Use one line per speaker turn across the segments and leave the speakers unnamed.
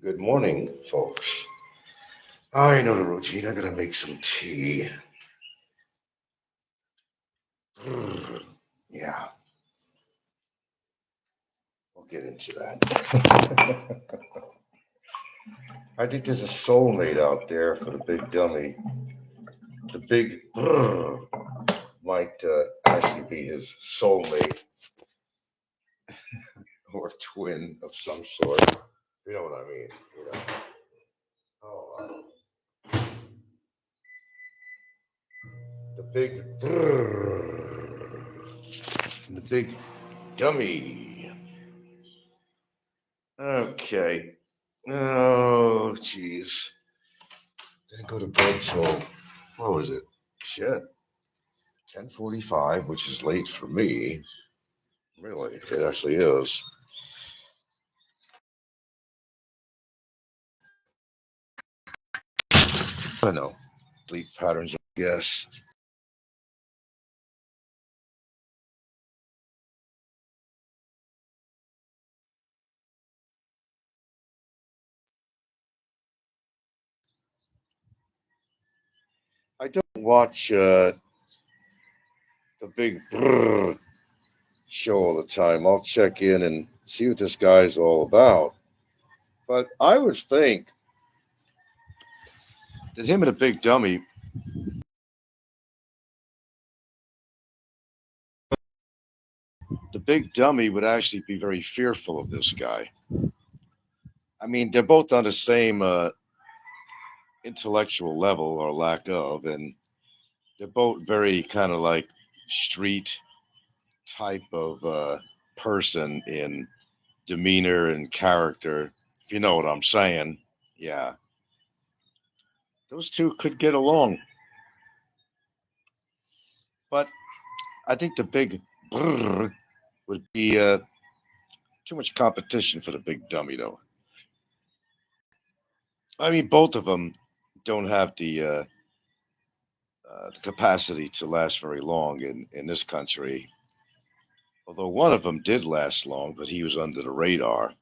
Good morning, folks. I know the routine. I'm gonna make some tea. Brrrr. Yeah, we'll get into that. I think there's a soulmate out there for the big dummy. The big brrrr might actually be his soulmate or twin of some sort. You know what I mean? You know. Oh, the big brrrr. The big dummy. Okay. Oh, jeez. Didn't go to bed till, what was it? Shit. 10:45, which is late for me. Really, it actually is. I don't know. Sleep patterns, I guess. I don't watch the big brrr show all the time. I'll check in and see what this guy's all about. But I would think that him and a big dummy, the big dummy would actually be very fearful of this guy. I mean, they're both on the same intellectual level or lack of, and they're both very kind of like street type of person in demeanor and character, if you know what I'm saying. Yeah, those two could get along, but I think the big brrr would be too much competition for the big dummy, though. I mean, both of them don't have the capacity to last very long in this country. Although one of them did last long, but he was under the radar.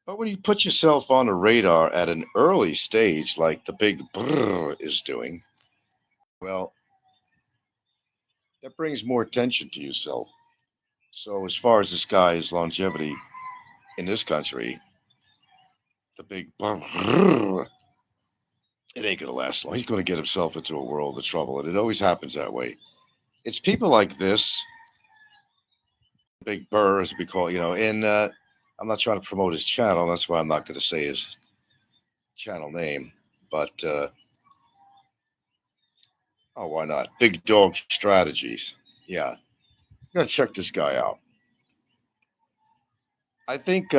But when you put yourself on the radar at an early stage, like the big brrr is doing, well, that brings more attention to yourself. So, as far as this guy's longevity in this country, the big brrr, it ain't gonna last long. He's gonna get himself into a world of trouble, and it always happens that way. It's people like this, Big Burr, as we call it, and I'm not trying to promote his channel. That's why I'm not going to say his channel name. But oh, why not? Big Dog Strategies. Yeah, you gotta check this guy out. I think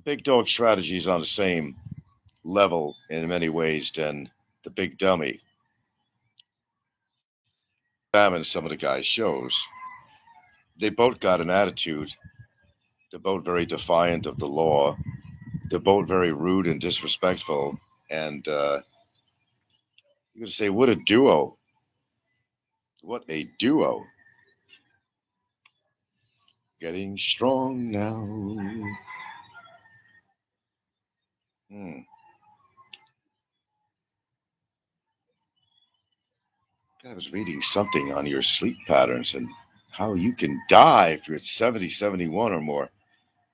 Big Dog Strategies on the same level in many ways than the Big Dummy. Examine some of the guy's shows. They both got an attitude. They're both very defiant of the law. They're both very rude and disrespectful. And you're going to say, what a duo. What a duo. Getting strong now. Hmm. I was reading something on your sleep patterns and how you can die if you're at 70, 71 or more.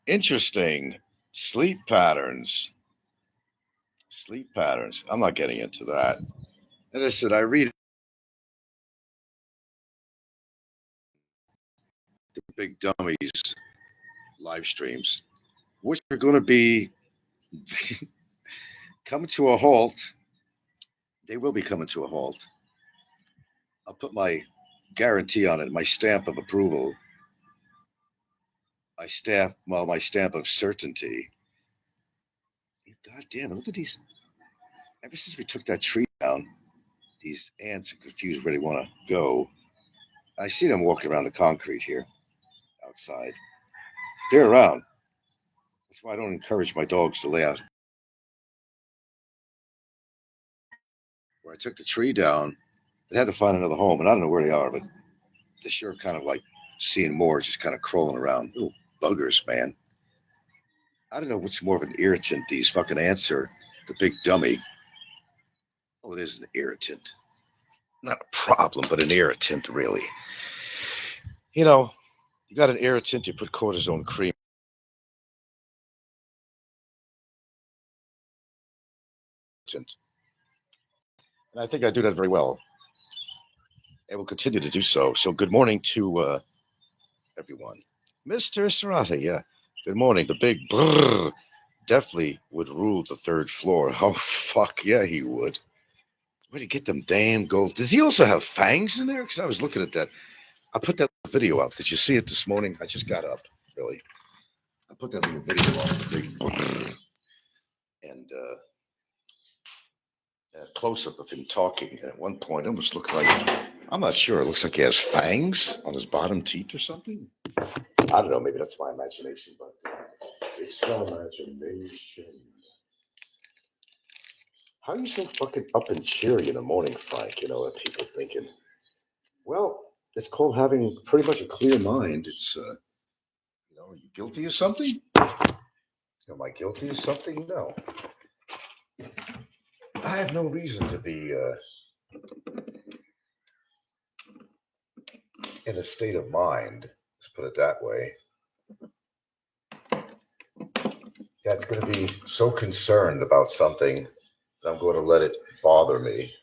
Interesting. Sleep patterns. Sleep patterns. I'm not getting into that. As I said, I read the big dummies live streams, which are going to be coming to a halt. They will be coming to a halt. I'll put my guarantee on it, my stamp of approval, my stamp of certainty. God damn it! Look at these. Ever since we took that tree down, these ants are confused where they want to go. I see them walking around the concrete here outside. They're around. That's why I don't encourage my dogs to lay out. Where I took the tree down, they had to find another home, and I don't know where they are, but they're sure kind of like seeing more, just kind of crawling around. Little buggers, man. I don't know what's more of an irritant. These fucking ants or the big dummy. Oh, it is an irritant. Not a problem, but an irritant, really. You know, you got an irritant, you put cortisone cream. And I think I do that very well. I will continue to do so. So, good morning to everyone. Mr. Serrata, yeah. Good morning. The big brrrr definitely would rule the third floor. Oh, fuck yeah, he would. Where'd he get them damn gold? Does he also have fangs in there? Because I was looking at that. I put that video out. Did you see it this morning? I just got up, really. I put that little video on the big brrrr and a close up of him talking. And at one point, it almost looked like, I'm not sure, it looks like he has fangs on his bottom teeth or something. I don't know, maybe that's my imagination, but it's my imagination. How are you so fucking up and cheery in the morning, Frank? You know, and people thinking, well, it's called having pretty much a clear mind. It's, you know, are you guilty of something? Am I guilty of something? No. I have no reason to be in a state of mind, let's put it that way, that's going to be so concerned about something that I'm going to let it bother me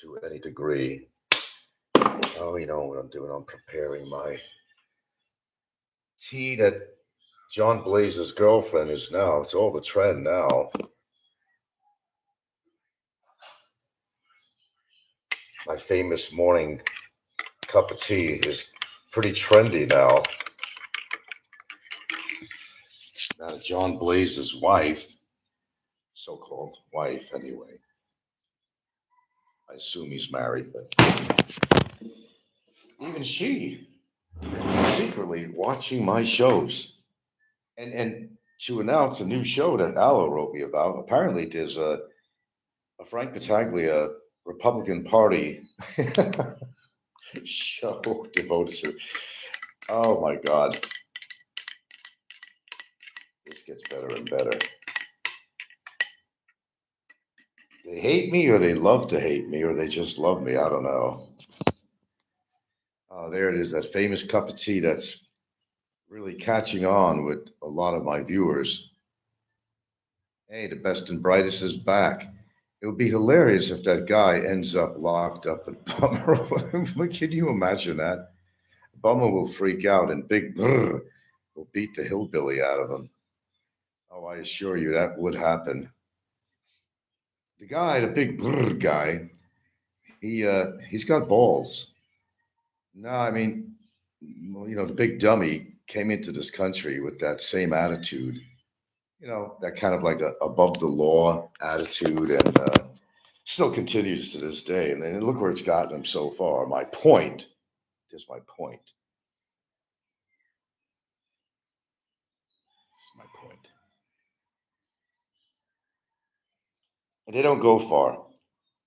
to any degree. Oh, you know what I'm doing? I'm preparing my tea that John Blaze's girlfriend is now. It's all the trend now. My famous morning cup of tea is pretty trendy now. Now, John Blaze's wife, so-called wife anyway, I assume he's married, but even she secretly watching my shows. And to announce a new show that Allo wrote me about, apparently there's a Frank Battaglia Republican Party show devoted to. Oh my God. This gets better and better. They hate me or they love to hate me or they just love me. I don't know. There it is, that famous cup of tea that's really catching on with a lot of my viewers. Hey, the best and brightest is back. It would be hilarious if that guy ends up locked up in Bummer. Can you imagine that? Bummer will freak out and Big Brrrr will beat the hillbilly out of him. Oh, I assure you that would happen. The guy, the Big Brrrr guy, he's got balls. No, I mean, well, you know, the big dummy came into this country with that same attitude. You know, that kind of like a above the law attitude, and still continues to this day. And then look where it's gotten him so far. My point is my point. This is my point. And they don't go far.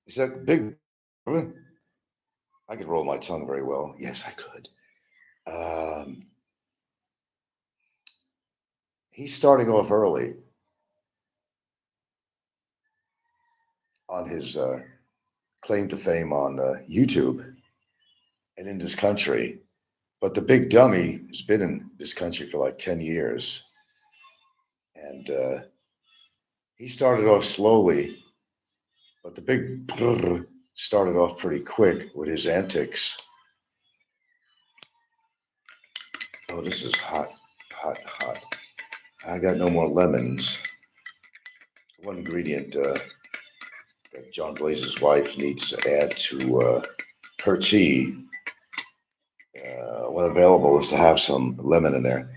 Is that big? I could roll my tongue very well. Yes, I could. Um, he's starting off early on his claim to fame on YouTube and in this country. But the big dummy has been in this country for like 10 years. And he started off slowly, but the big brrr started off pretty quick with his antics. Oh, this is hot, hot, hot. I got no more lemons. One ingredient that John Blaze's wife needs to add to her tea, when available, is to have some lemon in there.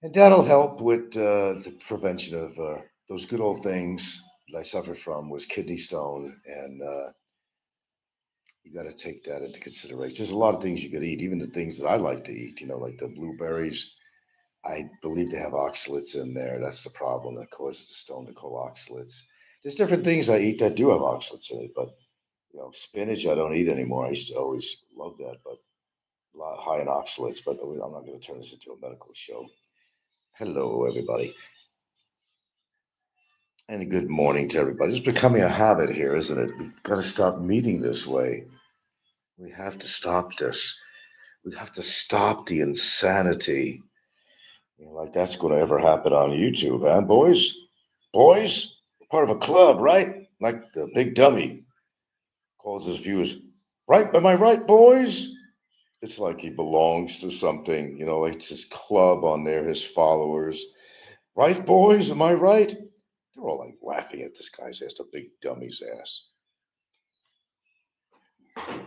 And that'll help with the prevention of those good old things that I suffered from was kidney stone. And you got to take that into consideration. There's a lot of things you could eat, even the things that I like to eat, you know, like the blueberries. I believe they have oxalates in there. That's the problem that causes the stone to call oxalates. There's different things I eat that do have oxalates in it, but you know, spinach I don't eat anymore. I used to always love that, but a lot high in oxalates. But I'm not going to turn this into a medical show. Hello, everybody, and good morning to everybody. It's becoming a habit here, isn't it? We've got to stop meeting this way. We have to stop this. We have to stop the insanity. Like that's going to ever happen on YouTube, huh, boys? Boys, part of a club, right? Like the big dummy calls his viewers, right? Am I right, boys? It's like he belongs to something, like it's his club on there, his followers. Right, boys? Am I right? They're all like laughing at this guy's ass, the big dummy's ass. The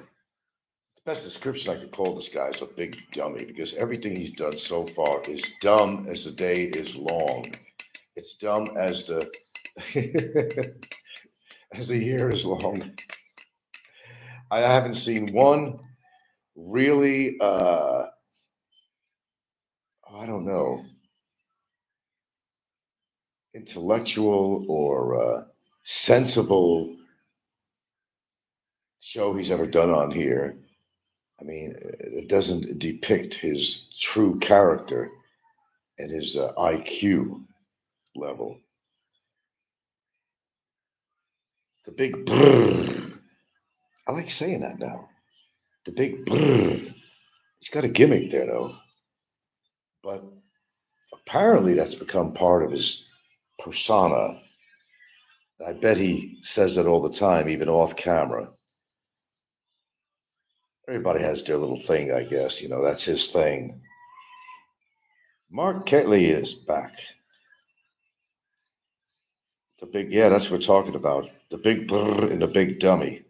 best description I could call this guy is a big dummy because everything he's done so far is dumb as the day is long. It's dumb as the as the year is long. I haven't seen one really I don't know, intellectual or sensible show he's ever done on here. I mean, it doesn't depict his true character and his IQ level. The big brrrr. I like saying that now. The big brrrr. He's got a gimmick there, though. But apparently that's become part of his persona. I bet he says that all the time, even off camera. Everybody has their little thing, I guess. That's his thing. Mark Ketley is back. Yeah, that's what we're talking about. The big brrr and the big dummy.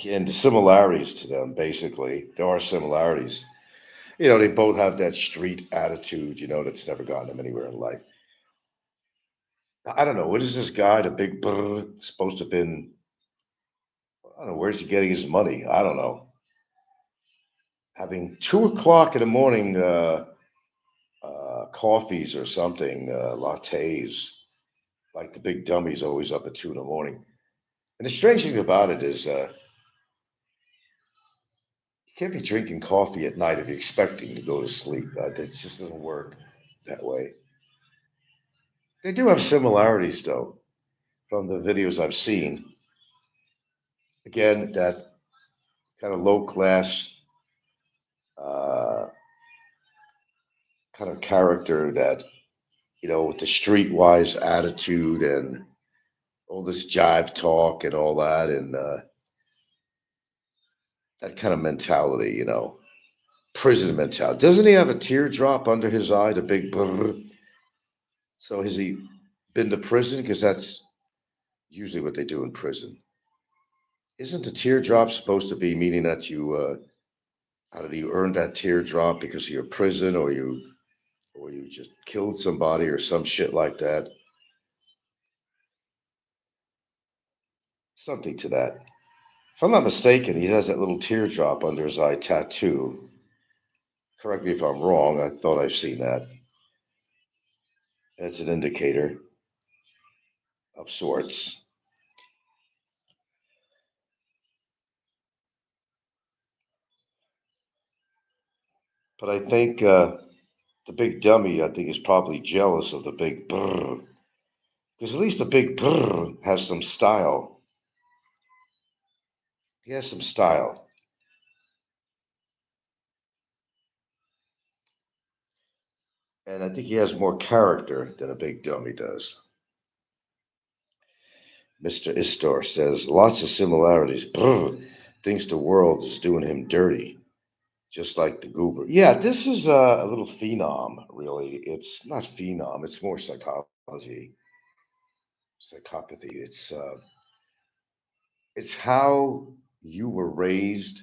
And the similarities to them, basically, there are similarities. They both have that street attitude, that's never gotten them anywhere in life. I don't know. What is this guy, the big brrr, supposed to have been? I don't know. Where's he getting his money? I don't know. Having 2 o'clock in the morning coffees or something, lattes, like the big dummy's always up at 2 in the morning. And the strange thing about it is, you can't be drinking coffee at night if you're expecting to go to sleep. It just doesn't work that way. They do have similarities, though, from the videos I've seen. Again, that kind of low class uh, kind of character that, with the streetwise attitude and all this jive talk and all that, and that kind of mentality, prison mentality. Doesn't he have a teardrop under his eye, the big brrr? So has he been to prison? Because that's usually what they do in prison. Isn't the teardrop supposed to be meaning that how did you earn that teardrop because of your prison, or you just killed somebody or some shit like that? Something to that. If I'm not mistaken, he has that little teardrop under his eye tattoo. Correct me if I'm wrong. I thought I've seen that. It's an indicator of sorts. But I think the big dummy, I think, is probably jealous of the big brrr. Because at least the big brrr has some style. He has some style. And I think he has more character than a big dummy does. Mr. Istor says, lots of similarities. Brrr, thinks the world is doing him dirty, just like the goober. Yeah, this is a little phenom, really. It's not phenom, it's more psychology, psychopathy. It's how you were raised.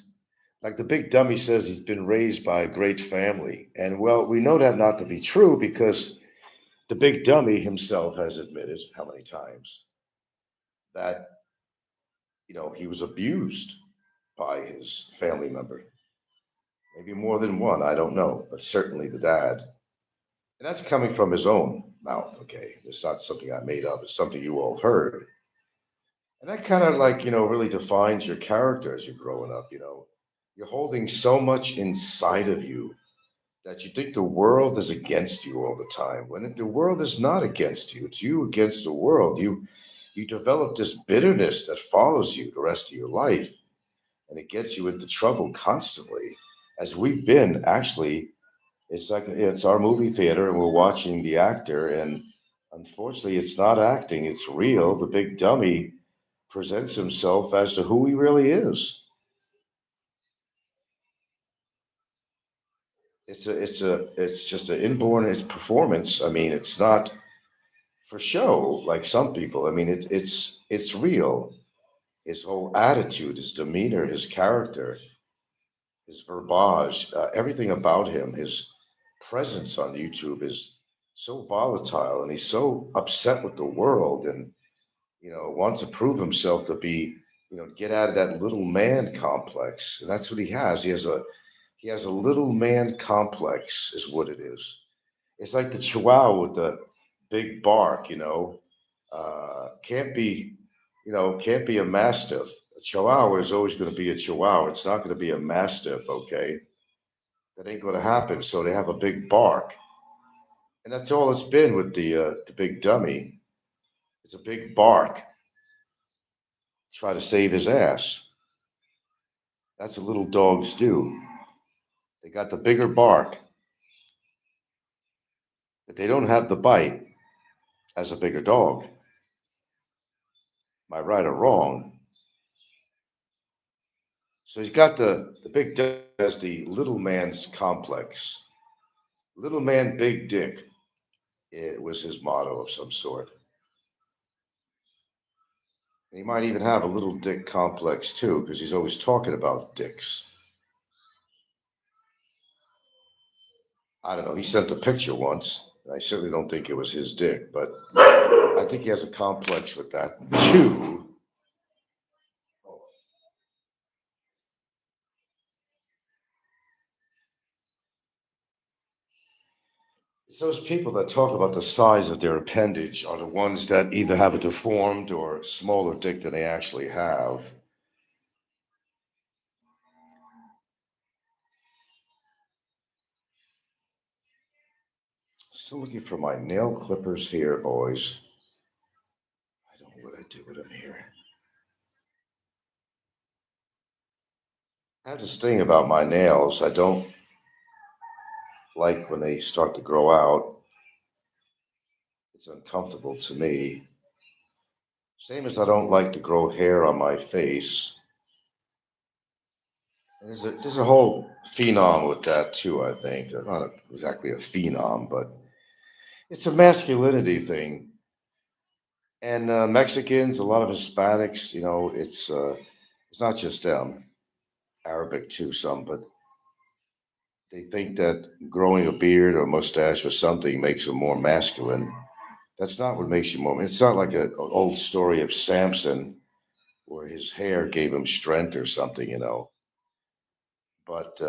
Like the big dummy says, he's been raised by a great family. And well, we know that not to be true because the big dummy himself has admitted how many times that, he was abused by his family member. Maybe more than one, I don't know, but certainly the dad. And that's coming from his own mouth, okay? It's not something I made up, it's something you all heard. And that kind of like, really defines your character as you're growing up. You're holding so much inside of you that you think the world is against you all the time. When the world is not against you, it's you against the world. You develop this bitterness that follows you the rest of your life, and it gets you into trouble constantly. As we've been actually, it's like it's our movie theater, and we're watching the actor, and unfortunately, it's not acting; it's real. The big dummy presents himself as to who he really is. It's just an inborn it's performance. I mean, it's not for show like some people. I mean, it's real. His whole attitude, his demeanor, his character, his verbiage, everything about him, his presence on YouTube is so volatile, and he's so upset with the world, and wants to prove himself to be, get out of that little man complex, and that's what he has. He has a little man complex, is what it is. It's like the Chihuahua with the big bark, can't be a Mastiff. A Chihuahua is always going to be a Chihuahua. It's not going to be a Mastiff, okay? That ain't going to happen. So they have a big bark. And that's all it's been with the big dummy. It's a big bark. Try to save his ass. That's what little dogs do. They got the bigger bark, but they don't have the bite as a bigger dog. Am I right or wrong? So he's got the big dog has the little man's complex. Little man, big dick. It was his motto of some sort. He might even have a little dick complex too, because he's always talking about dicks. I don't know. He sent a picture once. I certainly don't think it was his dick, but I think he has a complex with that too. It's those people that talk about the size of their appendage are the ones that either have a deformed or smaller dick than they actually have. Still looking for my nail clippers here, boys. I don't know what I did with them here. I have this thing about my nails. I don't like when they start to grow out. It's uncomfortable to me. Same as I don't like to grow hair on my face. There's a whole phenom with that too, I think. Not exactly a phenom, but it's a masculinity thing. And Mexicans, a lot of Hispanics, it's not just them. Arabic too, some, but they think that growing a beard or mustache or something makes them more masculine. That's not what makes you more. It's not like an old story of Samson where his hair gave him strength or something. But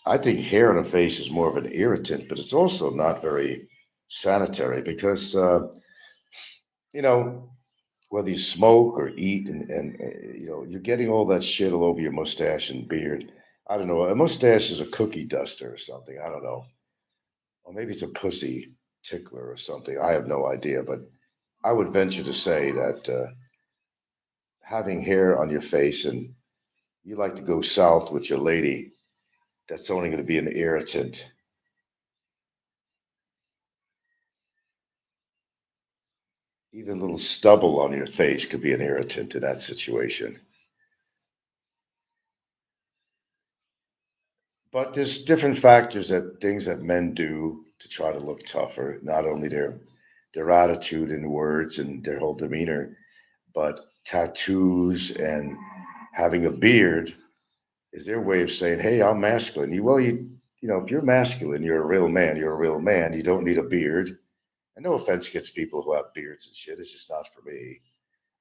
I think hair on a face is more of an irritant, but it's also not very sanitary because, you know, whether you smoke or eat and you're getting all that shit all over your mustache and beard. I don't know. A mustache is a cookie duster or something. I don't know. Or maybe it's a pussy tickler or something. I have no idea. But I would venture to say that having hair on your face and you like to go south with your lady, that's only going to be an irritant. Even a little stubble on your face could be an irritant in that situation. But there's different factors that things that men do to try to look tougher. Not only their attitude and words and their whole demeanor, but tattoos and having a beard is their way of saying, "Hey, I'm masculine." If you're masculine, you're a real man. You're a real man. You don't need a beard. And no offense against people who have beards and shit. It's just not for me.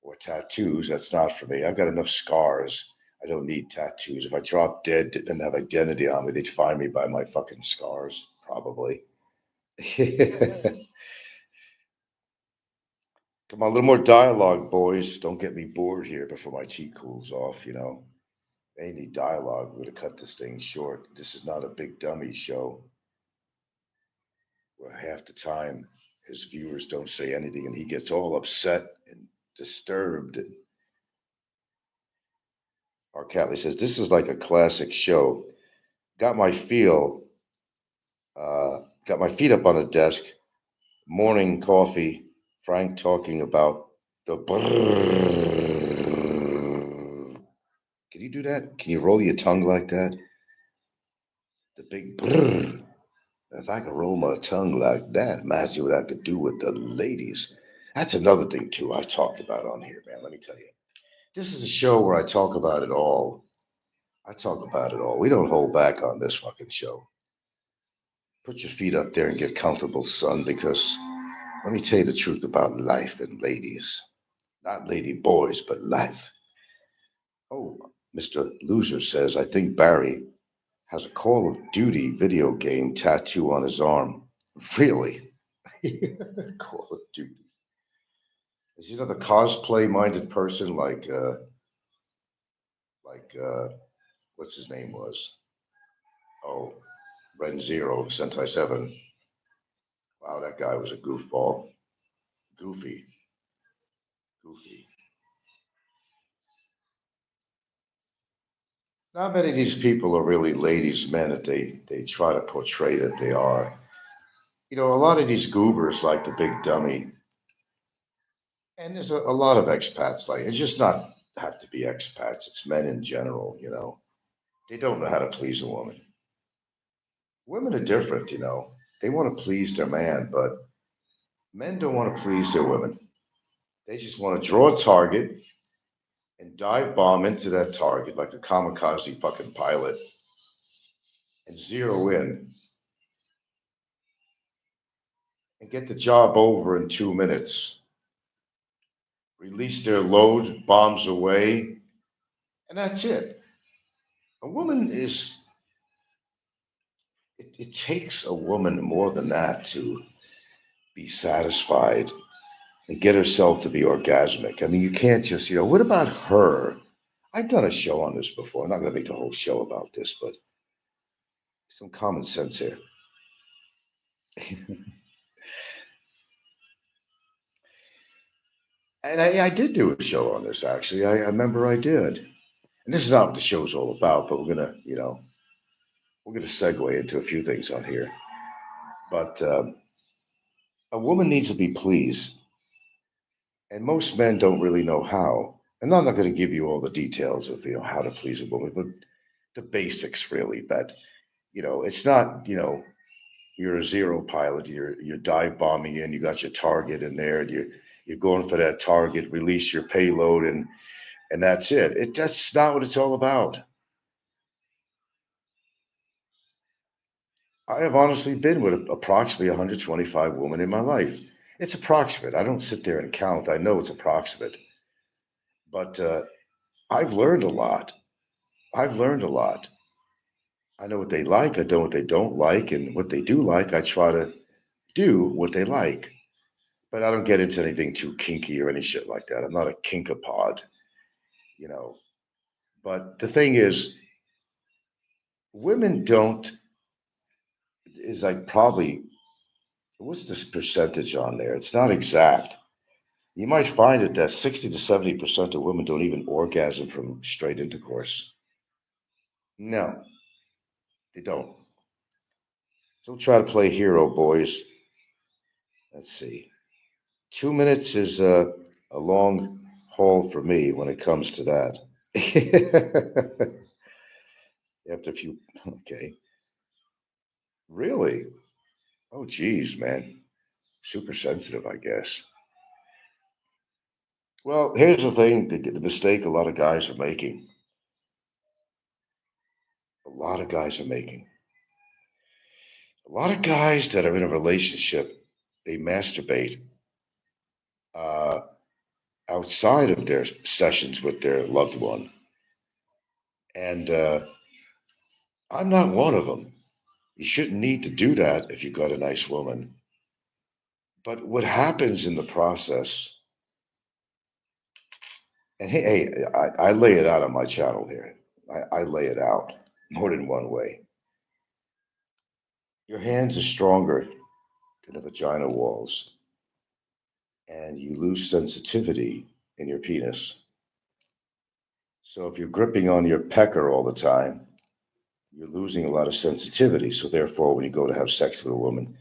Or tattoos. That's not for me. I've got enough scars. I don't need tattoos. If I drop dead and have identity on me, they'd find me by my fucking scars, probably. Come on, a little more dialogue, boys. Don't get me bored here before my tea cools off. They need dialogue. We're going to cut this thing short. This is not a big dummy show where half the time his viewers don't say anything and he gets all upset and disturbed. And R. Catley says, this is like a classic show. Got my feel, got my feet up on the desk, morning coffee, Frank talking about the brrrr. Can you do that? Can you roll your tongue like that? The big brrrr. If I could roll my tongue like that, imagine what I could do with the ladies. That's another thing, too, I talked about on here, man. Let me tell you. This is a show where I talk about it all. I talk about it all. We don't hold back on this fucking show. Put your feet up there and get comfortable, son, because let me tell you the truth about life and ladies. Not lady boys, but life. Oh, Mr. Loser says, I think Barry has a Call of Duty video game tattoo on his arm. Really? Call of Duty. Is he another cosplay-minded person like what's his name was? Oh, Ren Zero, Sentai 7. Wow, that guy was a goofball. Goofy. Goofy. Not many of these people are really ladies' men that they try to portray that they are. You know, a lot of these goobers like the big dummy. And there's a lot of expats like it's just not have to be expats, it's men in general, you know. They don't know how to please a woman. Women are different, you know. They want to please their man, but men don't want to please their women. They just want to draw a target and dive bomb into that target like a kamikaze fucking pilot and zero in and get the job over in 2 minutes. Release their load, bombs away, and that's it. A woman is, it takes a woman more than that to be satisfied and get herself to be orgasmic. I mean, you can't just, you know, what about her? I've done a show on this before. I'm not going to make the whole show about this, but some common sense here. And I did do a show on this, actually. I remember I did. And this is not what the show's all about, but we're going to, you know, we're going to segue into a few things on here. But a woman needs to be pleased. And most men don't really know how. And I'm not going to give you all the details of, you know, how to please a woman, but the basics really. That, you know, it's not, you know, you're a zero pilot, you're dive bombing in, you got your target in there, and you're going for that target, release your payload, and that's it. That's not what it's all about. I have honestly been with approximately 125 women in my life. It's approximate. I don't sit there and count. I know it's approximate, but I've learned a lot. I've learned a lot. I know what they like. I know what they don't like, and what they do like, I try to do what they like. But I don't get into anything too kinky or any shit like that. I'm not a kinkapod, you know. But the thing is, women don't, is like probably, what's this percentage on there? It's not exact. You might find it that 60 to 70% of women don't even orgasm from straight intercourse. No, they don't. Don't try to play hero, boys. Let's see. 2 minutes is a long haul for me when it comes to that. After a few, okay. Really? Oh, geez, man. Super sensitive, I guess. Well, here's the thing, the mistake a lot of guys are making. A lot of guys are making. A lot of guys that are in a relationship, they masturbate uh, outside of their sessions with their loved one. And I'm not one of them. You shouldn't need to do that if you've got a nice woman. But what happens in the process, and hey, I lay it out on my channel here. I lay it out more than one way. Your hands are stronger than the vagina walls, and you lose sensitivity in your penis. So if you're gripping on your pecker all the time, you're losing a lot of sensitivity. So therefore, when you go to have sex with a woman,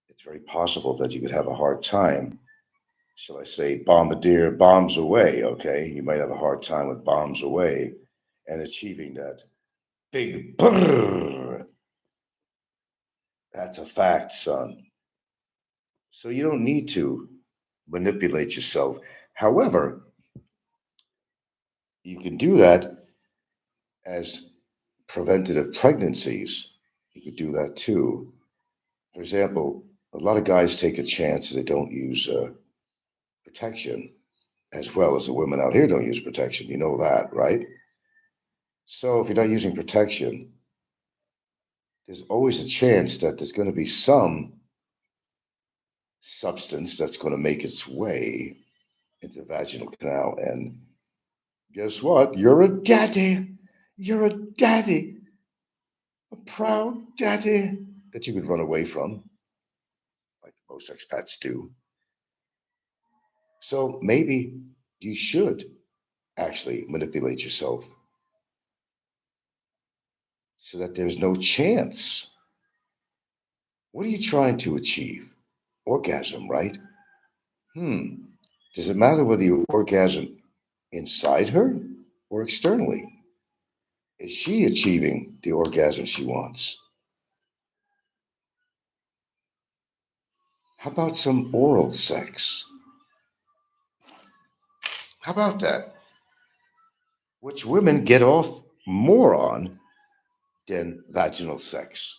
it's very possible that you could have a hard time. Shall I say, bombardier bombs away? Okay, you might have a hard time with bombs away and achieving that big brrrr. That's a fact, son. So you don't need to manipulate yourself. However, you can do that as preventative pregnancies. You could do that too. For example, a lot of guys take a chance and they don't use protection, as well as the women out here don't use protection. You know that, right? So if you're not using protection, there's always a chance that there's going to be some substance that's going to make its way into the vaginal canal. And guess what? You're a daddy. You're a daddy. A proud daddy that you could run away from, like most expats do. So maybe you should actually manipulate yourself so that there's no chance. What are you trying to achieve? Orgasm, right? Does it matter whether you orgasm inside her or externally? Is she achieving the orgasm she wants? How about some oral sex? How about that? Which women get off more on than vaginal sex.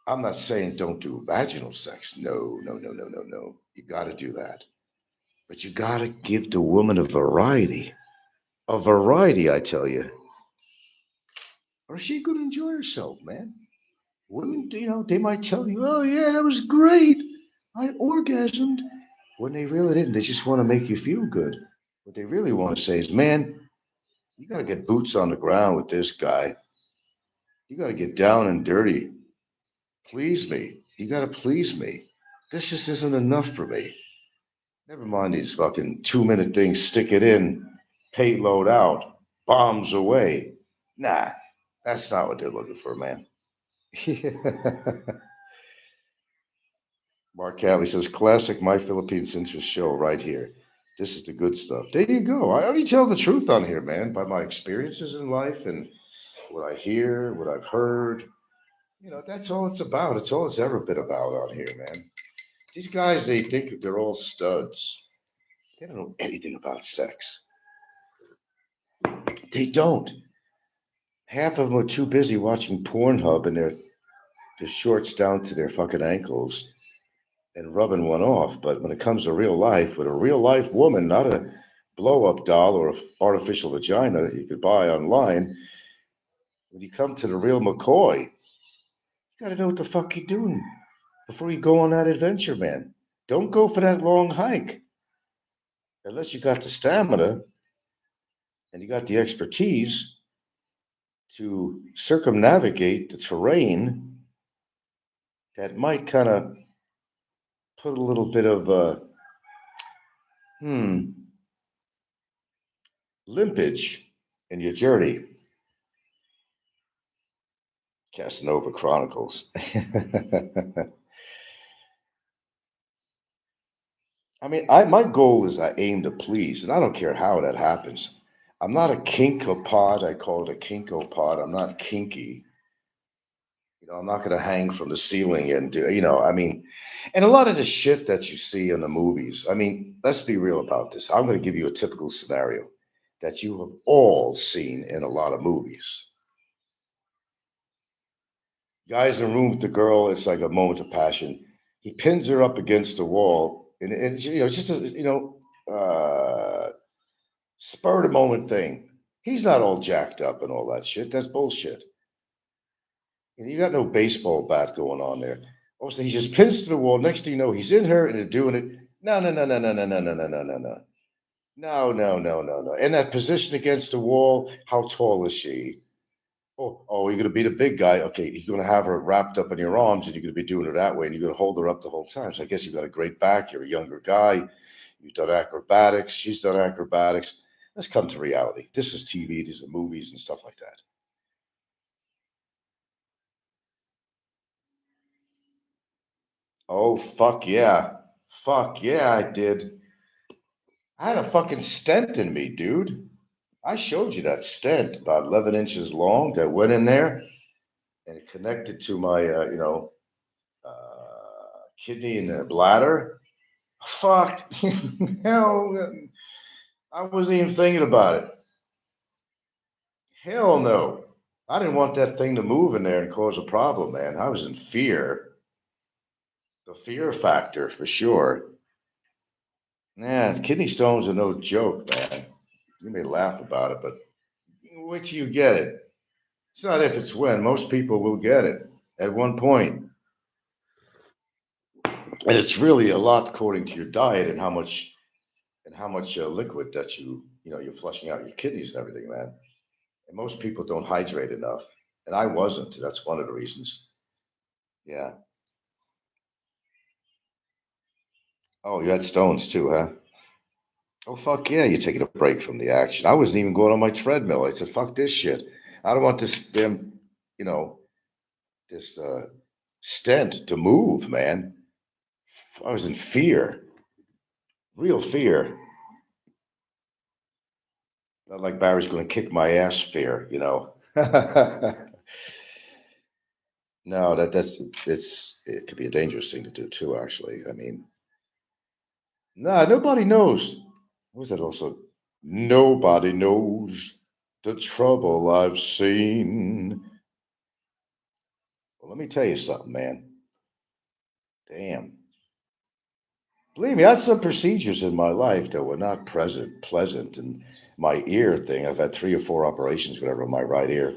I'm not saying don't do vaginal sex. No, no, no, no, no, no. You got to do that. But you got to give the woman a variety. A variety, I tell you. Or she could enjoy herself, man. Women, they might tell you, oh, yeah, that was great. I orgasmed. When they really didn't, they just want to make you feel good. What they really want to say is, man, you got to get boots on the ground with this guy. You got to get down and dirty. Please me. You got to please me. This just isn't enough for me. Never mind these fucking 2 minute things. Stick it in, payload out, bombs away. Nah, that's not what they're looking for, man. Mark Catley says, classic My Philippine Interest show right here. This is the good stuff. There you go. I only tell the truth on here, man, by my experiences in life and what I hear, what I've heard. That's all it's about. It's all it's ever been about on here, man. These guys, they think they're all studs. They don't know anything about sex. They don't. Half of them are too busy watching Pornhub and their shorts down to their fucking ankles and rubbing one off. But when it comes to real life, with a real life woman, not a blow up doll or an artificial vagina that you could buy online, when you come to the real McCoy, you got to know what the fuck you're doing before you go on that adventure, man. Don't go for that long hike unless you got the stamina and you got the expertise to circumnavigate the terrain that might kind of put a little bit of limpage in your journey. Casanova Chronicles. I mean, my goal is I aim to please, and I don't care how that happens. I'm not a kinkopod. I call it a kinkopod. I'm not kinky. I'm not going to hang from the ceiling and do, I mean, and a lot of the shit that you see in the movies. I mean, let's be real about this. I'm going to give you a typical scenario that you have all seen in a lot of movies. Guy's in a room with the girl. It's like a moment of passion. He pins her up against the wall, and it's, just a spur of the moment thing. He's not all jacked up and all that shit. That's bullshit. You got no baseball bat going on there. Also, he just pins to the wall. Next thing you know, he's in her and they're doing it. No, no, no, no, no, no, no, no, no, no, no, no. No, no, no, no, no. In that position against the wall, how tall is she? Oh, you're gonna be the big guy. Okay, you're gonna have her wrapped up in your arms, and you're gonna be doing it that way, and you're gonna hold her up the whole time. So I guess you've got a great back. You're a younger guy. You've done acrobatics. She's done acrobatics. Let's come to reality. This is TV. These are movies and stuff like that. Oh, fuck yeah, I did. I had a fucking stent in me, dude. I showed you that stent, about 11 inches long, that went in there and it connected to my, kidney and bladder. Fuck, hell, I wasn't even thinking about it. Hell no. I didn't want that thing to move in there and cause a problem, man. I was in fear. The fear factor, for sure. Yeah, kidney stones are no joke, man. You may laugh about it, but wait till you get it. It's not if, it's when. Most people will get it at one point. And it's really a lot according to your diet and how much liquid that you're flushing out your kidneys and everything, man. And most people don't hydrate enough, and I wasn't. That's one of the reasons. Yeah. Oh, you had stones too, huh? Oh, fuck yeah, you're taking a break from the action. I wasn't even going on my treadmill. I said, fuck this shit. I don't want this damn, you know, this stent to move, man. I was in fear, real fear. Not like Barry's going to kick my ass fear. No, it could be a dangerous thing to do too, actually. I mean, nah, nobody knows. What was that also? Nobody knows the trouble I've seen. Well, let me tell you something, man. Damn. Believe me, I had some procedures in my life that were not pleasant. And my ear thing, I've had 3 or 4 operations, whatever, on my right ear,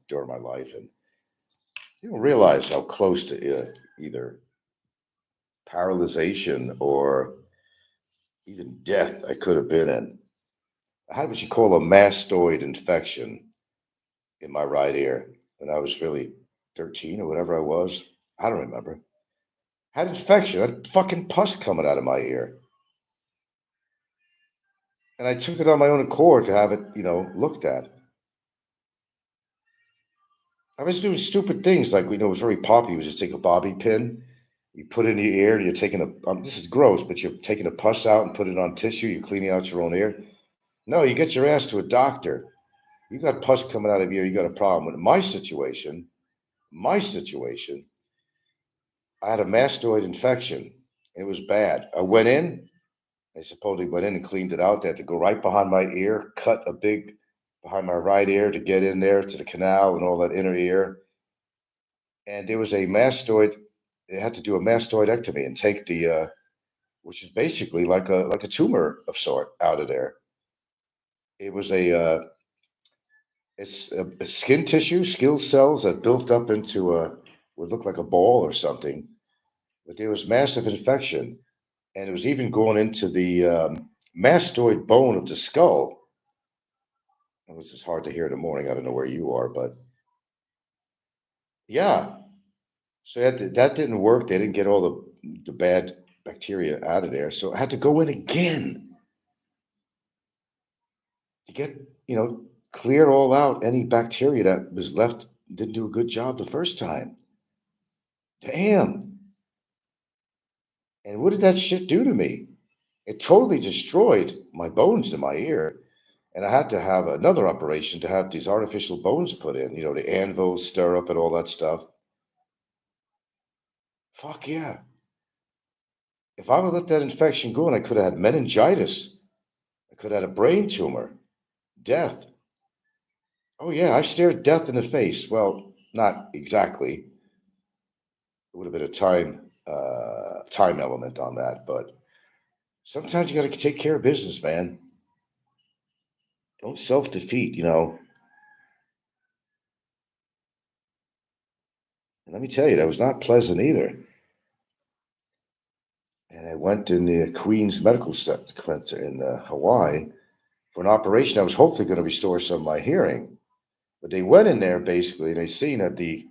during my life. And you don't realize how close to either paralyzation or even death I could have been in. I had what you call a mastoid infection in my right ear when I was really 13 or whatever I was. I don't remember. Had infection. I had fucking pus coming out of my ear. And I took it on my own accord to have it, looked at. I was doing stupid things like, it was very popular. You would just take a bobby pin, you put it in your ear, and you're taking this is gross, but you're taking a pus out and put it on tissue, you're cleaning out your own ear. No, you get your ass to a doctor. You got pus coming out of your ear, you got a problem. With my situation, I had a mastoid infection. It was bad. I went in, they supposedly went in and cleaned it out. They had to go right behind my ear, cut a big behind my right ear to get in there to the canal and all that inner ear. And there was a mastoid. They had to do a mastoidectomy and take which is basically like a tumor of sort out of there. It was it's skin tissue, skill cells that built up into would look like a ball or something. But there was massive infection, and it was even going into the mastoid bone of the skull. It was just hard to hear in the morning. I don't know where you are, but yeah. So that didn't work. They didn't get all the bad bacteria out of there. So I had to go in again to get, clear all out any bacteria that was left, didn't do a good job the first time. Damn. And what did that shit do to me? It totally destroyed my bones in my ear. And I had to have another operation to have these artificial bones put in, the anvil, stirrup, and all that stuff. Fuck yeah. If I would let that infection go, and I could have had meningitis, I could have had a brain tumor, death. Oh yeah, I stared death in the face. Well, not exactly. It would have been a time element on that, but sometimes you got to take care of business, man. Don't self defeat. And let me tell you, that was not pleasant either. And I went in the Queen's Medical Center in Hawaii for an operation that was hopefully going to restore some of my hearing. But they went in there basically, and they seen that the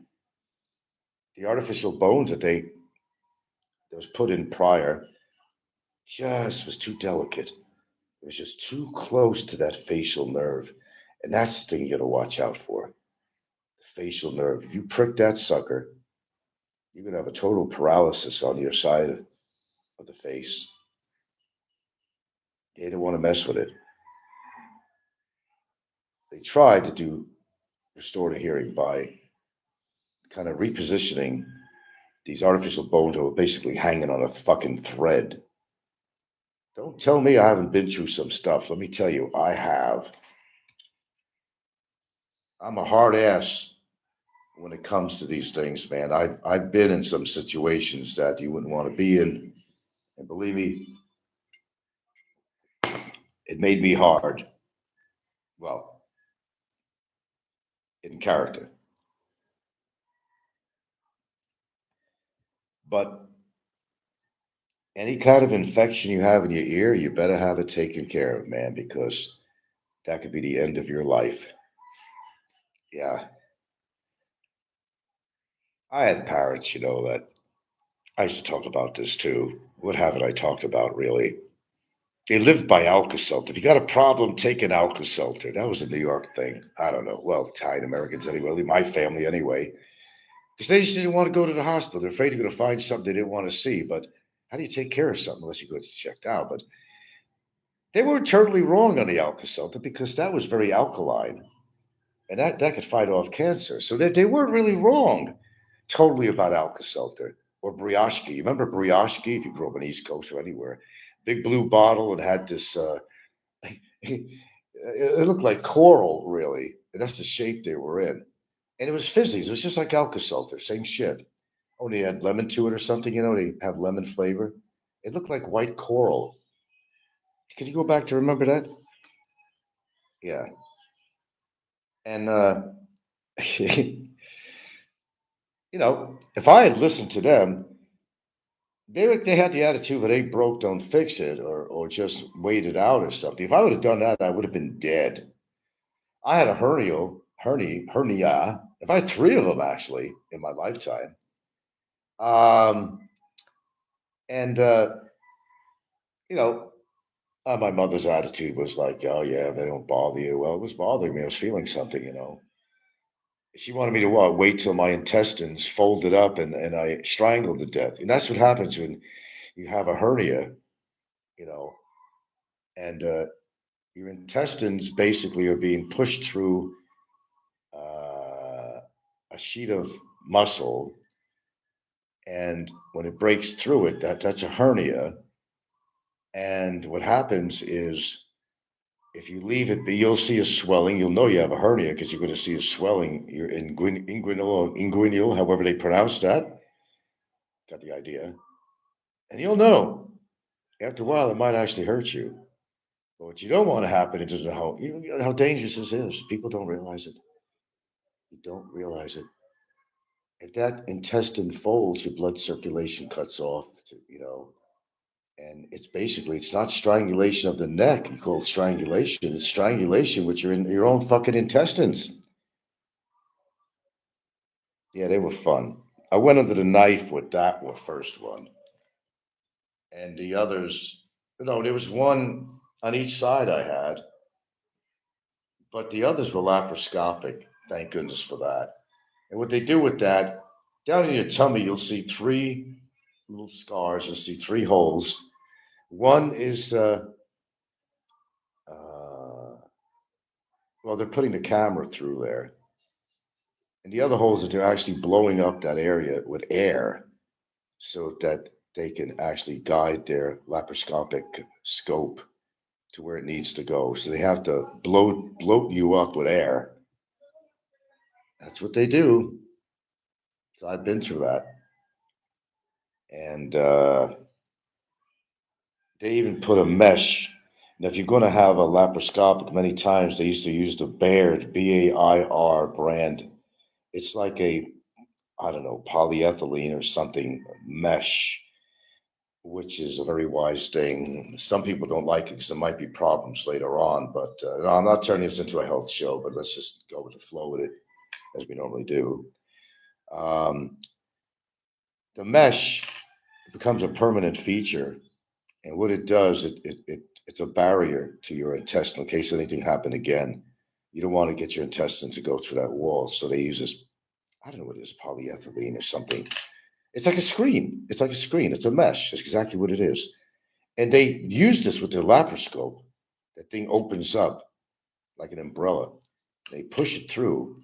artificial bones that was put in prior just was too delicate. It was just too close to that facial nerve. And that's the thing you got to watch out for. The facial nerve. If you prick that sucker, you're going to have a total paralysis on your side of the face. They don't want to mess with it. They tried to do restore the hearing by kind of repositioning these artificial bones that were basically hanging on a fucking thread. Don't tell me I haven't been through some stuff. Let me tell you, I have. I'm a hard ass when it comes to these things, man. I've been in some situations that you wouldn't want to be in, and believe me, it made me hard. Well, in character, but any kind of infection you have in your ear, you better have it taken care of, man, because that could be the end of your life. Yeah, I had parents, that I used to talk about this too. What haven't I talked about really? They lived by Alka-Seltzer. If you got a problem, take an Alka-Seltzer. That was a New York thing. I don't know. Well, Italian Americans anyway, my family anyway. Because they just didn't want to go to the hospital. They're afraid they're going to find something they didn't want to see. But how do you take care of something unless you go checked out? But they weren't totally wrong on the Alka-Seltzer because that was very alkaline. And that could fight off cancer. So they weren't really wrong totally about Alka-Seltzer or Brioche. You remember Brioche if you grew up on the East Coast or anywhere? Big blue bottle and had this, it looked like coral, really. That's the shape they were in. And it was fizzies. It was just like Alka-Seltzer, same shit. Only had lemon to it or something, they have lemon flavor. It looked like white coral. Could you go back to remember that? Yeah. And, if I had listened to them, they had the attitude that ain't broke, don't fix it, or just wait it out or something. If I would have done that, I would have been dead. I had a hernia. If I had three of them actually in my lifetime. Um, and you know, my mother's attitude was like, "Oh yeah, they don't bother you." Well, it was bothering me. I was feeling something. She wanted me to what? Wait till my intestines folded up and I strangled to death. And that's what happens when you have a hernia, you know, and your intestines basically are being pushed through a sheet of muscle, and when it breaks through it, that's a hernia. And what happens is, if you leave it, you'll see a swelling. You'll know you have a hernia because you're going to see a swelling. You're inguinal, however they pronounce that. Got the idea? And you'll know after a while it might actually hurt you. But what you don't want to happen is how dangerous this is. People don't realize it. You don't realize it. If that intestine folds, your blood circulation cuts off. And it's not strangulation of the neck. You call it strangulation. It's strangulation with your own fucking intestines. Yeah, they were fun. I went under the knife with that first one, and the others. No, there was one on each side I had, but the others were laparoscopic. Thank goodness for that. And what they do with that, down in your tummy, you'll see three little scars. You'll see three holes. One is, well, they're putting the camera through there. And the other holes that they're actually blowing up that area with air so that they can actually guide their laparoscopic scope to where it needs to go. So they have to bloat you up with air. That's what they do. So I've been through that. And they even put a mesh. Now, if you're going to have a laparoscopic, many times they used to use the Baird, Bair brand. It's like I don't know, polyethylene or something mesh. which is a very wise thing. Some people don't like it because there might be problems later on. But no, I'm not turning this into a health show, but let's just go with the flow with it as we normally do. Um, the mesh becomes a permanent feature. And what it does, it's a barrier to your intestine in case anything happened again. You don't want to get your intestine to go through that wall. So they use this, I don't know what it is, polyethylene or something. It's like a screen. It's like a screen. It's a mesh. That's exactly what it is. And they use this with their laparoscope. That thing opens up like an umbrella. They push it through.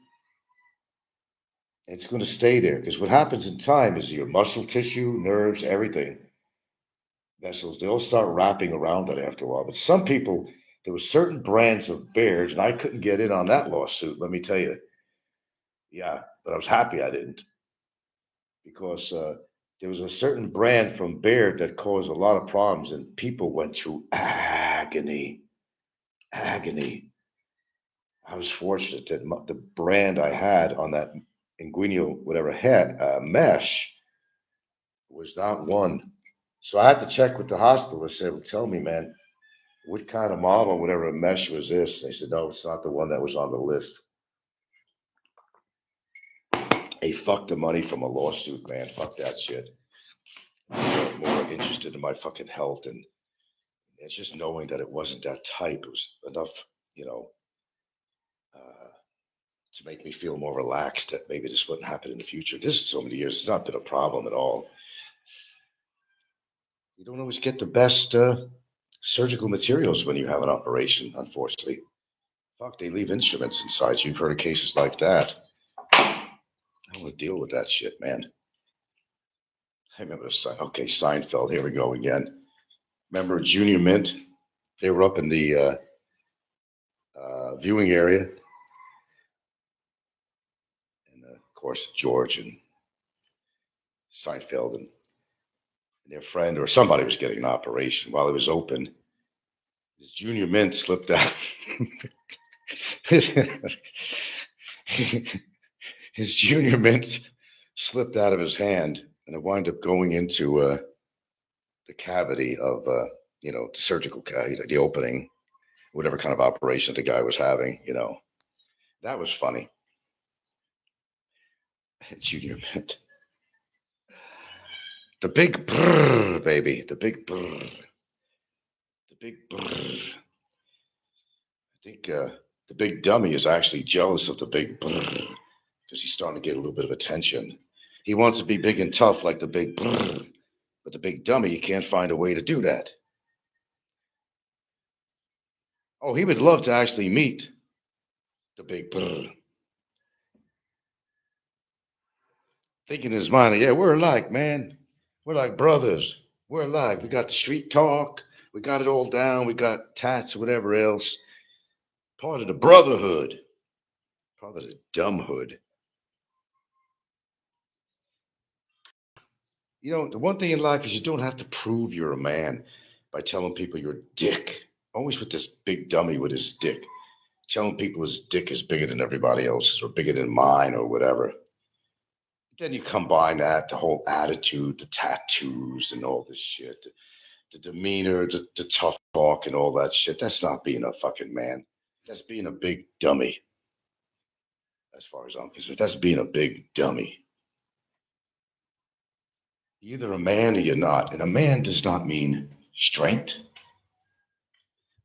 And it's going to stay there because what happens in time is your muscle tissue, nerves, everything, vessels, they all start wrapping around it after a while. But some people, there were certain brands of bears, and I couldn't get in on that lawsuit, let me tell you. Yeah, but I was happy I didn't because there was a certain brand from Baird that caused a lot of problems, and people went through agony. Agony. I was fortunate that the brand I had on that inguinal, whatever, head mesh was not one. So I had to check with the hospital. I said, well, tell me, man, what kind of model, whatever mesh was this? They said, no, it's not the one that was on the list. Hey, fuck the money from a lawsuit, man. Fuck that shit. I'm more interested in my fucking health, and it's just knowing that it wasn't that type. It was enough, you know, uh, to make me feel more relaxed that maybe this wouldn't happen in the future. This is so many years. It's not been a problem at all. You don't always get the best surgical materials when you have an operation, unfortunately. Fuck, they leave instruments inside you. You've heard of cases like that. I don't want to deal with that shit, man. I remember okay, Seinfeld. Here we go again. Remember Junior Mint? They were up in the viewing area, and of course George and Seinfeld and their friend or somebody was getting an operation while it was open. His Junior Mint slipped out. His Junior Mint slipped out of his hand, and it wound up going into the cavity of the surgical cavity, the opening, whatever kind of operation the guy was having. That was funny. Junior Mint. The big brrr, baby. The big brrr. The big brrr. I think the big dummy is actually jealous of the big brrr because he's starting to get a little bit of attention. He wants to be big and tough like the big brrr, but the big dummy can't find a way to do that. Oh, he would love to actually meet the big brrr. Thinking in his mind, yeah, we're alike, man. We're like brothers. We're alike. We got the street talk. We got it all down. We got tats, whatever else. Part of the brotherhood. Part of the dumbhood. The one thing in life is you don't have to prove you're a man by telling people you're a dick. Always with this big dummy with his dick. Telling people his dick is bigger than everybody else's or bigger than mine or whatever. Then you combine that, the whole attitude, the tattoos and all this shit, the demeanor, the tough talk and all that shit. That's not being a fucking man. That's being a big dummy. As far as I'm concerned, that's being a big dummy. You're either a man or you're not. And a man does not mean strength.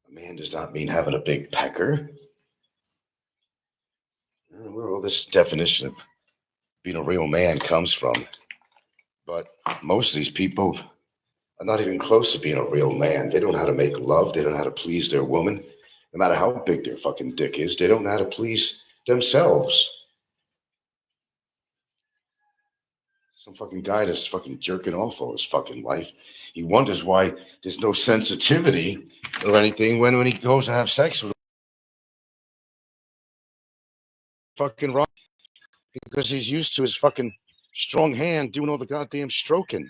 A man does not mean having a big pecker. Where all this definition of being a real man comes from. But most of these people are not even close to being a real man. They don't know how to make love. They don't know how to please their woman. No matter how big their fucking dick is, they don't know how to please themselves. Some fucking guy that's fucking jerking off all his fucking life. He wonders why there's no sensitivity or anything when he goes to have sex with a fucking rock. Because he's used to his fucking strong hand doing all the goddamn stroking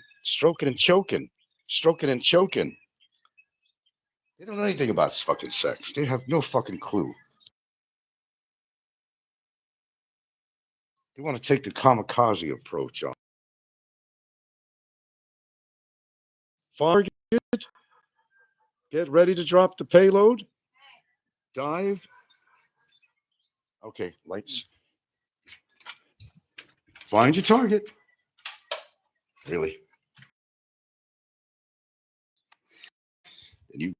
and choking, stroking and choking. They don't know anything about fucking sex. They have no fucking clue. They want to take the kamikaze approach on Target. Get ready to drop the payload. Dive. Okay, lights. Find your target. Really? And you.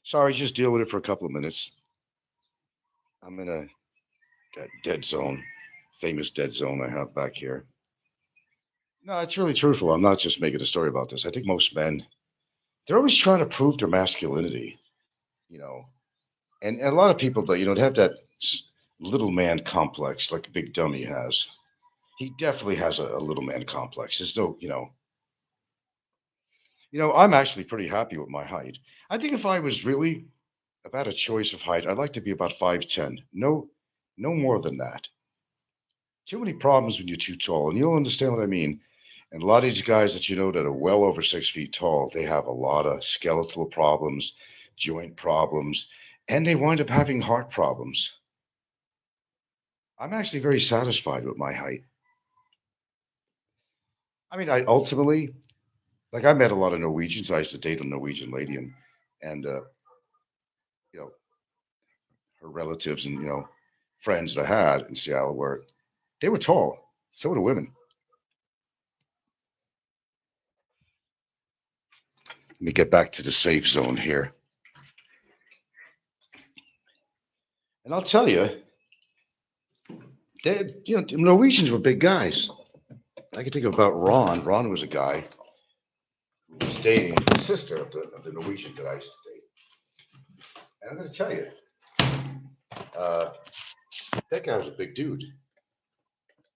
Sorry, just deal with it for a couple of minutes. I'm in that dead zone, famous dead zone I have back here. No, it's really truthful. I'm not just making a story about this. I think most men, they're always trying to prove their masculinity, you know. And a lot of people, that they have that little man complex like Big Dummy has. He definitely has a little man complex. There's no, I'm actually pretty happy with my height. I think if I was really about a choice of height, I'd like to be about 5'10". No, no more than that. Too many problems when you're too tall, and you'll understand what I mean. And a lot of these guys that that are well over 6 feet tall, they have a lot of skeletal problems, joint problems, and they wind up having heart problems. I'm actually very satisfied with my height. I mean, I ultimately, like, I met a lot of Norwegians. I used to date a Norwegian lady, and you know, her relatives and friends that I had in Seattle they were tall. So were the women. Let me get back to the safe zone here, and I'll tell you, the Norwegians were big guys. I can think about Ron. Ron was a guy who was dating the sister of the Norwegian that I used to date. And I'm going to tell you, uh, that guy was a big dude.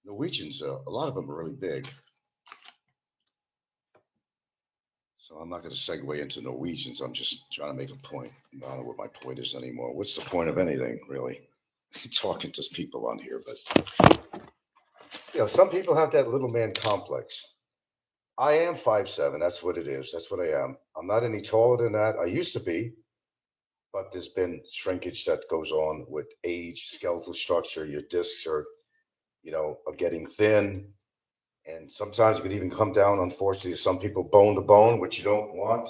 Norwegians, a lot of them are really big. So I'm not going to segue into Norwegians. I'm just trying to make a point. I don't know what my point is anymore. What's the point of anything, really? Talking to people on here, but some people have that little man complex. I am 5'7". That's what it is. That's what I am. I'm not any taller than that. I used to be, but there's been shrinkage that goes on with age, skeletal structure. Your discs are getting thin, and sometimes it could even come down. Unfortunately, some people bone to bone, which you don't want.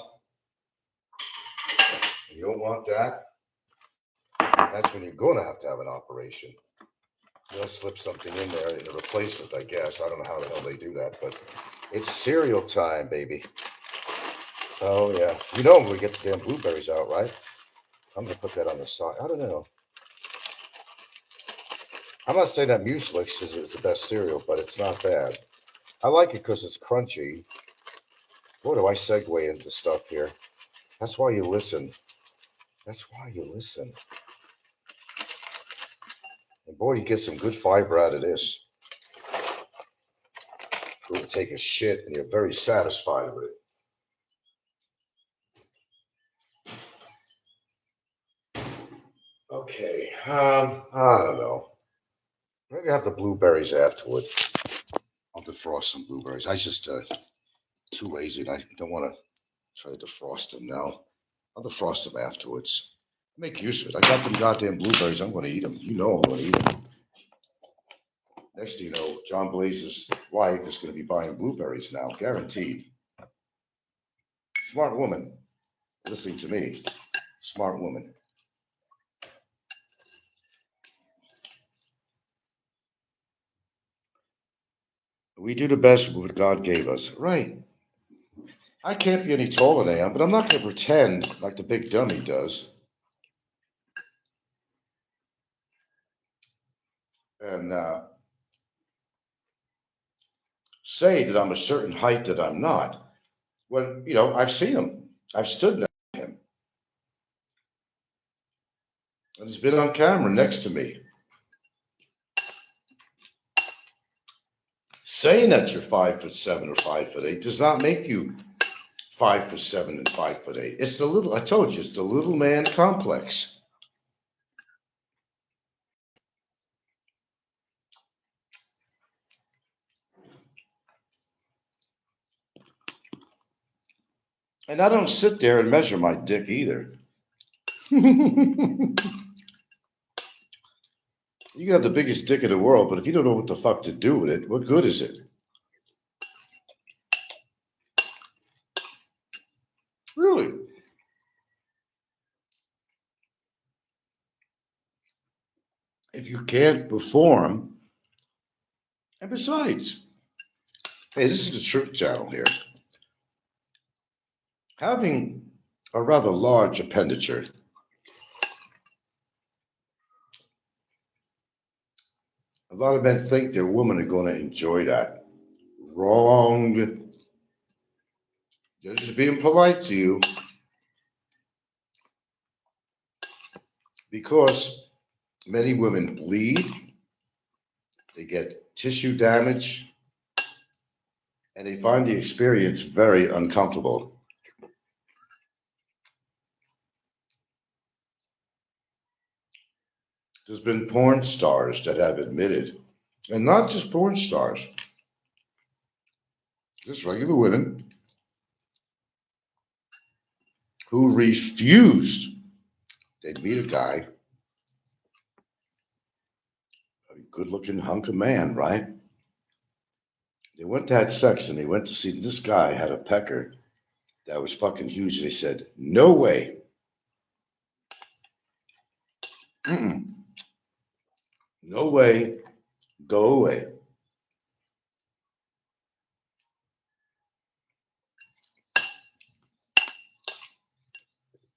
You don't want that. That's when you're going to have an operation. They'll slip something in there in a replacement, I guess. I don't know how the hell they do that, but it's cereal time, baby. Oh, yeah. I'm going to get the damn blueberries out, right? I'm going to put that on the side. I don't know. I'm not saying that Mucilix is the best cereal, but it's not bad. I like it because it's crunchy. Boy, do I segue into stuff here. That's why you listen. That's why you listen. And boy, you get some good fiber out of this. You'll take a shit and you're very satisfied with it. Okay. I don't know. Maybe have the blueberries afterward. I'll defrost some blueberries. I just too lazy and I don't want to try to defrost them now. I'll defrost them afterwards. Make use of it. I got them goddamn blueberries. I'm going to eat them. I'm going to eat them. Next thing you know, John Blaze's wife is going to be buying blueberries now, guaranteed. Smart woman. Listening to me. Smart woman. We do the best with what God gave us. Right. I can't be any taller than I am, but I'm not going to pretend like the big dummy does. And say that I'm a certain height that I'm not. Well, I've seen him. I've stood next to him. And he's been on camera next to me. Saying that you're 5'7" or 5'8" does not make you 5'7" and 5'8". It's I told you, it's the little man complex. And I don't sit there and measure my dick either. You can have the biggest dick in the world, but if you don't know what the fuck to do with it, what good is it? Really? If you can't perform, and besides, hey, this is the Truth Channel here. Having a rather large appendage, a lot of men think their women are going to enjoy that. Wrong. They're just being polite to you. Because many women bleed, they get tissue damage, and they find the experience very uncomfortable. There's been porn stars that have admitted, and not just porn stars, just regular women who refused. They'd meet a guy, a good looking hunk of man, right? They went to have sex and they went to see this guy had a pecker that was fucking huge. They said, no way. Mm-mm. No way. Go away.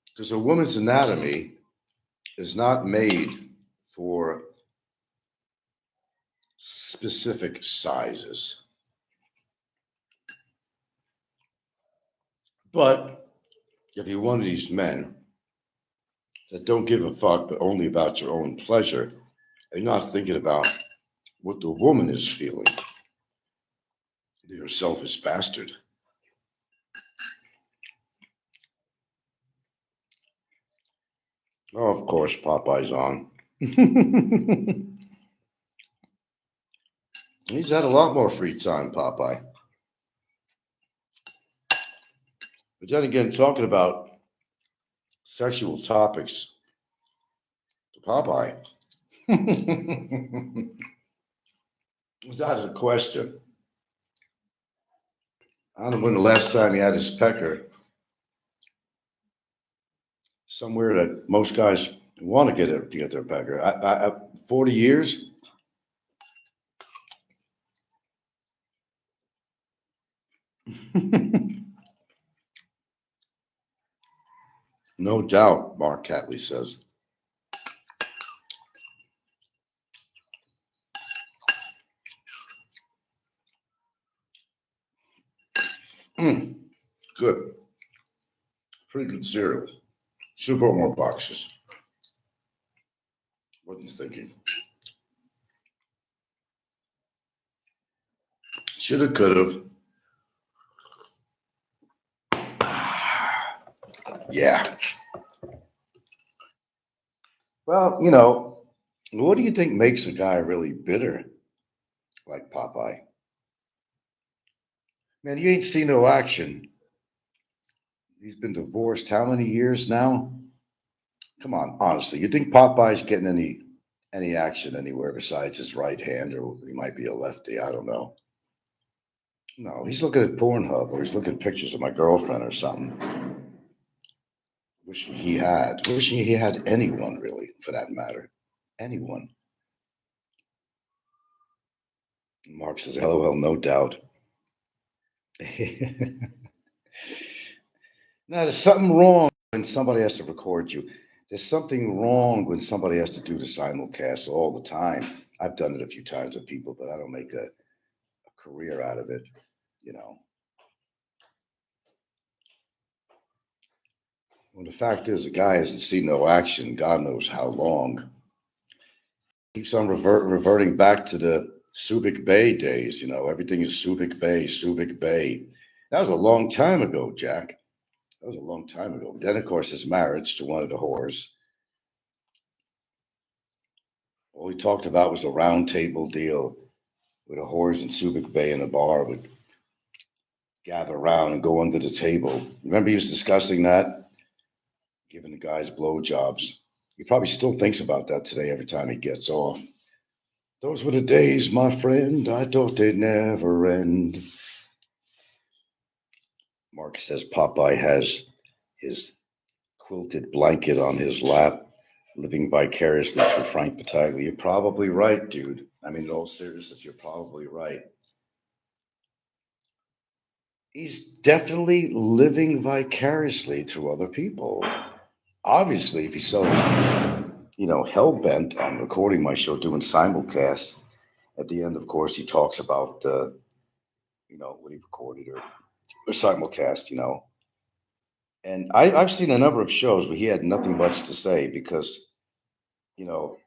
Because a woman's anatomy is not made for specific sizes. But if you're one of these men that don't give a fuck but only about your own pleasure, and you're not thinking about what the woman is feeling, you're a selfish bastard. Oh, of course, Popeye's on. He's had a lot more free time, Popeye. But then again, talking about sexual topics to Popeye, without a question. I don't know when the last time he had his pecker. Somewhere that most guys want to get their pecker. 40 years. No doubt, Mark Catley says. Good. Pretty good cereal. Should have brought more boxes. What are you thinking? Should have, could have. Yeah. Well, what do you think makes a guy really bitter like Popeye? Man, you ain't seen no action. He's been divorced how many years now? Come on, honestly, you think Popeye's getting any action anywhere besides his right hand, or he might be a lefty? I don't know. No, he's looking at Pornhub, or he's looking at pictures of my girlfriend or something. Wishing he had anyone really, for that matter, anyone. Mark says, "LOL, no doubt." Now, there's something wrong when somebody has to record you. There's something wrong when somebody has to do the simulcast all the time. I've done it a few times with people, but I don't make a career out of it, you know. Well, the fact is, the guy hasn't seen no action, God knows how long. Keeps on reverting back to the Subic Bay days, everything is Subic Bay, Subic Bay. That was a long time ago, Jack. That was a long time ago. Then, of course, his marriage to one of the whores. All he talked about was a round table deal with the whores in Subic Bay in a bar with gather around and go under the table. Remember he was discussing that, giving the guys blowjobs. He probably still thinks about that today every time he gets off. Those were the days, my friend. I thought they'd never end. Mark says Popeye has his quilted blanket on his lap, living vicariously through Frank Battaglia. You're probably right, dude. I mean, in all seriousness, you're probably right. He's definitely living vicariously through other people. Obviously, if he's so, hell bent on recording my show, doing simulcasts, at the end, of course, he talks about, what he recorded or simulcast, And I've seen a number of shows where he had nothing much to say because, you know,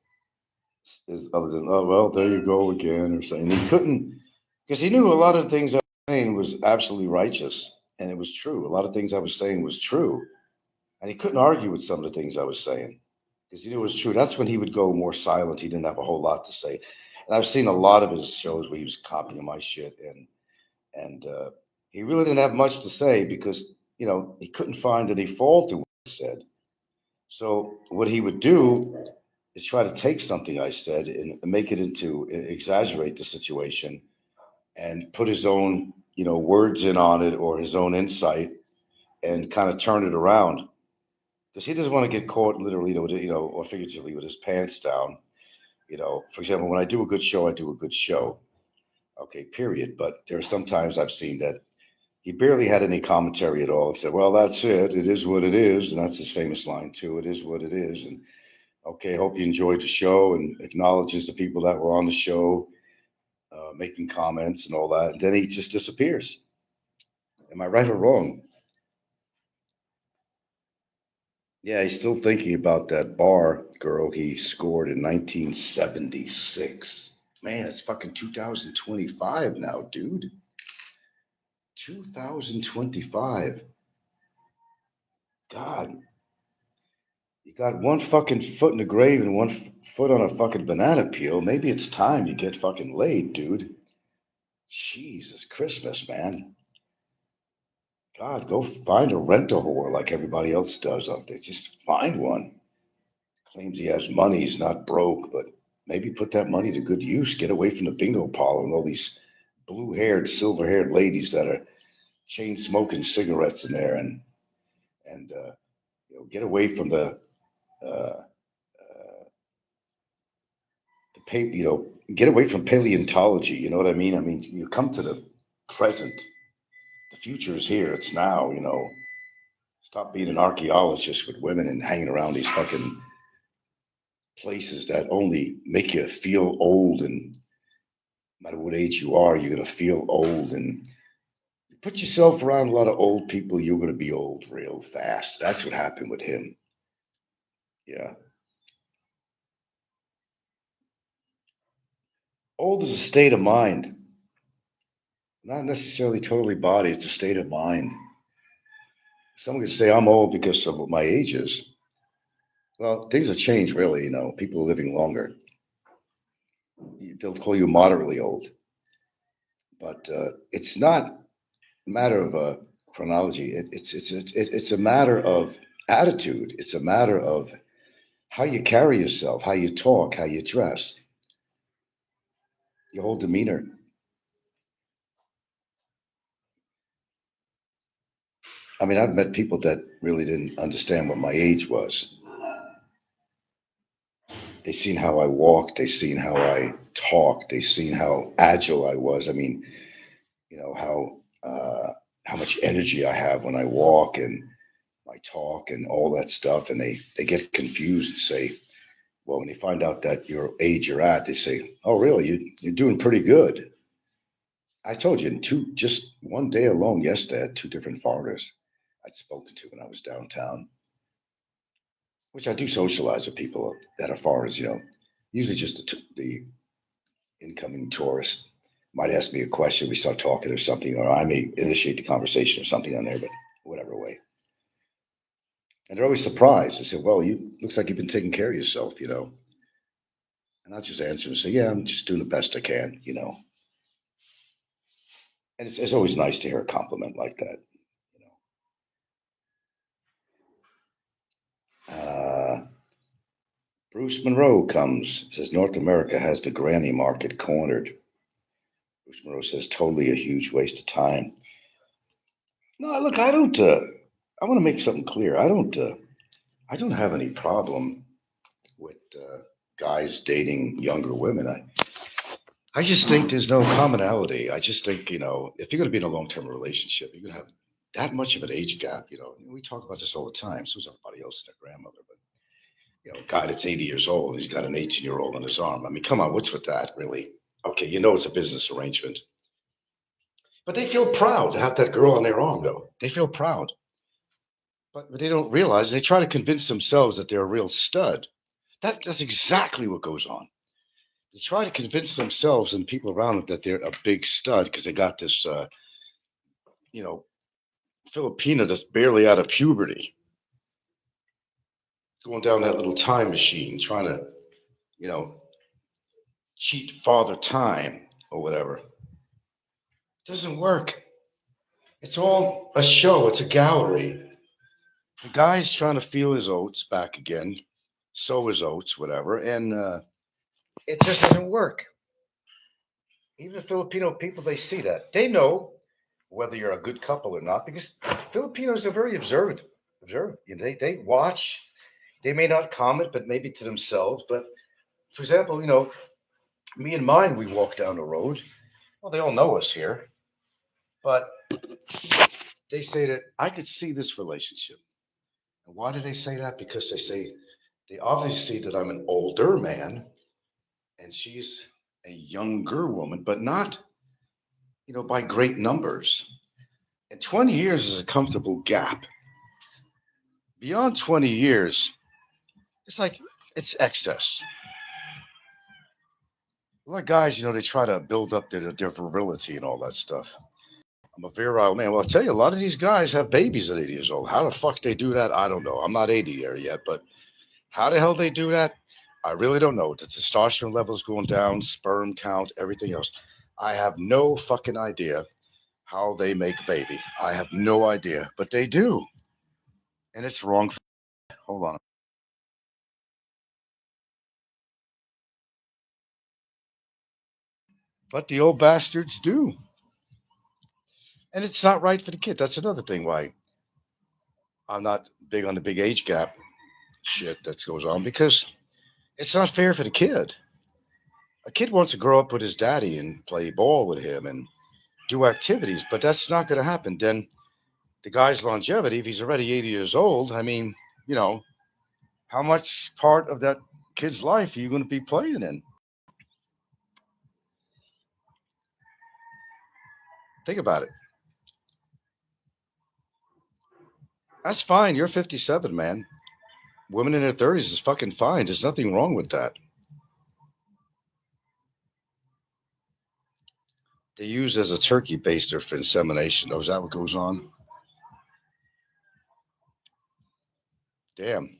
other than, oh, well, there you go again, or saying he couldn't, because he knew a lot of things I was saying was absolutely righteous and it was true. A lot of things I was saying was true. And he couldn't argue with some of the things I was saying because he knew it was true. That's when he would go more silent. He didn't have a whole lot to say. And I've seen a lot of his shows where he was copying my shit and he really didn't have much to say because, he couldn't find any fault in what he said. So what he would do is try to take something I said and make it into exaggerate the situation and put his own words in on it or his own insight and kind of turn it around because he doesn't want to get caught literally or figuratively with his pants down. For example, when I do a good show, I do a good show. Okay, period. But there are some times I've seen that he barely had any commentary at all. He said, well, that's it. It is what it is. And that's his famous line too. It is what it is. And okay, hope you enjoyed the show, and acknowledges the people that were on the show, making comments and all that. And then he just disappears. Am I right or wrong? Yeah, he's still thinking about that bar girl he scored in 1976. Man, it's fucking 2025 now, dude. 2025. God, you got one fucking foot in the grave and one foot on a fucking banana peel. Maybe it's time you get fucking laid, dude. Jesus Christmas, man. God, go find a rental whore like everybody else does out there. Just find one. Claims he has money, he's not broke, but maybe put that money to good use. Get away from the bingo parlor and all these blue-haired, silver-haired ladies that are chain smoking cigarettes in there, and get away from uh, get away from paleontology. You know what I mean? I mean, you come to the present. The future is here. It's now. Stop being an archaeologist with women and hanging around these fucking places that only make you feel old. And no matter what age you are, you're going to feel old. And you put yourself around a lot of old people, you're going to be old real fast. That's what happened with him. Yeah. Old is a state of mind, not necessarily totally body. It's a state of mind. Someone could say I'm old because of what my age is. Well, things have changed, really. People are living longer. They'll call you moderately old, but it's not a matter of chronology. It's a matter of attitude. It's a matter of how you carry yourself, how you talk, how you dress, your whole demeanor. I mean, I've met people that really didn't understand what my age was. They seen how I walked. They seen how I talked. They seen how agile I was. I mean, how much energy I have when I walk and my talk and all that stuff, and they get confused and say, well, when they find out that your age you're at, they say, oh, really? You're doing pretty good. I told you in just one day alone yesterday, I had two different foreigners I'd spoken to when I was downtown, which I do socialize with people that are foreigners, usually just the incoming tourist might ask me a question, we start talking or something, or I may initiate the conversation or something on there, but whatever way. And they're always surprised. They say, well, you looks like you've been taking care of yourself. And I just answer and say, yeah, I'm just doing the best I can. And it's always nice to hear a compliment like that. Bruce Monroe comes, says North America has the granny market cornered. Bruce Monroe says totally a huge waste of time. No, look, I don't. I want to make something clear. I don't. I don't have any problem with guys dating younger women. I just think there's no commonality. I just think if you're going to be in a long-term relationship, you're going to have that much of an age gap. We talk about this all the time. So does everybody else and their grandmother, but a guy that's 80 years old, he's got an 18-year-old on his arm. I mean, come on, what's with that, really? Okay, it's a business arrangement. But they feel proud to have that girl on their arm, though. They feel proud. But they don't realize, they try to convince themselves that they're a real stud. That's exactly what goes on. They try to convince themselves and people around them that they're a big stud because they got this, Filipina that's barely out of puberty, going down that little time machine, trying to, you know, cheat father time or whatever. It doesn't work. It's all a show. It's a gallery. The guy's trying to feel his oats back again, sow his oats, whatever, and it just doesn't work. Even the Filipino people, they see that. They know whether you're a good couple or not because Filipinos are very observant. Observant. They watch. They may not comment, but maybe to themselves. But for example, me and mine, we walk down the road. Well, they all know us here, but they say that I could see this relationship. And why do they say that? Because they obviously see that I'm an older man and she's a younger woman, but not, by great numbers. And 20 years is a comfortable gap. Beyond 20 years, it's like it's excess. A lot of guys, they try to build up their virility and all that stuff. I'm a virile man. Well, I'll tell you, a lot of these guys have babies at 80 years old. How the fuck they do that, I don't know. I'm not 80 yet, but how the hell they do that, I really don't know. The testosterone levels going down, sperm count, everything else. I have no fucking idea how they make a baby. I have no idea, but they do. And it's wrong. Hold on. But the old bastards do. And it's not right for the kid. That's another thing why I'm not big on the big age gap shit that goes on because it's not fair for the kid. A kid wants to grow up with his daddy and play ball with him and do activities, but that's not going to happen. Then the guy's longevity, if he's already 80 years old, I mean, you know, how much part of that kid's life are you going to be playing in? Think about it. That's fine. You're 57, man. Women in their 30s is fucking fine. There's nothing wrong with that. They use as a turkey baster for insemination. Oh, is that what goes on? Damn.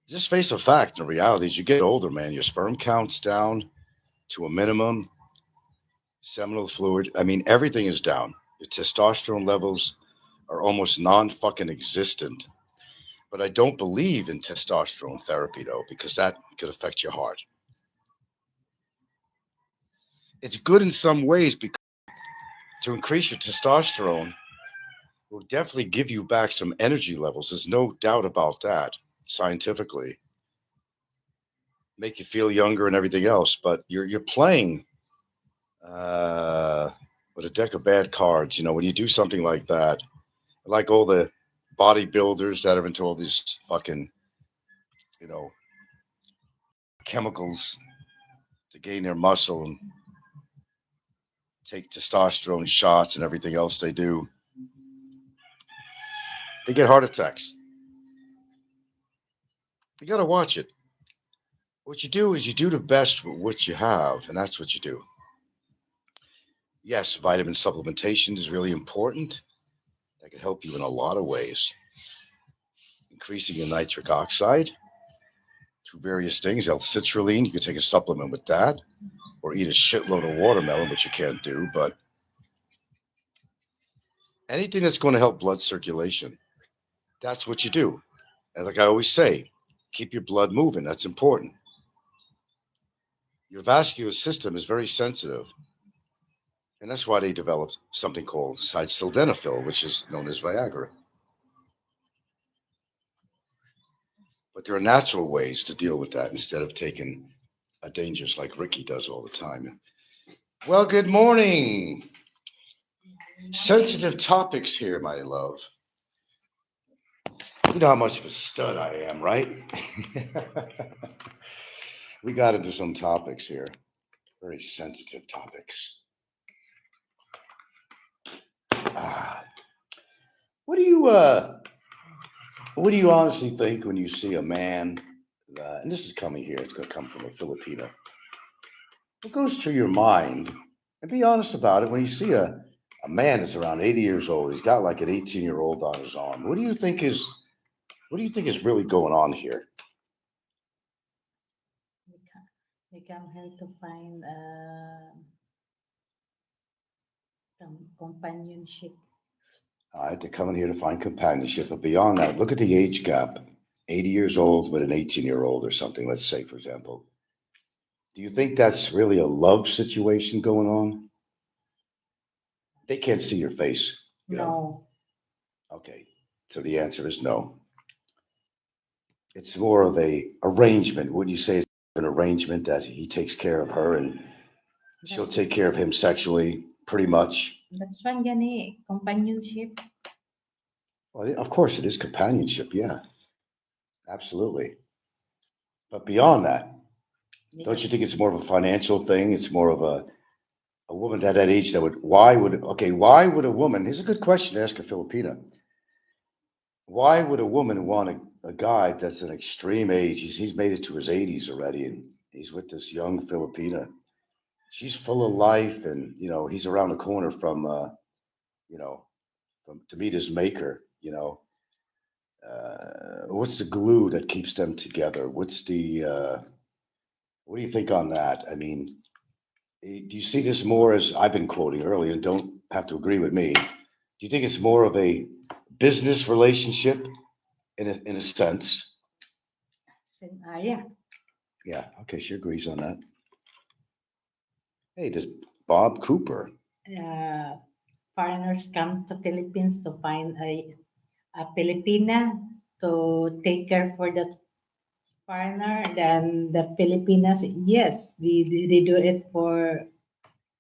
Just face a fact. The reality is you get older, man. Your sperm count's down to a minimum. Seminal fluid. I mean, everything is down. Your testosterone levels are almost non fucking existent. But I don't believe in testosterone therapy, though, because that could affect your heart. It's good in some ways because to increase your testosterone will definitely give you back some energy levels. There's no doubt about that scientifically. Make you feel younger and everything else, but you're playing uh, with a deck of bad cards. When you do something like that, like all the bodybuilders that are into all these fucking, you know, chemicals to gain their muscle and take testosterone shots and everything else they do, they get heart attacks. You got to watch it. What you do is you do the best with what you have, and that's what you do. Yes, vitamin supplementation is really important. That can help you in a lot of ways. Increasing your nitric oxide through various things. L-citrulline, you can take a supplement with that. or eat a shitload of watermelon, which you can't do, but anything that's going to help blood circulation, that's what you do. And like I always say, keep your blood moving. That's important. Your vascular system is very sensitive. And that's why they developed something called sildenafil, which is known as Viagra. But there are natural ways to deal with that instead of taking a dangerous like Ricky does all the time. Well, good morning. Sensitive topics here, my love. You know how much of a stud I am, right? We got into some topics here, very sensitive topics. What do you honestly think when you see a man? And this is coming here. It's going to come from a Filipino. What goes through your mind? And be honest about it. When you see a man that's around 80 years old, he's got like an 18-year-old on his arm. What do you think is really going on here?
They come here to find companionship.
All right, they're coming here to find companionship. But beyond that, look at the age gap. 80 years old with an 18-year-old or something, let's say, for example. Do you think that's really a love situation going on? They can't see your face. You know?
No.
Okay, so the answer is no. It's more of a arrangement. Would you say it's an arrangement that he takes care of her and she'll take care of him sexually, pretty much?
That's fun, gani. Companionship.
Well, of course it is companionship, yeah. Absolutely. But beyond that, don't you think it's more of a financial thing? It's more of a woman at that age that would, why would a woman, here's a good question to ask a Filipina. Why would a woman want a guy that's an extreme age? He's made it to his 80s already, and he's with this young Filipina. She's full of life, and he's around the corner from to meet his maker. What's the glue that keeps them together? What do you think on that? I mean, do you see this more as I've been quoting earlier, and don't have to agree with me? Do you think it's more of a business relationship in a sense?
Yeah.
Yeah, okay, she agrees on that. Hey, does Bob Cooper?
Foreigners come to Philippines to find a Filipina to take care for that foreigner. Then the Filipinas, yes, they do it for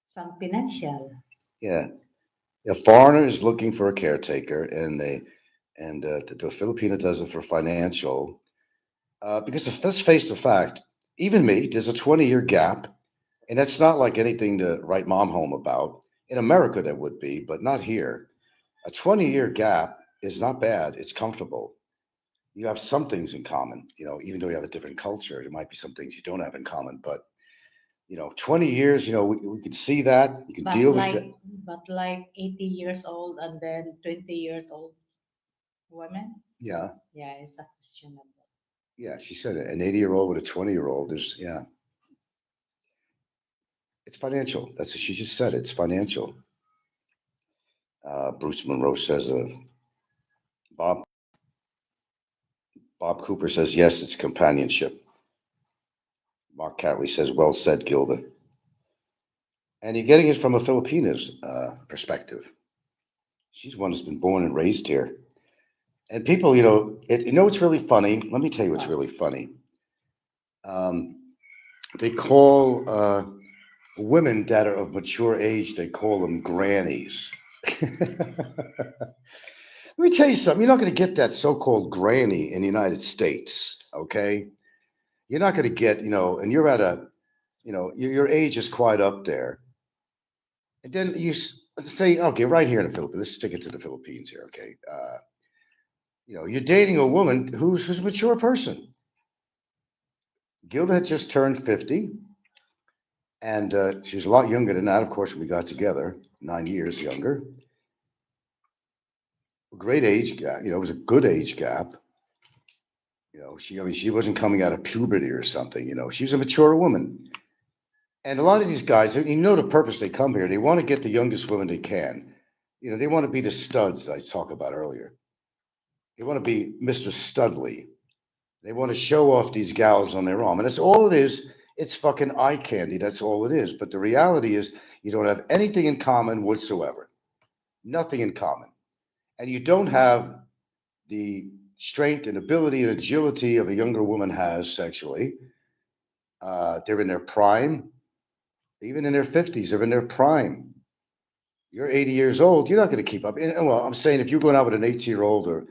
some financial.
Yeah, a foreigner is looking for a caretaker, and the Filipino does it for financial. Because let's face the fact, even me, there's a 20-year gap, and that's not like anything to write mom home about. In America, that would be, but not here. A 20-year gap is not bad. It's comfortable. You have some things in common, even though you have a different culture, there might be some things you don't have in common, but 20 years, we can see that. You can deal with it.
But like 80 years old and then 20 years old women?
Yeah.
Yeah, it's a questionable.
Yeah, she said it. An 80-year-old with a 20-year-old is, yeah. It's financial. That's what she just said. It's financial. Bruce Monroe says, Bob Cooper says, yes, it's companionship. Mark Catley says, well said, Gilda. And you're getting it from a Filipina's perspective. She's one that's been born and raised here. And people, what's really funny? Let me tell you what's really funny. They call women that are of mature age, they call them grannies. Let me tell you something. You're not going to get that so-called granny in the United States, okay? You're not going to get, and you're at your age is quite up there. And then you say, okay, right here in the Philippines, let's stick it to the Philippines here, okay? You're dating a woman who's a mature person. Gilda had just turned 50, and she's a lot younger than that. Of course, we got together, 9 years younger. Great age gap, it was a good age gap. She wasn't coming out of puberty or something. She was a mature woman. And a lot of these guys, you know, the purpose they come here. They want to get the youngest women they can. You know, they want to be the studs I talked about earlier. They want to be Mr. Studley. They want to show off these gals on their arm. And that's all it is. It's fucking eye candy. That's all it is. But the reality is, you don't have anything in common whatsoever. Nothing in common. And you don't have the strength and ability and agility of a younger woman has sexually. They're in their prime, even in their 50s, they're in their prime. You're 80 years old, you're not going to keep up. And, well, I'm saying if you're going out with an 18-year-old or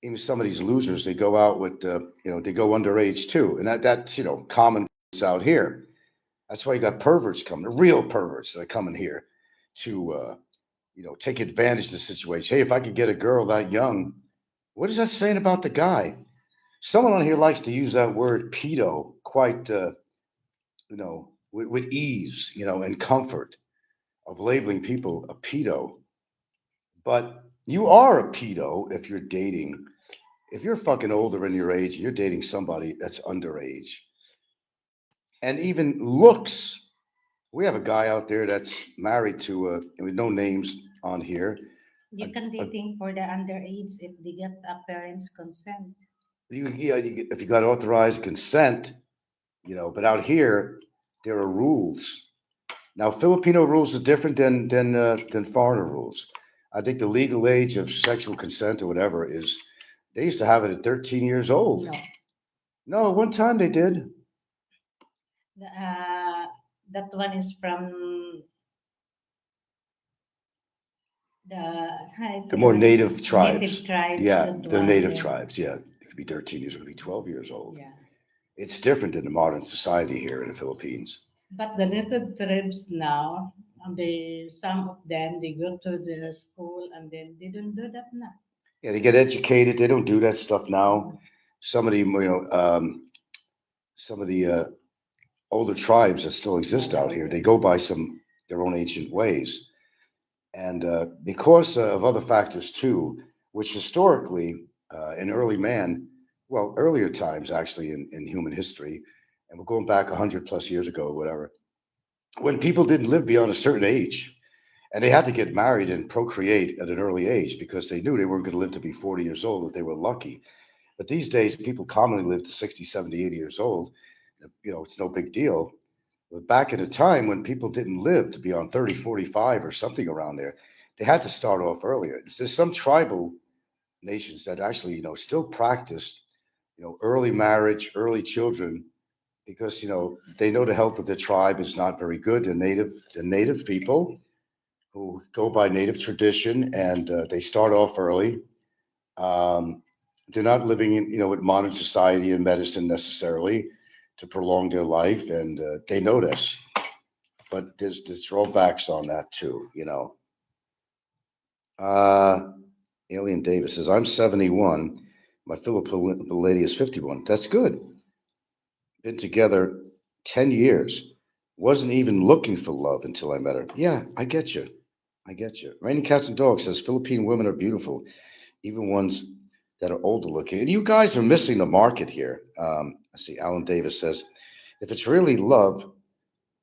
even some of these losers, they go out with, they go underage too. And that's, common out here. That's why you got perverts coming, real perverts that are coming here to, take advantage of the situation. Hey, if I could get a girl that young, what is that saying about the guy? Someone on here likes to use that word pedo quite, with ease, and comfort of labeling people a pedo. But you are a pedo if you're dating. If you're fucking older in your age and you're dating somebody that's underage, and even looks. We have a guy out there that's married to, with no names on here.
You can dating for the underage if they get a parent's consent.
If you got authorized consent, but out here there are rules. Now, Filipino rules are different than foreigner rules. I think the legal age of sexual consent or whatever is they used to have it at 13 years old.
No,
No, one time they did.
that one is from
The more native tribes.
Native tribes.
Yeah,
That
the
one,
native
yeah.
tribes. Yeah, it could be 13 years, it could be 12 years old.
Yeah.
It's different than the modern society here in the Philippines.
But the native tribes now, some of them they go to the school and then they don't do that now.
Yeah, they get educated. They don't do that stuff now. Some of the, some of the older tribes that still exist out here, they go by some their own ancient ways, and because of other factors too, which historically in early man, well, earlier times actually in human history, and we're going back 100 plus years ago, whatever, when people didn't live beyond a certain age, and they had to get married and procreate at an early age because they knew they weren't going to live to be 40 years old if they were lucky. But these days, people commonly live to 60, 70, 80 years old. It's no big deal. But back at a time when people didn't live to be on 30, 45 or something around there, they had to start off earlier. There's some tribal nations that actually, still practiced, early marriage, early children, because, they know the health of their tribe is not very good. The native people who go by native tradition and they start off early. Um, they're not living in, with modern society and medicine necessarily to prolong their life, and they know this. But there's drawbacks on that too. Uh, Alien Davis says, I'm 71. My Filipino lady is 51. That's good. Been together 10 years. Wasn't even looking for love until I met her. Yeah, I get you. I get you. Raining Cats and Dogs says, Philippine women are beautiful, even ones that are older looking. And you guys are missing the market here. I see Alan Davis says, if it's really love,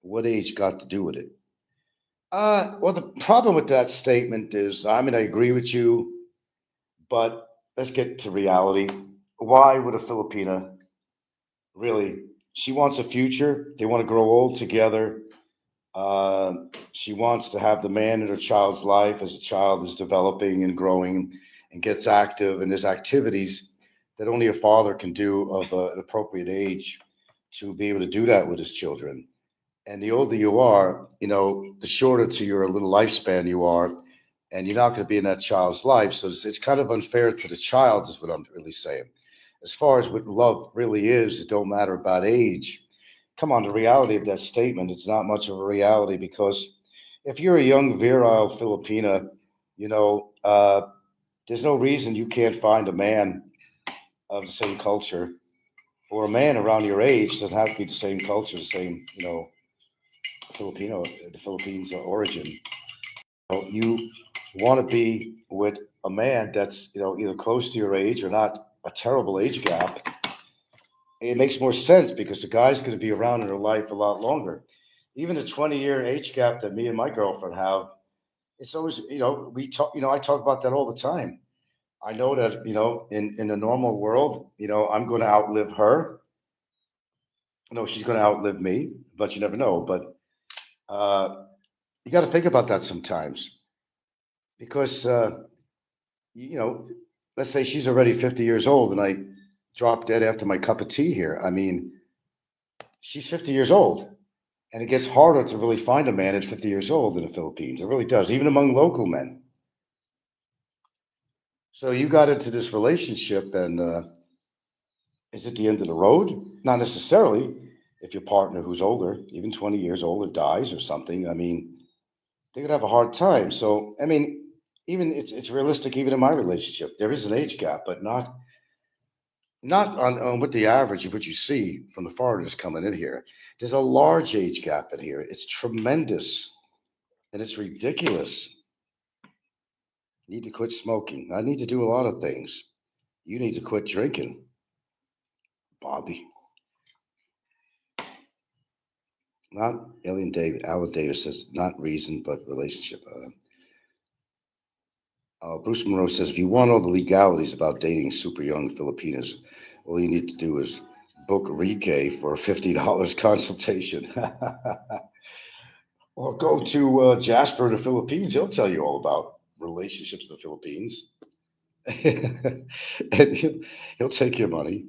what age got to do with it? Well, the problem with that statement is, I mean, I agree with you, but let's get to reality. Why would a Filipina really? She wants a future. They want to grow old together. Uh, she wants to have the man in her child's life as the child is developing and growing and gets active. And there's activities that only a father can do of an appropriate age to be able to do that with his children. And the older you are, the shorter to your little lifespan you are, and you're not going to be in that child's life. So it's kind of unfair to the child, is what I'm really saying. As far as what love really is, it don't matter about age. Come on, the reality of that statement, it's not much of a reality because if you're a young, virile Filipina, you know, uh, there's no reason you can't find a man of the same culture or a man around your age doesn't have to be the same culture, the same, Filipino, the Philippines origin. You want to be with a man that's, either close to your age or not a terrible age gap. It makes more sense because the guy's going to be around in her life a lot longer. even the 20-year age gap that me and my girlfriend have, it's always, we talk, I talk about that all the time. I know that, in the normal world, I'm going to outlive her. No, she's going to outlive me, but you never know. But uh, you got to think about that sometimes because, you know, let's say she's already 50 years old and I drop dead after my cup of tea here. I mean, she's 50 years old. And it gets harder to really find a man at 50 years old in the Philippines. It really does, even among local men. So you got into this relationship, and is it the end of the road? Not necessarily. If your partner who's older, even 20 years older, dies or something, I mean, they're gonna have a hard time. So, I mean, even it's realistic even in my relationship. There is an age gap, but not on what the average of what you see from the foreigners coming in here. There's a large age gap in here. It's tremendous and it's ridiculous. Need to quit smoking. I need to do a lot of things. You need to quit drinking, Bobby. Not Alien David. Alan Davis says not reason, but relationship. Bruce Monroe says if you want all the legalities about dating super young Filipinas, all you need to do is book Rike for a $50 consultation, or go to Jasper in the Philippines. He'll tell you all about relationships in the Philippines, and he'll take your money.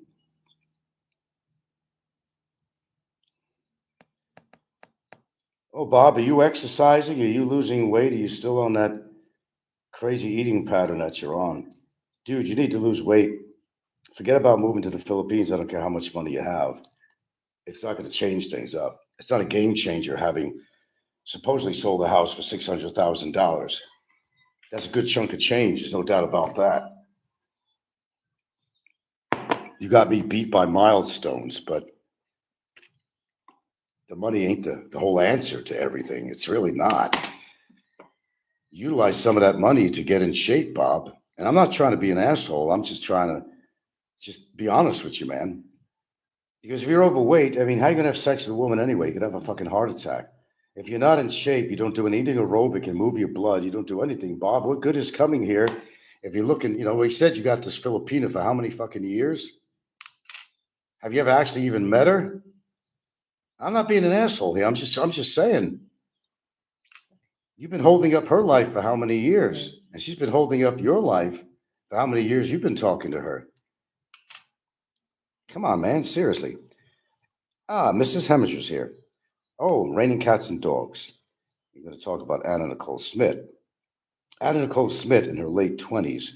Oh, Bob, are you exercising? Are you losing weight? Are you still on that crazy eating pattern that you're on? Dude, you need to lose weight. Forget about moving to the Philippines. I don't care how much money you have. It's not going to change things up. It's not a game changer having supposedly sold a house for $600,000. That's a good chunk of change. There's no doubt about that. You got me beat by milestones, but the money ain't the whole answer to everything. It's really not. Utilize some of that money to get in shape, Bob. And I'm not trying to be an asshole. I'm just trying to just be honest with you, man. Because if you're overweight, I mean, how you gonna have sex with a woman anyway? You could have a fucking heart attack. If you're not in shape, you don't do anything aerobic and move your blood, you don't do anything, Bob. What good is coming here if you're looking, we said you got this Filipina for how many fucking years? Have you ever actually even met her? I'm not being an asshole here. I'm just saying. You've been holding up her life for how many years? And she's been holding up your life for how many years you've been talking to her? Come on, man, seriously. Mrs. Hemminger's here. Oh, Raining Cats and Dogs. We're going to talk about Anna Nicole Smith. Anna Nicole Smith in her late 20s,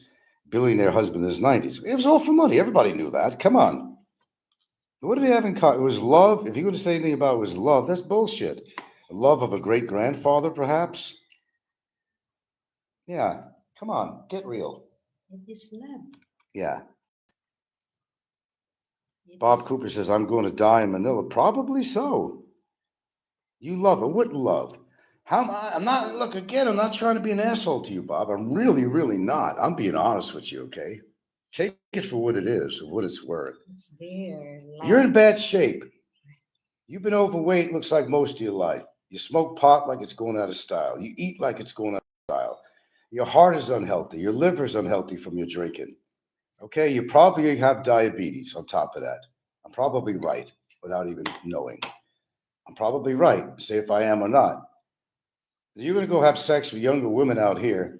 billionaire husband in his 90s. It was all for money. Everybody knew that. Come on. What did they have in common? It was love. If you're going to say anything about it was love, that's bullshit. Love of a great grandfather, perhaps? Yeah. Come on. Get real.
It is love.
Yeah.
It
Bob
is
Cooper says, I'm going to die in Manila. Probably so. You love her. What love? I'm not, look, again, I'm not trying to be an asshole to you, Bob. I'm really, really not. I'm being honest with you, okay? Take it for what it is, or what it's worth.
it's there.
You're in
Love.
bad shape. You've been overweight, looks like most of your life. You smoke pot like it's going out of style. You eat like it's going out of style. Your heart is unhealthy. Your liver is unhealthy from your drinking. Okay, you probably have diabetes on top of that. I'm probably right without even knowing. I'm probably right. Say if I am or not. You're going to go have sex with younger women out here,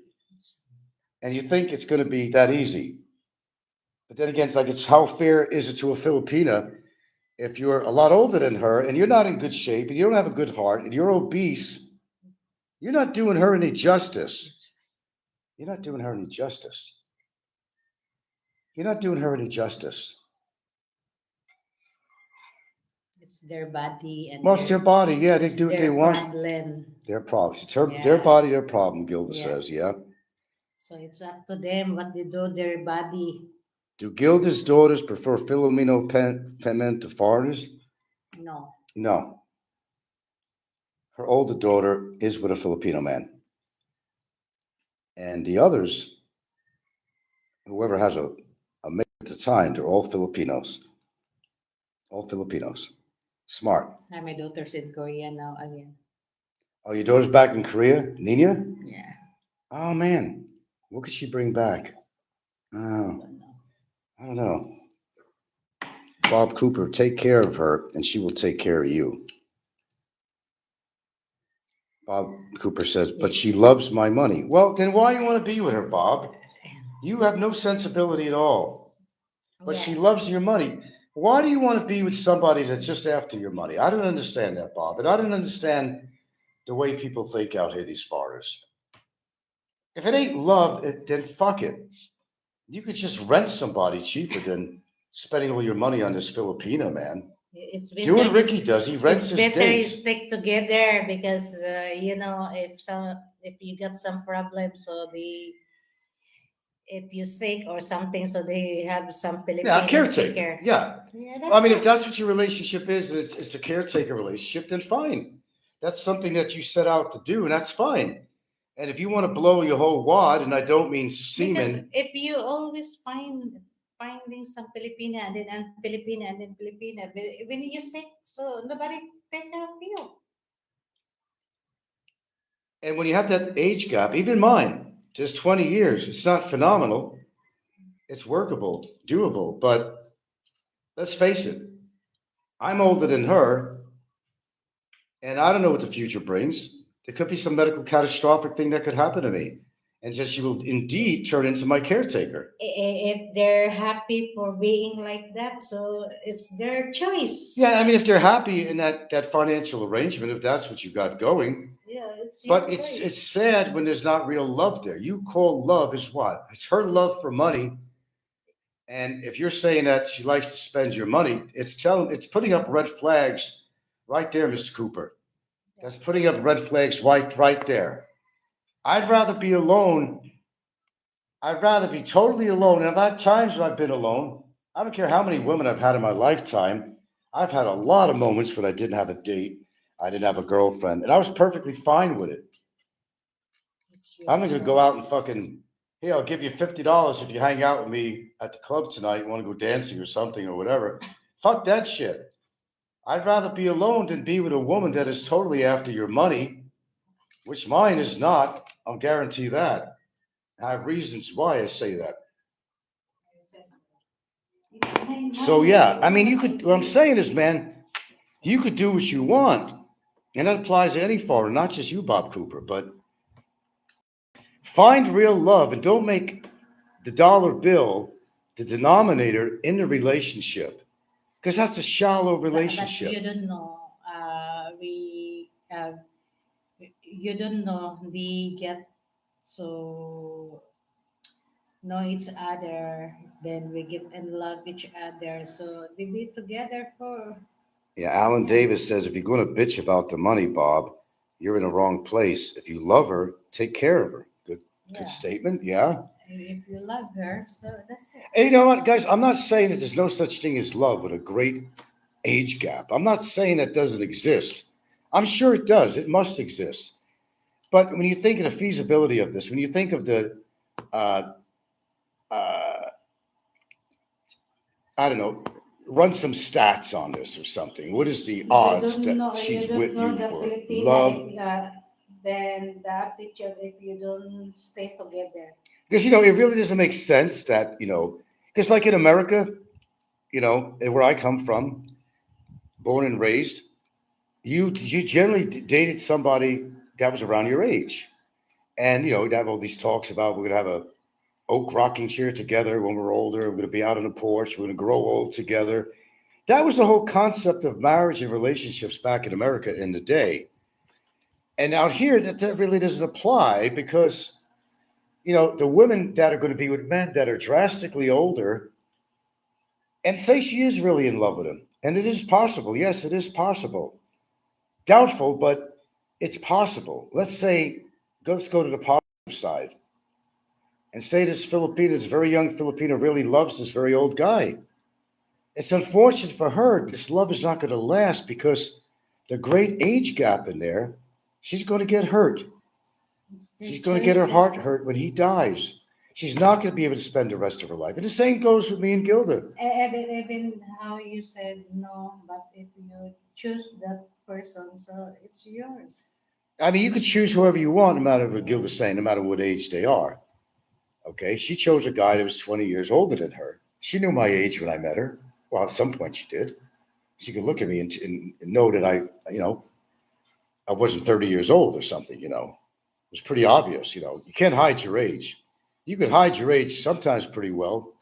and you think it's going to be that easy. But then again, it's how fair is it to a Filipina if you're a lot older than her and you're not in good shape and you don't have a good heart and you're obese? You're not doing her any justice. You're not doing her any justice. You're not doing her any justice.
It's their body and
Well, it's their body. Yeah, they
it's
do what they
their
want.
problem.
Their problems. It's their
Yeah.
body, their problem, Gilda
Yeah.
says. Yeah.
So it's up to them what they do their body.
Do Gilda's daughters prefer Filipino men to foreigners?
No.
No. Her older daughter is with a Filipino man. And the others, whoever has a mate at the time, they're all Filipinos. All Filipinos. Smart.
My daughter's in Korea now again.
Oh, your daughter's back in Korea? Nina?
Yeah.
Oh, man. What could she bring back? Oh,
Don't know.
I don't know. Bob Cooper, take care of her, and she will take care of you. Bob Cooper says, but she loves my money. Well, then why you want to be with her, Bob? You have no sensibility at all. But
Yeah.
she loves your money. Why do you want to be with somebody that's just after your money? I don't understand that, Bob. And I don't understand the way people think out here, these foreigners. If it ain't love, then fuck it. You could just rent somebody cheaper than spending all your money on this Filipino man.
It's
Do what
better
Ricky does. He rents
it's
his
better you
dates.
stick together because if you got some problems, so if you sick or something, so they have some
Yeah, a
Filipinos take
caretaker.
care.
Yeah.
Yeah,
I
that's
mean, if
all.
that's what your relationship is, and it's a caretaker relationship, then fine. That's something that you set out to do, and that's fine. And if you want to blow your whole wad, and I don't mean
Because
semen,
if you always finding some Filipina and Filipina and then Filipina, when you sick, so nobody take care of you.
and when you have that age gap, even mine, just 20 years, it's not phenomenal. It's workable, doable, but let's face it, I'm older than her, and I don't know what the future brings. There could be some medical catastrophic thing that could happen to me, and just she will indeed turn into my caretaker.
If they're happy for being like that, so it's their choice.
Yeah, I mean, if they're happy in that financial arrangement, if that's what you got going,
Yeah, it's your
but it's
choice.
it's sad when there's not real love there. You call love is what? It's her love for money, and if you're saying that she likes to spend your money, it's putting up red flags right there, Mr. Cooper. That's putting up red flags right there. I'd rather be alone. I'd rather be totally alone. And I've had times when I've been alone. I don't care how many women I've had in my lifetime. I've had a lot of moments when I didn't have a date. I didn't have a girlfriend, and I was perfectly fine with it.
It's your
I'm not gonna go out and
choice.
fucking. Hey, I'll give you $50 if you hang out with me at the club tonight. You want to go dancing or something or whatever? Fuck that shit. I'd rather be alone than be with a woman that is totally after your money, which mine is not. I'll guarantee that. I have reasons why I say that. So yeah, I mean, you could. What I'm saying is, man, you could do what you want, and that applies to any foreigner, not just you, Bob Cooper. But find real love, and don't make the dollar bill the denominator in the relationship, because that's a shallow
But you
relationship.
don't know. You don't know. They get so know each other. Then we get and love each other. So they be together for
Yeah, Alan Davis says if you're going to bitch about the money, Bob, you're in the wrong place. If you love her, take care of her. Good
yeah.
statement. Yeah.
If you love her, so that's it.
And you know what, guys? I'm not saying that there's no such thing as love with a great age gap. I'm not saying that doesn't exist. I'm sure it does. It must exist. But when you think of the feasibility of this, when you think of the, uh, uh, I don't know, run some stats on this or something. What is the odds that she's
You don't
with
know
you
the
for
Filipina
love?
if then the attitude if you don't stay together.
Because it really doesn't make sense that because like in America, where I come from, born and raised, you generally dated somebody that was around your age, and you'd have all these talks about we're gonna have a oak rocking chair together when we're older. We're gonna be out on the porch. We're gonna grow old together. That was the whole concept of marriage and relationships back in America in the day. And out here, that really doesn't apply because the women that are going to be with men that are drastically older, and say she is really in love with him, and it is possible. Yes, it is possible. Doubtful, but it's possible. Let's go to the positive side and say this Filipino, this very young Filipino, really loves this very old guy. It's unfortunate for her. This love is not going to last because the great age gap in there. She's going to get hurt.
It's their
She's going to get her
choices.
heart hurt when he dies. She's not going to be able to spend the rest of her life. And the same goes with me and Gilda.
Even how you said no, but if you choose that person, so it's yours.
I mean, you could choose whoever you want, no matter what Gilda's saying, no matter what age they are. Okay, she chose a guy that was 20 years older than her. She knew my age when I met her. Well, at some point she did. She could look at me and know that I wasn't 30 years old or something. It was pretty obvious. You can't hide your age. You could hide your age sometimes pretty well.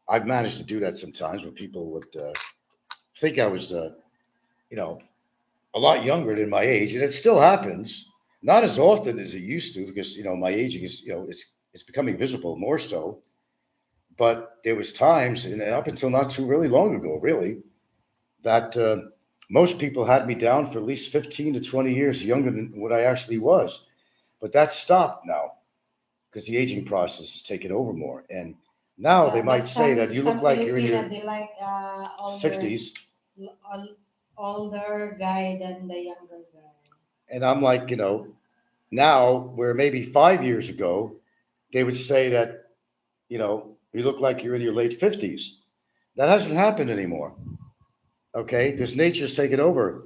I've managed to do that sometimes when people would think I was, you know, a lot younger than my age, and it still happens. Not as often as it used to, because my aging is, it's becoming visible more so. But there was times, and up until not too really long ago, really, that most people had me down for at least 15 to 20 years younger than what I actually was. But that's stopped now because the aging process has taken over more. And now they
Yeah,
might
but
say that you look
some
like you're in
Filipina
your
they like older
60s.
older guy than the younger guy.
And I'm like, now where maybe 5 years ago, they would say that, you look like you're in your late 50s. That hasn't happened anymore. Okay, because nature's taken over.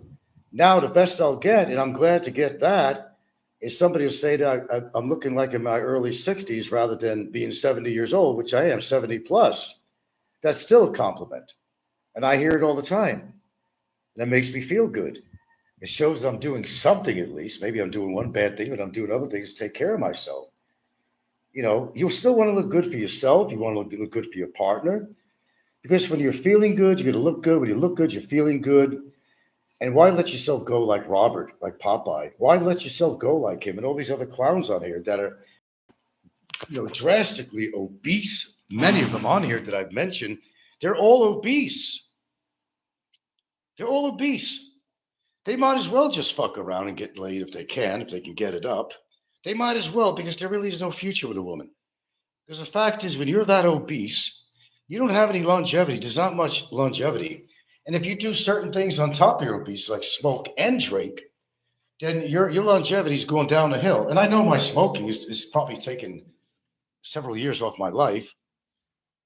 Now the best I'll get, and I'm glad to get that, is somebody will say that I'm looking like in my early 60s rather than being 70 years old, which I am, 70 plus. That's still a compliment. And I hear it all the time. That makes me feel good. It shows I'm doing something at least. Maybe I'm doing one bad thing, but I'm doing other things to take care of myself. You still want to look good for yourself. You want to look good for your partner. Because when you're feeling good, you're going to look good. When you look good, you're feeling good. And why let yourself go like Robert, like Popeye? Why let yourself go like him and all these other clowns on here that are, drastically obese? Many of them on here that I've mentioned, they're all obese. They're all obese. They might as well just fuck around and get laid if they can get it up. They might as well because there really is no future with a woman. Because the fact is, when you're that obese, you don't have any longevity. There's not much longevity. And if you do certain things on top of your obesity, like smoke and drink, then your longevity is going down the hill. And I know my smoking is probably taken several years off my life.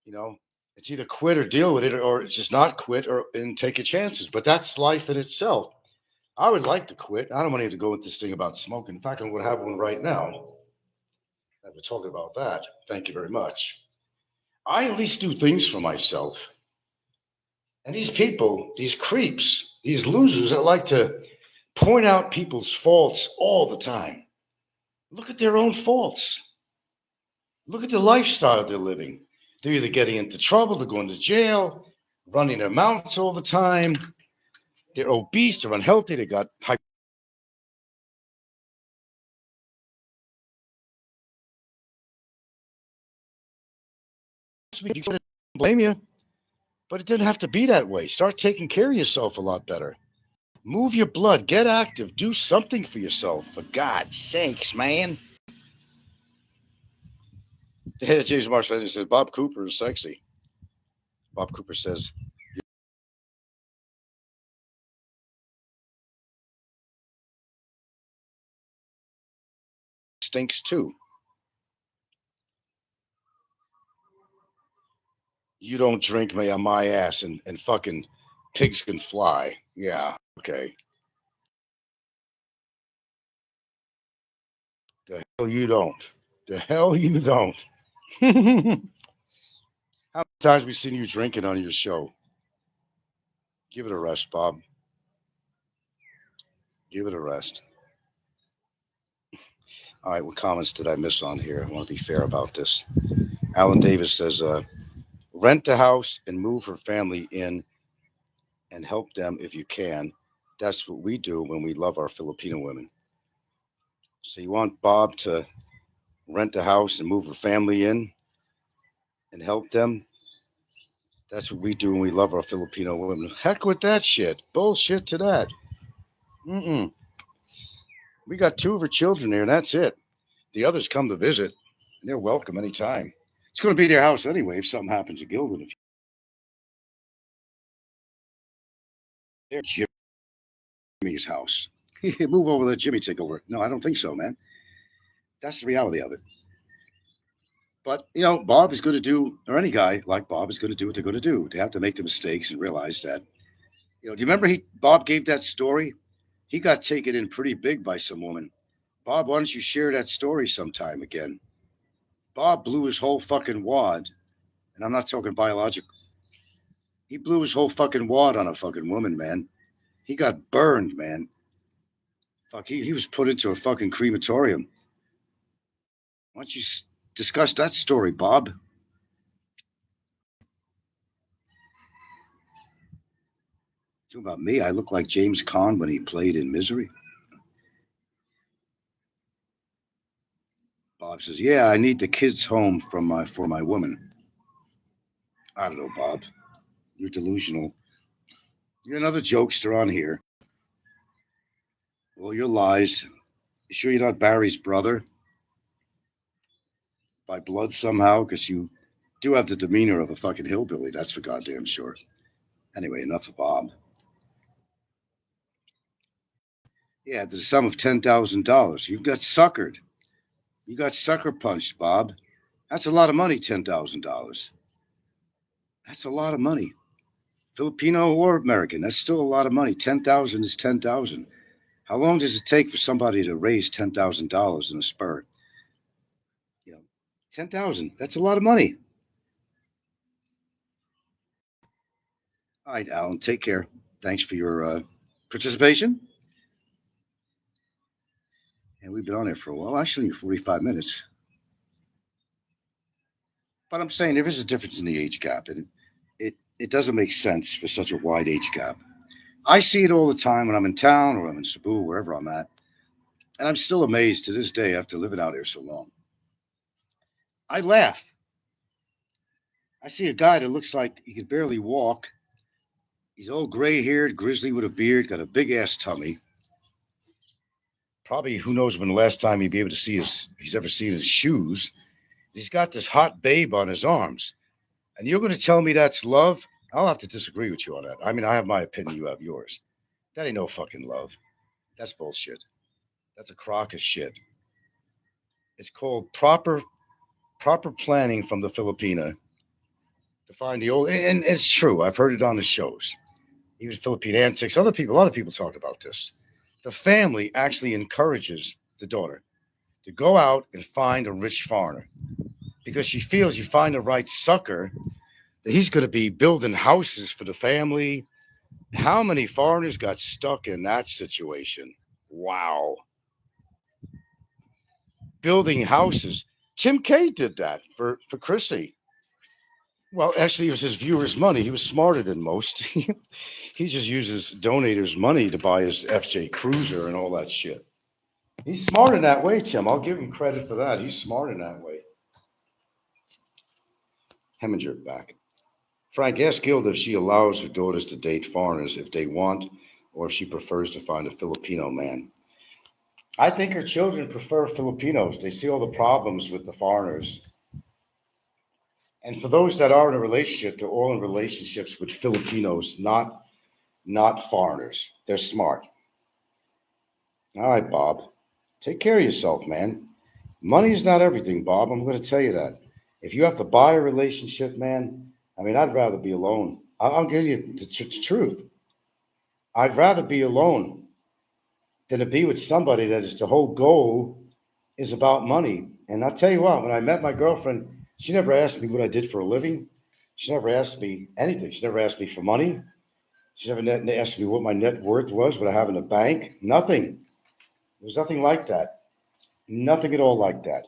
You know, it's either quit or deal with it, or it's just not quit or and take your chances. But that's life in itself. I would like to quit. I don't want to go with this thing about smoking. In fact, I'm going to have one right now. We're talking about that. Thank you very much. I at least do things for myself. And these people, these creeps, these losers that like to point out people's faults all the time. Look at their own faults. Look at the lifestyle they're living. They're either getting into trouble, they're going to jail, running their mouths all the time. They're obese, they're unhealthy, they got high. You can't blame you, but it didn't have to be that way. Start taking care of yourself a lot better. Move your blood, get active, do something for yourself. For God's sakes, man. James Marshall says Bob Cooper is sexy. Bob Cooper says stinks too. You don't drink me on my ass and fucking pigs can fly. Yeah, okay. The hell you don't. The hell you don't. How many times we seen you drinking on your show? Give it a rest, Bob. Give it a rest. All right, what comments did I miss on here? I want to be fair about this. Alan Davis says, rent a house and move her family in and help them if you can. That's what we do when we love our Filipino women. So you want Bob to rent a house and move her family in and help them? That's what we do when we love our Filipino women. Heck with that shit. Bullshit to that. Mm-mm. We got two of her children here, and that's it. The others come to visit, and they're welcome anytime. It's going to be their house anyway if something happens to Gildan. If they're Jimmy's house, move over, let Jimmy take over. No, I don't think so, man. That's the reality of it. But Bob is going to do, or any guy like Bob is going to do what they're going to do. They have to make the mistakes and realize that Do you remember Bob gave that story? He got taken in pretty big by some woman. Bob, why don't you share that story sometime again? Bob blew his whole fucking wad, and I'm not talking biological. He blew his whole fucking wad on a fucking woman, man. He got burned, man. Fuck, he was put into a fucking crematorium. Why don't you discuss that story, Bob? Talking about me, I look like James Caan when he played in Misery. Bob says, "Yeah, I need the kids home for my woman." I don't know, Bob. You're delusional. You're another jokester on here. Well, your lies. You sure you're not Barry's brother? By blood somehow? Because you do have the demeanor of a fucking hillbilly, that's for goddamn sure. Anyway, enough of Bob. Yeah, the sum of $10,000. You got suckered. You got sucker punched, Bob. That's a lot of money, $10,000. That's a lot of money. Filipino or American, that's still a lot of money. 10,000 is 10,000. How long does it take for somebody to raise $10,000 in a spurt? 10,000. That's a lot of money. All right, Alan, take care. Thanks for your participation. And we've been on there for a while, actually 45 minutes. But I'm saying there is a difference in the age gap, and it doesn't make sense for such a wide age gap. I see it all the time when I'm in town or I'm in Cebu, wherever I'm at, and I'm still amazed to this day after living out here so long. I laugh. I see a guy that looks like he could barely walk. He's old gray haired, grizzly with a beard, got a big ass tummy. Probably who knows when the last time he'd be able to see he's ever seen his shoes. He's got this hot babe on his arms. And you're going to tell me that's love? I'll have to disagree with you on that. I mean, I have my opinion, you have yours. That ain't no fucking love. That's bullshit. That's a crock of shit. It's called proper planning from the Filipina to find the old. And it's true. I've heard it on the shows. Even Philippine Antics. A lot of people talk about this. The family actually encourages the daughter to go out and find a rich foreigner because she feels you find the right sucker that he's going to be building houses for the family. How many foreigners got stuck in that situation? Wow. Building houses. Tim K did that for Chrissy. Well, actually, it was his viewers' money. He was smarter than most. He just uses donators' money to buy his FJ Cruiser and all that shit. He's smart in that way, Tim. I'll give him credit for that. He's smart in that way. Heminger back. Frank, ask Gilda if she allows her daughters to date foreigners if they want, or if she prefers to find a Filipino man. I think her children prefer Filipinos. They see all the problems with the foreigners. And for those that are in a relationship, they're all in relationships with Filipinos, not foreigners. They're smart. All right, Bob. Take care of yourself, man. Money is not everything, Bob. I'm going to tell you that. If you have to buy a relationship, man, I mean, I'd rather be alone. I'll give you the truth. I'd rather be alone than to be with somebody that is the whole goal is about money. And I'll tell you what, when I met my girlfriend, she never asked me what I did for a living. She never asked me anything. She never asked me for money. She never asked me what my net worth was, what I have in the bank. Nothing. There was nothing like that. Nothing at all like that.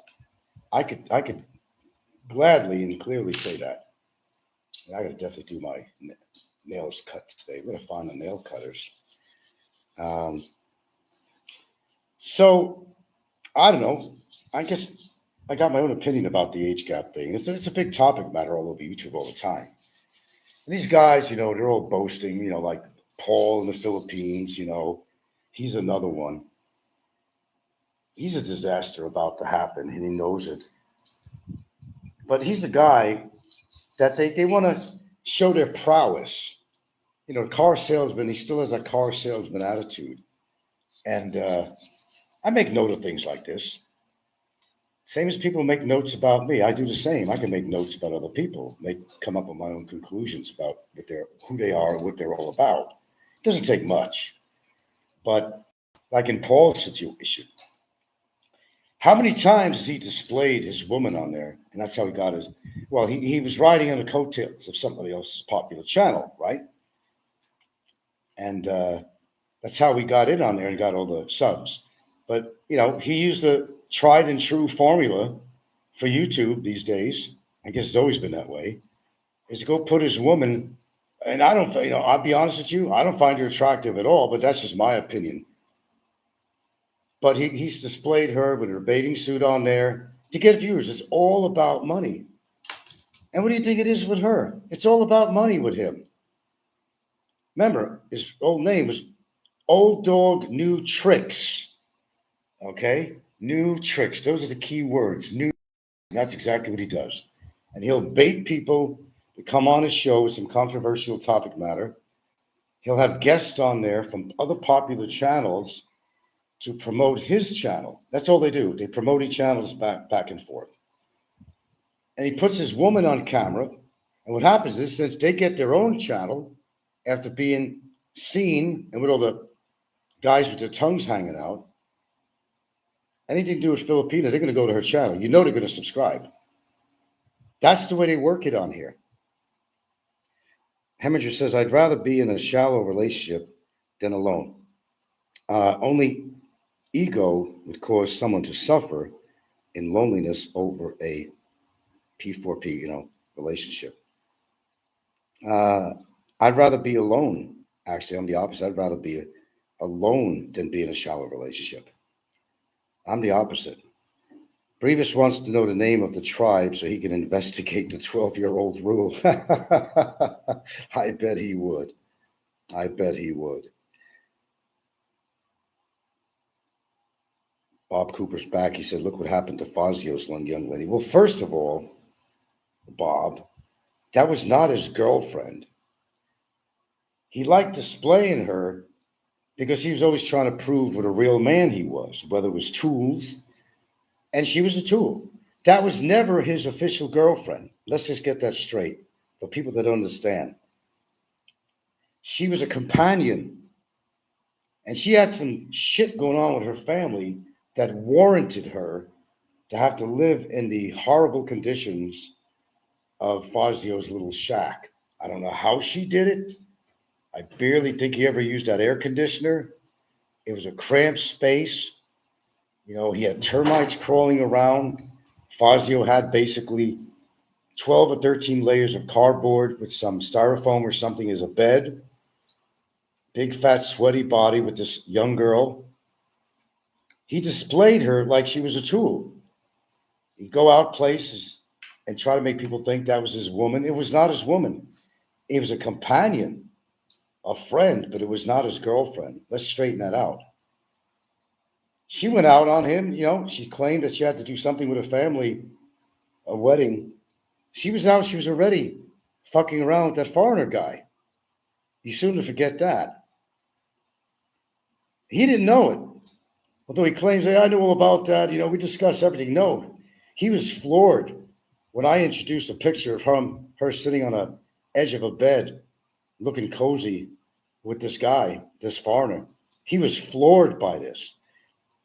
I could gladly and clearly say that. And I gotta definitely do my nails cut today. We're gonna find the nail cutters. Um, so I don't know. I guess I got my own opinion about the age gap thing. It's a big topic matter all over YouTube all the time. And these guys, they're all boasting, like Paul in the Philippines, he's another one. He's a disaster about to happen, and he knows it. But he's the guy that they want to show their prowess. Car salesman, he still has that car salesman attitude. And I make note of things like this. Same as people make notes about me. I do the same. I can make notes about other people, come up with my own conclusions about who they are and what they're all about.
Doesn't take much. But like in Paul's situation, how many times has he displayed his woman on there? And that's how he got his. Well, he was riding on the coattails of somebody else's popular channel, right? And that's how we got in on there and got all the subs. But, he used a tried and true formula for YouTube these days. I guess it's always been that way. Is to go put his woman, and I don't, I'll be honest with you, I don't find her attractive at all, but that's just my opinion. But he's displayed her with her bathing suit on there to get viewers. It's all about money. And what do you think it is with her? It's all about money with him. Remember, his old name was Old Dog New Tricks. Okay? New tricks. Those are the key words. New. That's exactly what he does. And he'll bait people to come on his show with some controversial topic matter. He'll have guests on there from other popular channels to promote his channel. That's all they do. They promote each channels back and forth. And he puts his woman on camera. And what happens is, since they get their own channel after being seen and with all the guys with their tongues hanging out, anything to do with Filipina, they're going to go to her channel. They're going to subscribe. That's the way they work it on here. Heminger says, I'd rather be in a shallow relationship than alone. Only ego would cause someone to suffer in loneliness over a P4P, relationship. I'd rather be alone. Actually, I'm the opposite. I'd rather be alone than be in a shallow relationship. I'm the opposite. Brevis wants to know the name of the tribe so he can investigate the 12-year-old rule. I bet he would. I bet he would. Bob Cooper's back. He said, look what happened to Fazio's young lady. Well, first of all, Bob, that was not his girlfriend. He liked displaying her because he was always trying to prove what a real man he was, whether it was tools, and she was a tool. That was never his official girlfriend. Let's just get that straight for people that don't understand. She was a companion, and she had some shit going on with her family that warranted her to have to live in the horrible conditions of Fazio's little shack. I don't know how she did it. I barely think he ever used that air conditioner. It was a cramped space. He had termites crawling around. Fazio had basically 12 or 13 layers of cardboard with some styrofoam or something as a bed. Big, fat, sweaty body with this young girl. He displayed her like she was a tool. He'd go out places and try to make people think that was his woman. It was not his woman. It was a companion, a friend, but it was not his girlfriend. Let's straighten that out. She went out on him. She claimed that she had to do something with her family, a wedding. She was out. She was already fucking around with that foreigner guy. You soon to forget that. He didn't know it. Although he claims, hey, I know all about that. We discussed everything. No, he was floored when I introduced a picture of her sitting on a edge of a bed, looking cozy with this guy, this foreigner. He was floored by this.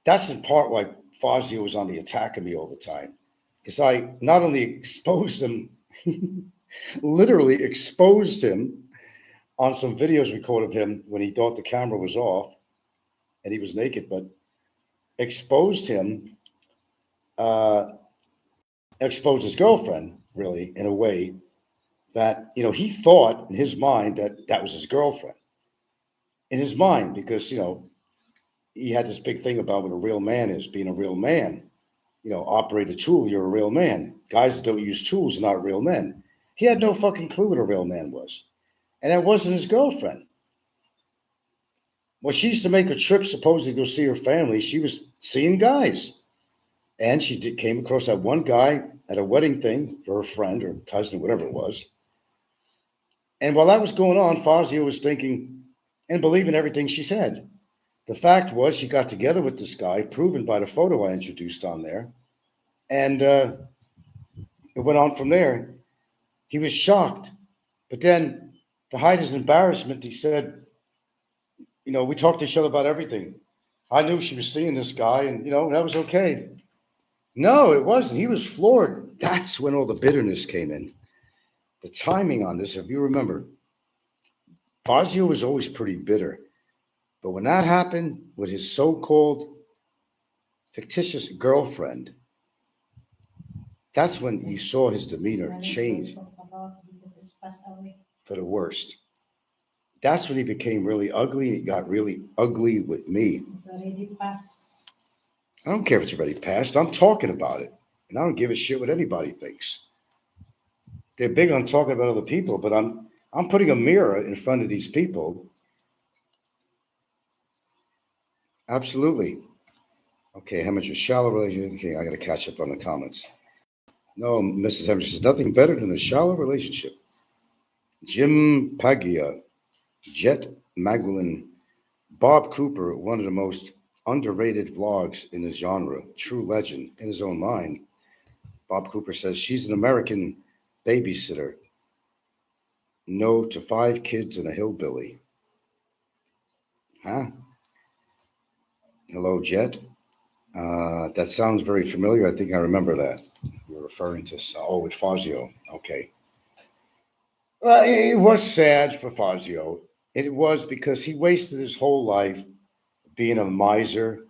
That's in part why Fazio was on the attack of me all the time. Because I not only exposed him, literally exposed him on some videos recorded of him when he thought the camera was off and he was naked, but exposed him, exposed his girlfriend, really, in a way that, he thought in his mind that that was his girlfriend. In his mind, because, he had this big thing about what a real man is, being a real man. Operate a tool, you're a real man. Guys that don't use tools are not real men. He had no fucking clue what a real man was. And that wasn't his girlfriend. Well, she used to make a trip supposedly to go see her family. She was seeing guys. And she came across that one guy at a wedding thing for her friend or cousin, whatever it was. And while that was going on, Fazio was thinking and believing everything she said. The fact was, she got together with this guy, proven by the photo I introduced on there. And it went on from there. He was shocked. But then, to hide his embarrassment, he said, we talked to each other about everything. I knew she was seeing this guy, and that was okay. No, it wasn't. He was floored. That's when all the bitterness came in. The timing on this, if you remember, Fazio was always pretty bitter. But when that happened with his so-called fictitious girlfriend, that's when you saw his demeanor change
Because it's passed away.
for the worst. That's when he became really ugly. It got really ugly with me.
It's already passed.
I don't care if it's already passed. I'm talking about it. And I don't give a shit what anybody thinks. They're big on talking about other people, but I'm putting a mirror in front of these people. Absolutely. Okay, how much a shallow relationship? Okay, I got to catch up on the comments. No, Mrs. Henry says nothing better than a shallow relationship. Jim Paglia, Jet Magdalene, Bob Cooper, one of the most underrated vlogs in the genre, true legend in his own mind. Bob Cooper says she's an American babysitter. No to 5 kids and a hillbilly. Huh? Hello, Jet. That sounds very familiar. I think I remember that. You're referring to, with Fazio. Okay. Well, it was sad for Fazio. It was because he wasted his whole life being a miser.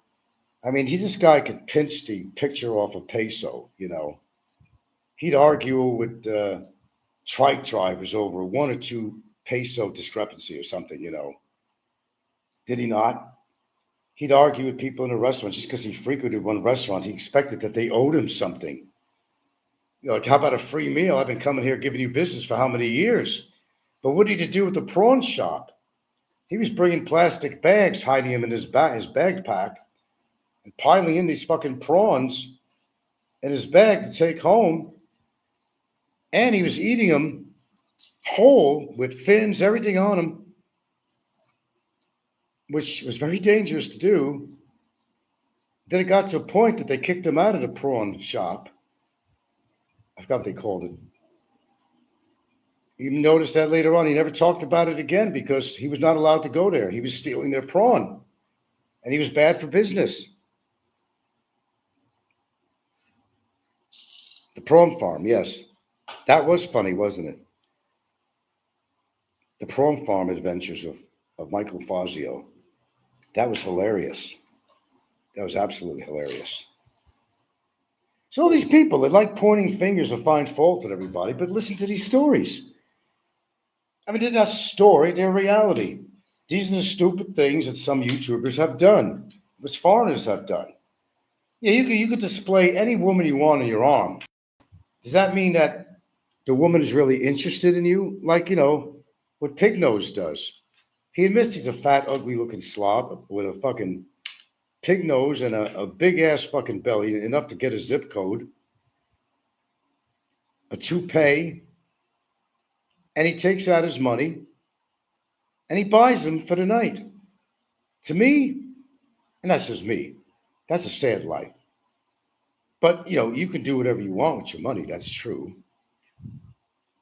I mean, this guy could pinch the picture off a peso, He'd argue with trike drivers over 1 or 2 peso discrepancy or something, Did he not? He'd argue with people in a restaurant just because he frequented one restaurant. He expected that they owed him something. Like, how about a free meal? I've been coming here giving you business for how many years? But what did he do with the prawn shop? He was bringing plastic bags, hiding them in his backpack, and piling in these fucking prawns in his bag to take home. And he was eating them whole with fins, everything on them, which was very dangerous to do. Then it got to a point that they kicked him out of the prawn shop. I forgot what they called it. You noticed that later on. He never talked about it again because he was not allowed to go there. He was stealing their prawn, and he was bad for business. The prawn farm, yes. That was funny, wasn't it? The prawn farm adventures of Michael Fazio. That was hilarious. That was absolutely hilarious. So all these people, they like pointing fingers and find fault at everybody, but listen to these stories. I mean, they're not story, they're reality. These are the stupid things that some YouTubers have done, which foreigners have done. Yeah, you could display any woman you want on your arm. Does that mean that the woman is really interested in you? Like, what Pig Nose does. He admits he's a fat, ugly-looking slob with a fucking pig nose and a big-ass fucking belly, enough to get a zip code, a toupee, and he takes out his money and he buys them for the night. To me, and that's just me, that's a sad life. But, you can do whatever you want with your money. That's true.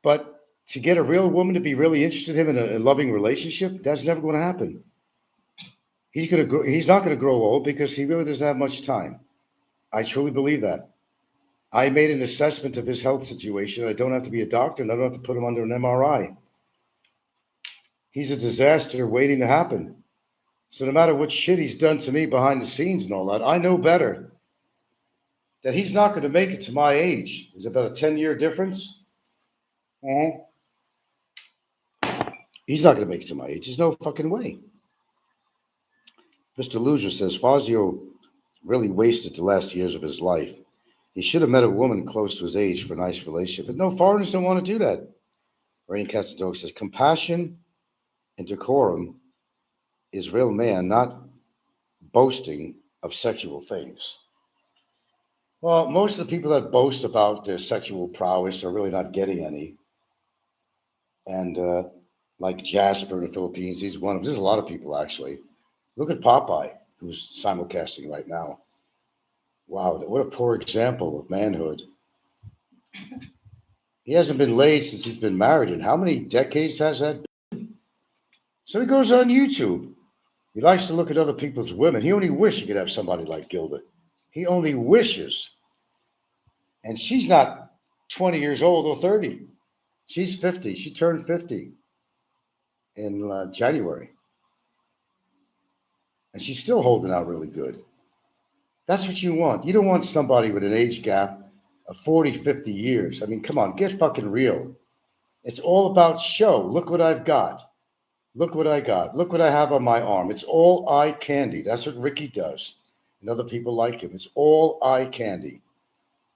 But to get a real woman to be really interested in him in a loving relationship, that's never going to happen. He's not going to grow old because he really doesn't have much time. I truly believe that. I made an assessment of his health situation. I don't have to be a doctor, and I don't have to put him under an MRI. He's a disaster waiting to happen. So no matter what shit he's done to me behind the scenes and all that, I know better that he's not going to make it to my age. There's about a 10-year difference. He's not going to make it to my age. There's no fucking way. Mr. Loser says, Fazio really wasted the last years of his life. He should have met a woman close to his age for a nice relationship. But no, foreigners don't want to do that. Rain Cats and Dog says, compassion and decorum is real man, not boasting of sexual things. Well, most of the people that boast about their sexual prowess are really not getting any. And like Jasper in the Philippines, he's one of them. There's a lot of people, actually. Look at Poopeye, who's simulcasting right now. Wow, what a poor example of manhood. He hasn't been laid since he's been married. And how many decades has that been? So he goes on YouTube. He likes to look at other people's women. He only wishes he could have somebody like Gilda. He only wishes. And she's not 20 years old or 30. She's 50. She turned 50 in January. And she's still holding out really good. That's what you want. You don't want somebody with an age gap of 40, 50 years. I mean, come on, get fucking real. It's all about show. Look what I've got. Look what I got. Look what I have on my arm. It's all eye candy. That's what Ricky does. And other people like him. It's all eye candy.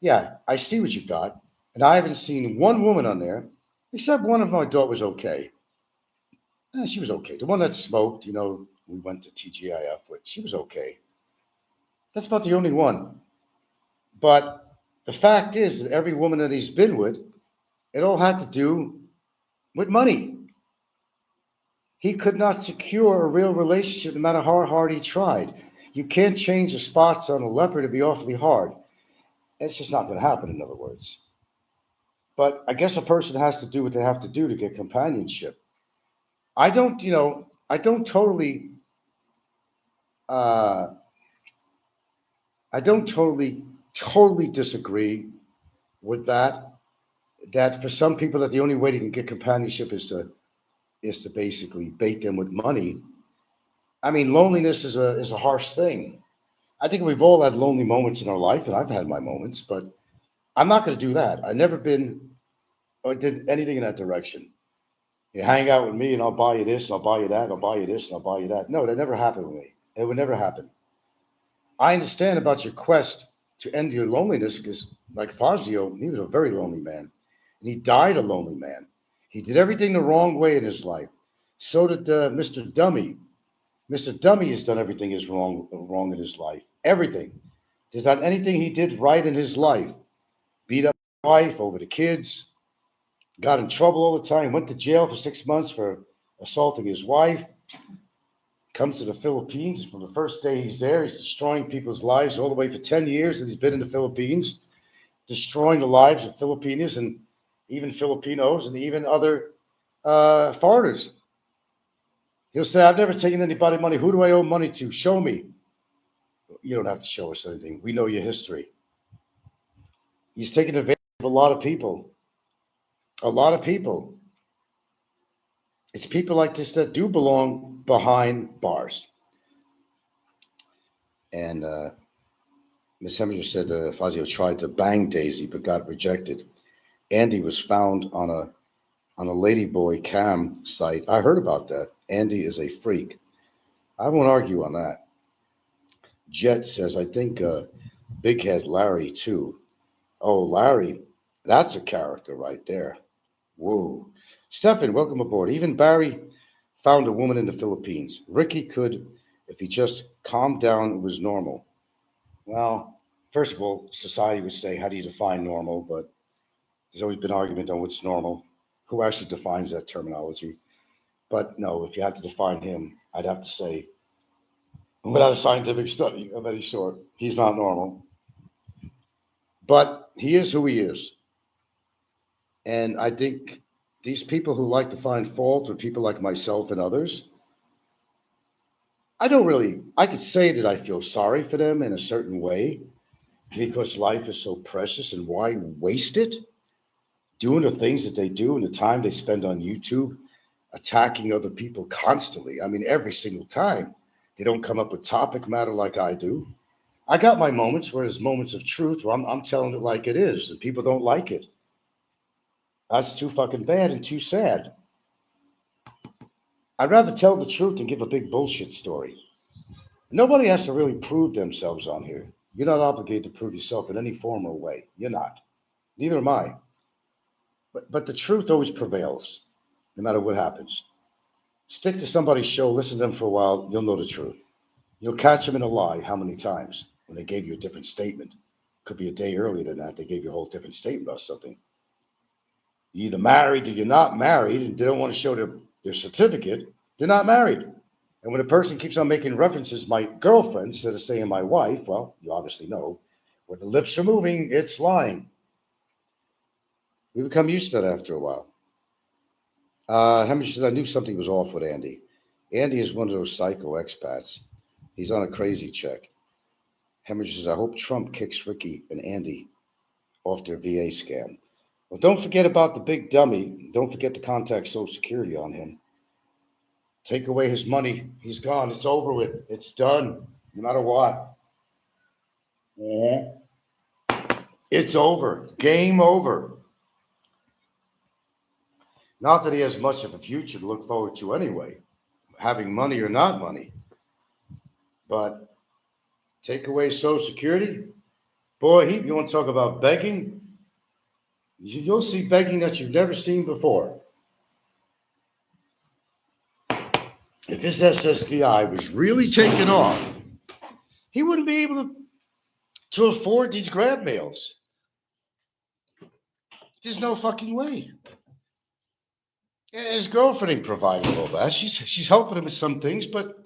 Yeah, I see what you got. And I haven't seen one woman on there, except one of them I thought was okay. She was okay. The one that smoked, we went to TGIF with, she was okay. That's about the only one. But the fact is that every woman that he's been with, it all had to do with money. He could not secure a real relationship no matter how hard he tried. You can't change the spots on a leopard to be awfully hard. It's just not going to happen, in other words. But I guess a person has to do what they have to do to get companionship. I don't, I don't totally, uh, totally disagree with that. That for some people, that the only way they can get companionship is to basically bait them with money. I mean, loneliness is a harsh thing. I think we've all had lonely moments in our life, and I've had my moments, but I'm not going to do that. I've never been or did anything in that direction. You hang out with me, and I'll buy you this, and I'll buy you that, I'll buy you this, and I'll buy you that. No, that never happened with me. It would never happen. I understand about your quest to end your loneliness because, like Fazio, he was a very lonely man, and he died a lonely man. He did everything the wrong way in his life. So did Mr. Dummy. Mr. Dummy has done everything is wrong in his life. Everything. There's not anything he did right in his life. Beat up his wife over the kids, got in trouble all the time, went to jail for 6 months for assaulting his wife, comes to the Philippines. From the first day he's there, he's destroying people's lives all the way for 10 years that he's been in the Philippines, destroying the lives of Filipinos and even Filipinos and even other foreigners. He'll say, I've never taken anybody money. Who do I owe money to? Show me. You don't have to show us anything. We know your history. He's taken advantage of a lot of people. A lot of people. It's people like this that do belong behind bars. And Miss Heminger said Fazio tried to bang Daisy but got rejected. Andy was found on a Ladyboy cam site. I heard about that. Andy is a freak. I won't argue on that. Jet says, I think Big Head Larry too. Oh, Larry, that's a character right there. Whoa. Stefan, welcome aboard. Even Barry found a woman in the Philippines. Ricky could, if he just calmed down, it was normal. Well, first of all, society would say, how do you define normal? But there's always been argument on what's normal. Who actually defines that terminology? But no, if you had to define him, I'd have to say, without a scientific study of any sort, he's not normal. But he is who he is. And I think these people who like to find fault with people like myself and others, I could say that I feel sorry for them in a certain way because life is so precious and why waste it doing the things that they do and the time they spend on YouTube attacking other people constantly. I mean, every single time they don't come up with topic matter like I do. I got my moments where there's moments of truth where I'm telling it like it is and people don't like it. That's too fucking bad and too sad. I'd rather tell the truth than give a big bullshit story. Nobody has to really prove themselves on here. You're not obligated to prove yourself in any form or way. You're not. Neither am I. But the truth always prevails, no matter what happens. Stick to somebody's show, listen to them for a while, you'll know the truth. You'll catch them in a lie how many times when they gave you a different statement. Could be a day earlier than that, they gave you a whole different statement about something. You're either married or you're not married, and they don't want to show their certificate, they're not married. And when a person keeps on making references, my girlfriend, instead of saying my wife, well, you obviously know, when the lips are moving, it's lying. We become used to that after a while. Hamish says, I knew something was off with Andy. Andy is one of those psycho expats. He's on a crazy check. Hemorrhage says, I hope Trump kicks Ricky and Andy off their VA scam. Well, don't forget about the big dummy. Don't forget to contact Social Security on him. Take away his money. He's gone. It's over with. It's done. No matter what. It's over. Game over. Not that he has much of a future to look forward to anyway, having money or not money. But take away Social Security? Boy, you want to talk about begging? You'll see begging that you've never seen before. If his SSDI was really taken off, he wouldn't be able to afford these grab mails. There's no fucking way. His girlfriend ain't providing all that. She's helping him with some things, but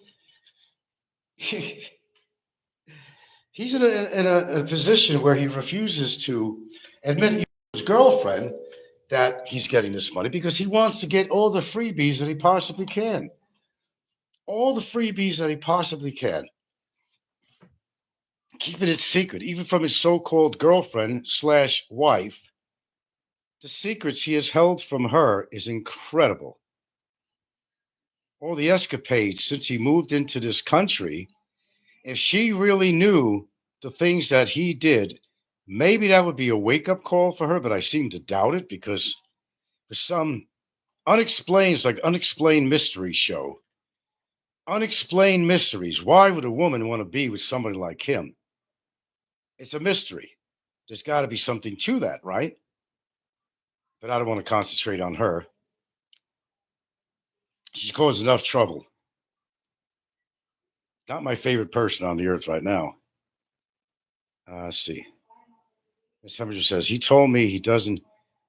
he's in a position where he refuses to admit to his girlfriend that he's getting this money because he wants to get all the freebies that he possibly can. All the freebies that he possibly can. Keeping it secret, even from his so-called girlfriend / wife. The secrets he has held from her is incredible. All the escapades since he moved into this country, if she really knew the things that he did, maybe that would be a wake-up call for her, but I seem to doubt it because for some unexplained, it's like unexplained mystery show. Unexplained mysteries. Why would a woman want to be with somebody like him? It's a mystery. There's got to be something to that, right? But I don't want to concentrate on her. She's caused enough trouble. Not my favorite person on the earth right now. Let's see. Miss Hemminger says, he told me he doesn't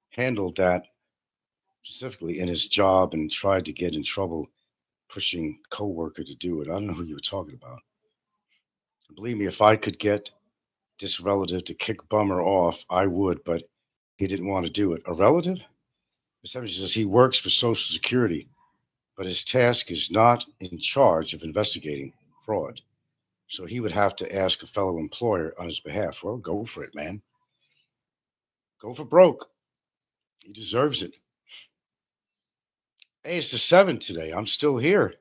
handle that specifically in his job and tried to get in trouble pushing coworker to do it. I don't know who you were talking about. Believe me, if I could get this relative to kick Bummer off, I would, but he didn't want to do it. A relative? Miss Hemminger says he works for Social Security, but his task is not in charge of investigating fraud. So he would have to ask a fellow employer on his behalf. Well, go for it, man. Go for broke. He deserves it. Hey, it's the 7th today. I'm still here.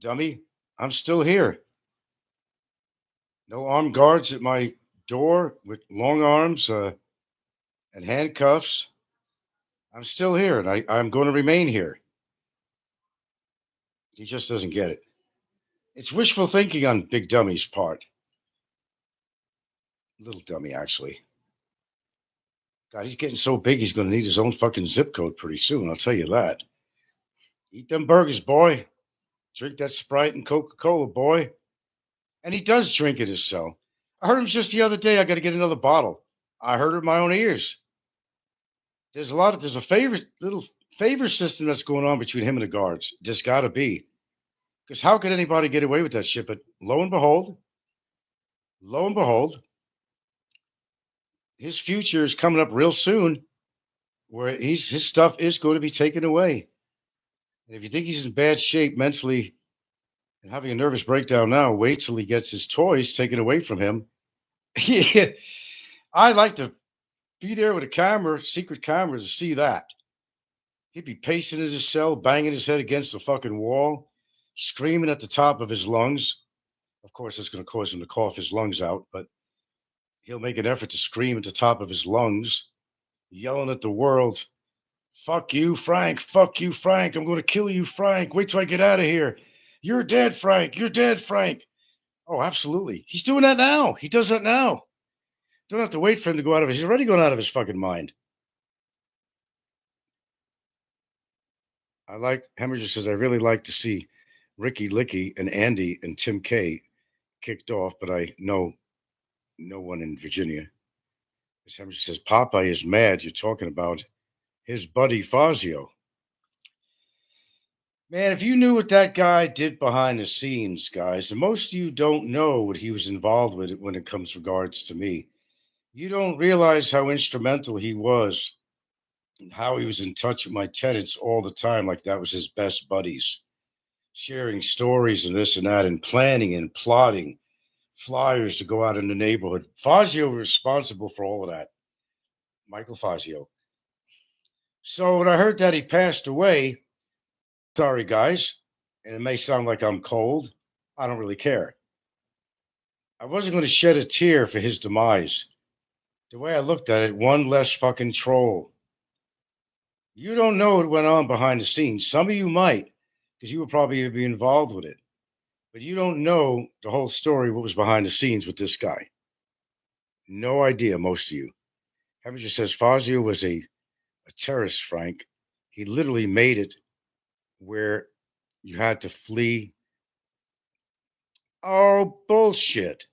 Dummy, I'm still here. No armed guards at my door with long arms and handcuffs. I'm still here, and I'm going to remain here. He just doesn't get it. It's wishful thinking on Big Dummy's part. Little Dummy, actually. God, he's getting so big, he's going to need his own fucking zip code pretty soon, I'll tell you that. Eat them burgers, boy. Drink that Sprite and Coca-Cola, boy. And he does drink it his cell. I heard him just the other day, I got to get another bottle. I heard it with my own ears. There's a little favor system that's going on between him and the guards. There's got to be. Because how could anybody get away with that shit? But lo and behold, his future is coming up real soon where his stuff is going to be taken away. And if you think he's in bad shape mentally and having a nervous breakdown now, wait till he gets his toys taken away from him. I'd like to be there with a camera, secret camera, to see that. He'd be pacing in his cell, banging his head against the fucking wall, screaming at the top of his lungs. Of course, it's going to cause him to cough his lungs out, but he'll make an effort to scream at the top of his lungs, yelling at the world, fuck you, Frank. Fuck you, Frank. I'm going to kill you, Frank. Wait till I get out of here. You're dead, Frank. You're dead, Frank. Oh, absolutely. He's doing that now. He does that now. Don't have to wait for him to go out of he's already gone out of his fucking mind. Hemorrhager says, I really like to see Ricky Licky and Andy and Tim K kicked off, but I know no one in Virginia. Hemorrhager says, Popeye is mad you're talking about his buddy Fazio. Man, if you knew what that guy did behind the scenes, guys, and most of you don't know what he was involved with when it comes regards to me. You don't realize how instrumental he was and how he was in touch with my tenants all the time, like that was his best buddies. sharing stories and this and that, and planning and plotting flyers to go out in the neighborhood. Fazio was responsible for all of that. Michael Fazio. So when I heard that he passed away, sorry guys, and it may sound like I'm cold, I don't really care. I wasn't going to shed a tear for his demise. The way I looked at it, one less fucking troll. You don't know what went on behind the scenes. Some of you might, because you would probably be involved with it. But you don't know the whole story, what was behind the scenes with this guy. No idea, most of you. Heminger says Fazio was a terrorist, Frank. He literally made it where you had to flee. Oh, bullshit.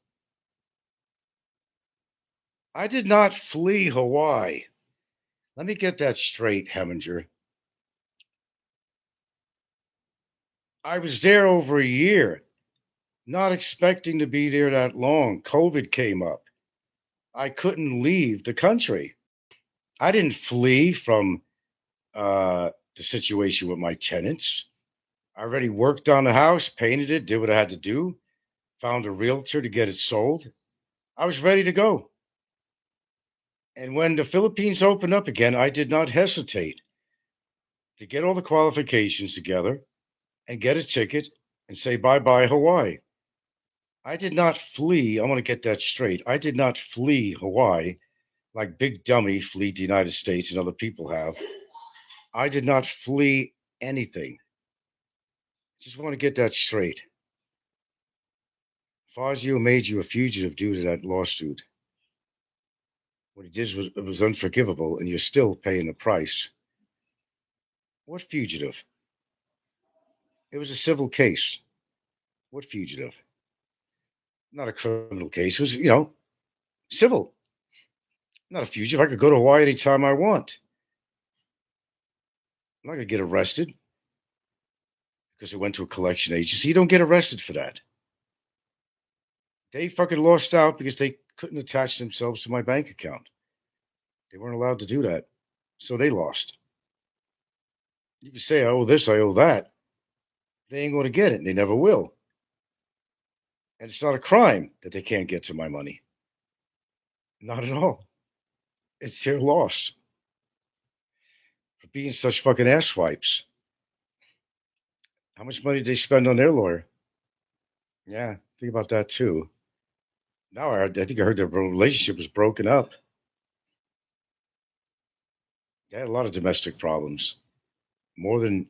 I did not flee Hawaii. Let me get that straight, Heminger. I was there over a year, not expecting to be there that long. COVID came up. I couldn't leave the country. I didn't flee from the situation with my tenants. I already worked on the house, painted it, did what I had to do, found a realtor to get it sold. I was ready to go. And when the Philippines opened up again, I did not hesitate to get all the qualifications together and get a ticket and say bye bye, Hawaii. I did not flee. I want to get that straight. I did not flee Hawaii like Big Dummy flee the United States and other people have. I did not flee anything. Just want to get that straight. Fazio made you a fugitive due to that lawsuit. What he did was, it was unforgivable, and you're still paying the price. What fugitive? It was a civil case. What fugitive? Not a criminal case. It was, civil. Not a fugitive. I could go to Hawaii anytime I want. I'm not going to get arrested because I went to a collection agency. You don't get arrested for that. They fucking lost out because they couldn't attach themselves to my bank account. They weren't allowed to do that. So they lost. You can say, I owe this, I owe that. They ain't going to get it, and they never will. And it's not a crime that they can't get to my money. Not at all. It's their loss for being such fucking asswipes. How much money did they spend on their lawyer? Yeah, think about that too. Now I think I heard their relationship was broken up. They had a lot of domestic problems, more than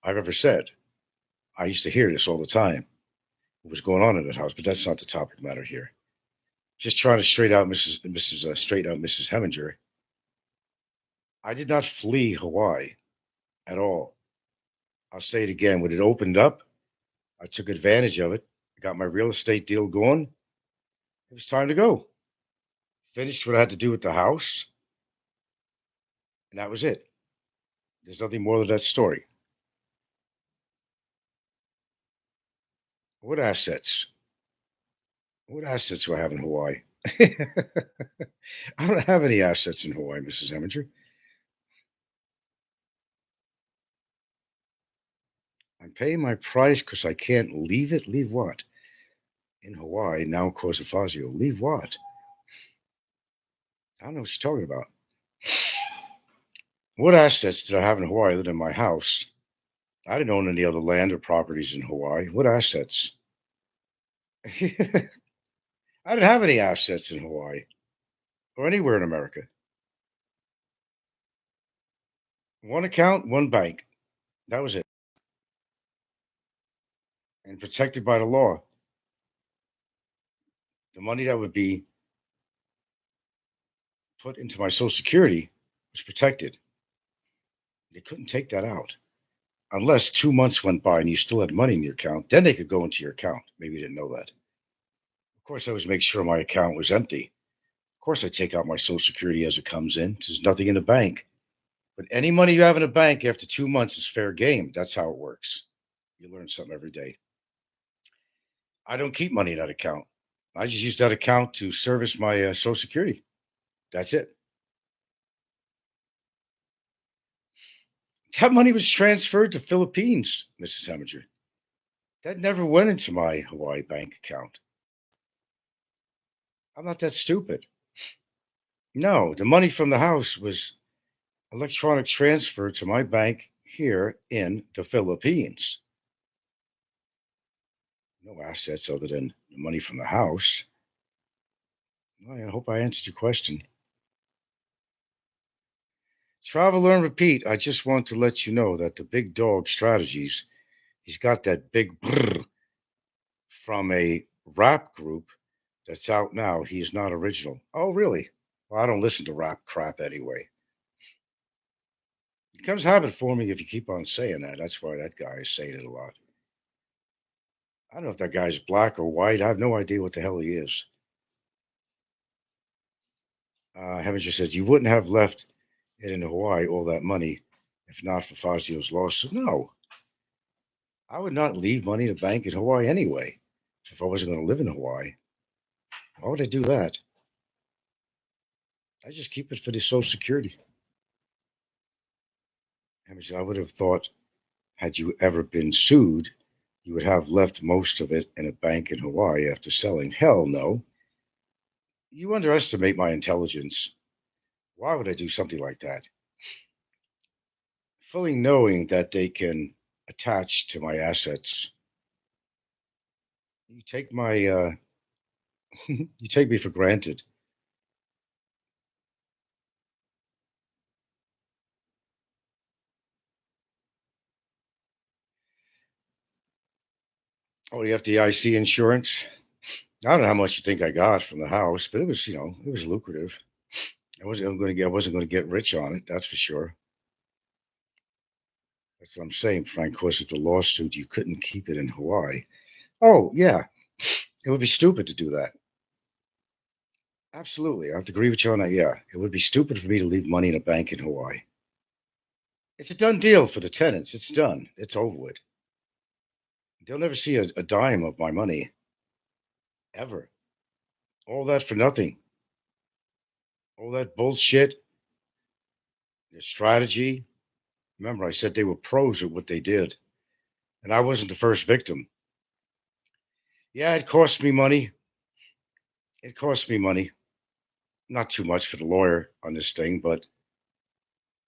I've ever said. I used to hear this all the time. What was going on in that house? But that's not the topic matter here. Just trying to straighten out Mrs. Heminger. I did not flee Hawaii at all. I'll say it again. When it opened up, I took advantage of it. I got my real estate deal going. It was time to go. Finished what I had to do with the house, and that was it. There's nothing more to that story. What assets? What assets do I have in Hawaii? I don't have any assets in Hawaii, Mrs. Heminger. I'm paying my price because I can't leave it. Leave what? In Hawaii, now Cosa Fazio. Leave what? I don't know what you're talking about. What assets did I have in Hawaii other than my house? I didn't own any other land or properties in Hawaii. What assets? I didn't have any assets in Hawaii or anywhere in America. One account, one bank. That was it. And protected by the law. The money that would be put into my Social Security was protected. They couldn't take that out unless 2 months went by and you still had money in your account. Then they could go into your account. Maybe you didn't know that. Of course, I always make sure my account was empty. Of course, I take out my Social Security as it comes in. There's nothing in the bank. But any money you have in a bank after 2 months is fair game. That's how it works. You learn something every day. I don't keep money in that account. I just use that account to service my Social Security. That's it. That money was transferred to Philippines, Mrs. Heminger. That never went into my Hawaii bank account. I'm not that stupid. No, the money from the house was electronic transfer to my bank here in the Philippines. No assets other than the money from the house. Well, I hope I answered your question. Travel, learn, repeat. I just want to let you know that the big dog strategies, he's got that big brrrr from a rap group that's out now. He is not original. Oh, really? Well, I don't listen to rap crap anyway. It becomes a habit for me if you keep on saying that. That's why that guy is saying it a lot. I don't know if that guy's black or white. I have no idea what the hell he is. Haven't just said you wouldn't have left it in Hawaii all that money if not for Fazio's lawsuit. No, I would not leave money in a bank in Hawaii anyway. If I wasn't going to live in Hawaii, why would I do that? I just keep it for the Social Security. I would have thought, had you ever been sued, you would have left most of it in a bank in Hawaii after selling. Hell no. You underestimate my intelligence. Why would I do something like that? Fully knowing that they can attach to my assets. You take my you take me for granted. Oh, you have the IC insurance? I don't know how much you think I got from the house, but it was, it was lucrative. I wasn't going to get rich on it. That's for sure. That's what I'm saying, Frank. Because of the lawsuit, you couldn't keep it in Hawaii. Oh, yeah. It would be stupid to do that. Absolutely. I have to agree with you on that. Yeah. It would be stupid for me to leave money in a bank in Hawaii. It's a done deal for the tenants. It's done. It's over with. They'll never see a dime of my money ever. All that for nothing. All that bullshit, their strategy. Remember, I said they were pros at what they did, and I wasn't the first victim. Yeah, it cost me money. It cost me money. Not too much for the lawyer on this thing, but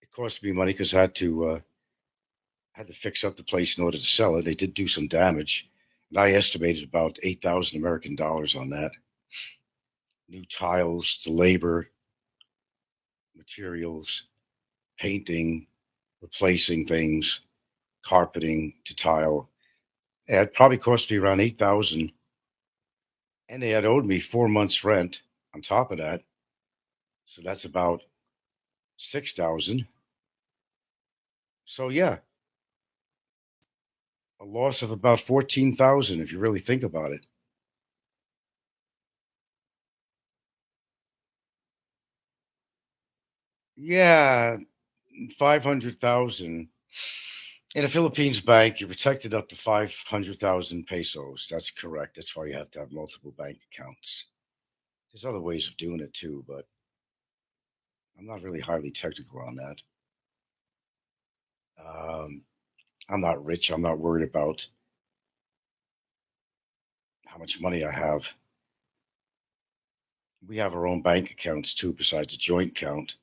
it cost me money because I had to fix up the place in order to sell it. They did do some damage, and I estimated about 8,000 American dollars on that. New tiles, the labor, materials, painting, replacing things, carpeting to tile. Yeah, it probably cost me around 8,000, and they had owed me 4 months' rent on top of that. So that's about 6,000. So yeah, a loss of about 14,000 if you really think about it. Yeah, 500,000 in a Philippines bank. You're protected up to 500,000 pesos. That's correct. That's why you have to have multiple bank accounts. There's other ways of doing it too, but I'm not really highly technical on that. Um, I'm not rich. I'm not worried about how much money I have. We have our own bank accounts too, besides a joint account,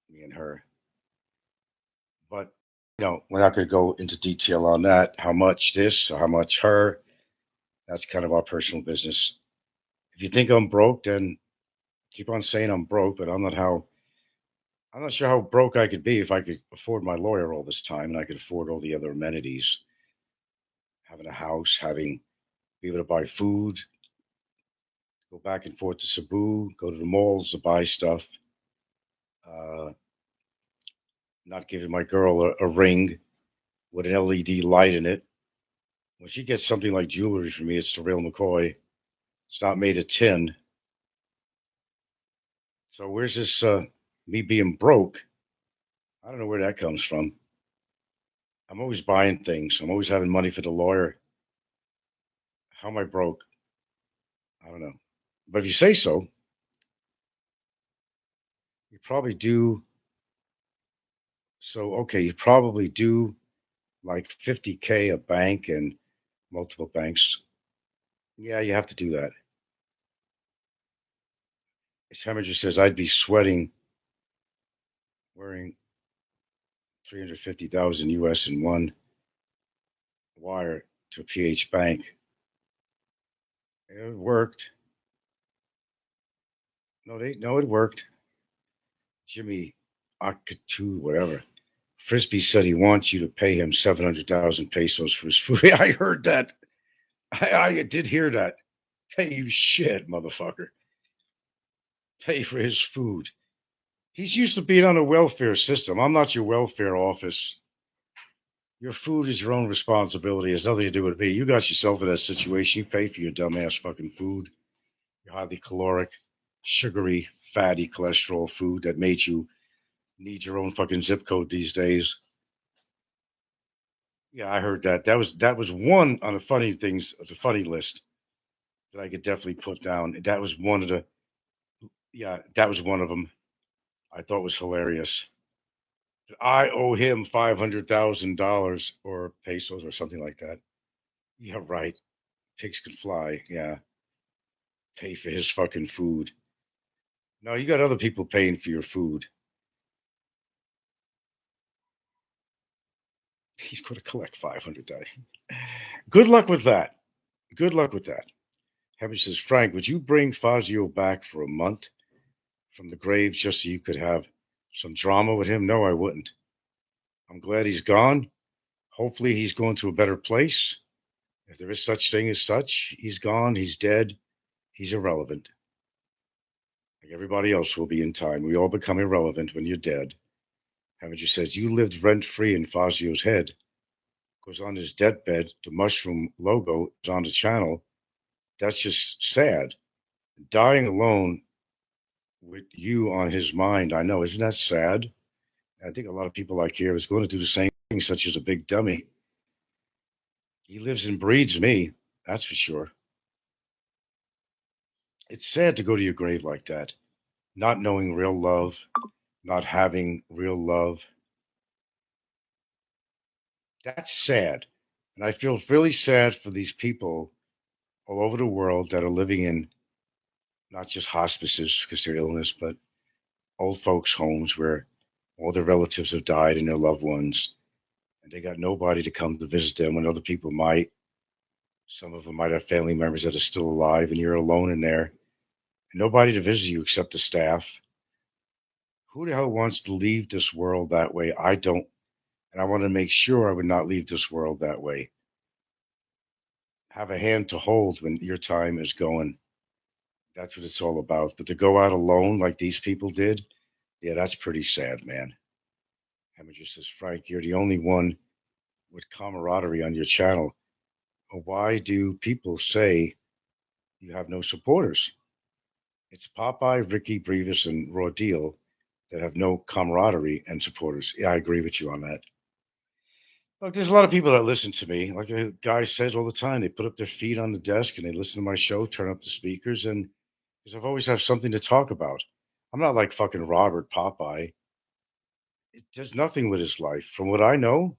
me and her. But we're not going to go into detail on that. How much this or how much her? That's kind of our personal business. If you think I'm broke, then keep on saying I'm broke. But I'm not sure how broke I could be if I could afford my lawyer all this time and I could afford all the other amenities, having a house, having be able to buy food, go back and forth to Cebu, go to the malls to buy stuff. Uh, Not giving my girl a ring with an LED light in it. When she gets something like jewelry from me, it's the real McCoy. It's not made of tin. So where's this me being broke? I don't know where that comes from. I'm always buying things. I'm always having money for the lawyer. How am I broke? I don't know. But if you say so, you probably do. So, okay, you probably do like 50K a bank and multiple banks. Yeah, you have to do that. As Hemminger says, I'd be sweating wearing 350,000 US in one wire to a PH bank. It worked. No, it worked. Jimmy Akatu, whatever. Frisbee said he wants you to pay him 700,000 pesos for his food. I heard that. I did hear that. Pay you shit, motherfucker. Pay for his food. He's used to being on a welfare system. I'm not your welfare office. Your food is your own responsibility. It has nothing to do with me. You got yourself in that situation. You pay for your dumbass fucking food. Your highly caloric, sugary, fatty cholesterol food that made you need your own fucking zip code these days. Yeah, I heard that. That was one on the funny things, the funny list that I could definitely put down. That was one of the yeah, that was one of them. I thought was hilarious. I owe him $500,000 or pesos or something like that. Yeah, right. Pigs can fly. Yeah, pay for his fucking food. No, you got other people paying for your food. He's going to collect 500,000. Good luck with that. Good luck with that. Heaven says, Frank, would you bring Fazio back for a month from the grave just so you could have some drama with him? No, I wouldn't. I'm glad he's gone. Hopefully, he's going to a better place. If there is such thing as such, he's gone. He's dead. He's irrelevant. Like everybody else will be in time. We all become irrelevant when you're dead. Haven't you said you lived rent free in Fazio's head? Because on his deathbed, the mushroom logo is on the channel. That's just sad. Dying alone with you on his mind. I know, isn't that sad? I think a lot of people like here is going to do the same thing, such as a big dummy. He lives and breathes me, that's for sure. It's sad to go to your grave like that, not knowing real love, not having real love. That's sad. And I feel really sad for these people all over the world that are living in not just hospices because they're illness, but old folks' homes where all their relatives have died and their loved ones, and they got nobody to come to visit them when other people might. Some of them might have family members that are still alive, and you're alone in there, and nobody to visit you except the staff. Who the hell wants to leave this world that way? I don't, and I want to make sure I would not leave this world that way. Have a hand to hold when your time is going. That's what it's all about. But to go out alone like these people did, yeah, that's pretty sad, man. Hemminger says, Frank, you're the only one with camaraderie on your channel. Why do people say you have no supporters? It's Popeye, Ricky, Brevis, and Raw Deal that have no camaraderie and supporters. Yeah, I agree with you on that. Look, there's a lot of people that listen to me. Like a guy says all the time, they put up their feet on the desk and they listen to my show, turn up the speakers, and because I've always have something to talk about. I'm not like fucking Robert Popeye. It does nothing with his life. From what I know,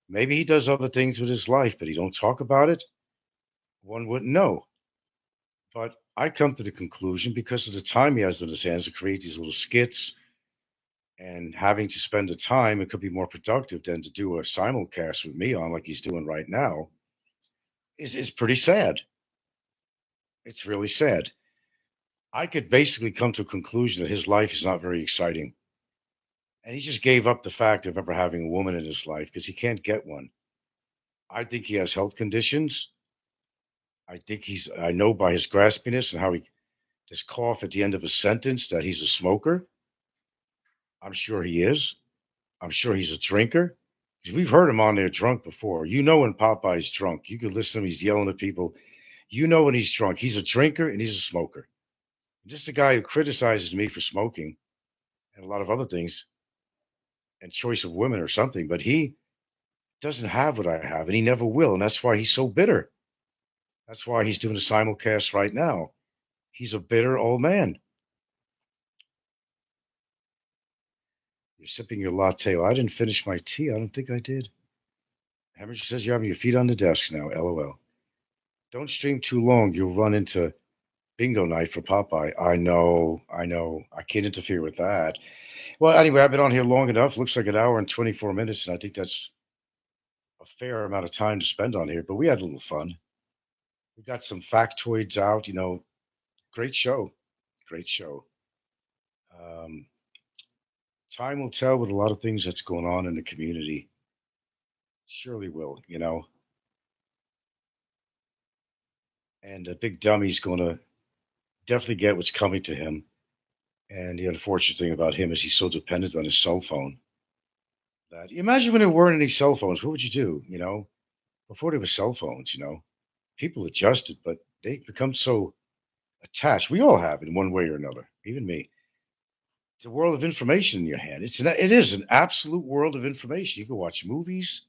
maybe he does other things with his life, but he don't talk about it. One wouldn't know. But I come to the conclusion because of the time he has in his hands to create these little skits and having to spend the time, it could be more productive than to do a simulcast with me on like he's doing right now. Is pretty sad. It's really sad. I could basically come to a conclusion that his life is not very exciting. And he just gave up the fact of ever having a woman in his life because he can't get one. I think he has health conditions. I know by his graspiness and how he just cough at the end of a sentence that he's a smoker. I'm sure he is. I'm sure he's a drinker. 'Cause we've heard him on there drunk before. You know when Popeye's drunk. You could listen to him, he's yelling at people. You know when he's drunk. He's a drinker and he's a smoker. Just a guy who criticizes me for smoking and a lot of other things and choice of women or something, but he doesn't have what I have and he never will. And that's why he's so bitter. That's why he's doing a simulcast right now. He's a bitter old man. You're sipping your latte. Well, I didn't finish my tea. I don't think I did. Hemorrhage says you're having your feet on the desk now. LOL. Don't stream too long. You'll run into bingo night for Popeye. I know. I know. I can't interfere with that. Well, anyway, I've been on here long enough. Looks like an hour and 24 minutes, and I think that's a fair amount of time to spend on here. But we had a little fun. We got some factoids out. Great show. Great show. Um, Time will tell with a lot of things that's going on in the community. Surely will. And Big Dummy's going to definitely get what's coming to him. And the unfortunate thing about him is he's so dependent on his cell phone that imagine when there weren't any cell phones, what would you do? Before there were cell phones, people adjusted, but they become so attached. We all have in one way or another, even me. It's a world of information in your hand. It is an absolute world of information. You can watch movies,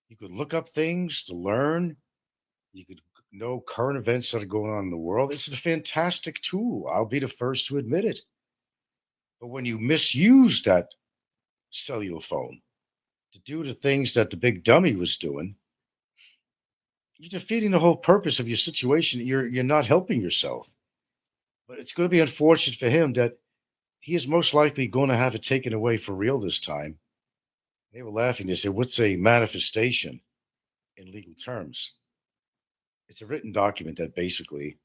you could look up things to learn, you could know current events that are going on in the world. It's a fantastic tool. I'll be the first to admit it. But when you misuse that cellular phone to do the things that the big dummy was doing, you're defeating the whole purpose of your situation. You're not helping yourself. But it's going to be unfortunate for him that he is most likely going to have it taken away for real this time. They were laughing. They said, "What's a manifestation in legal terms?" It's a written document that basically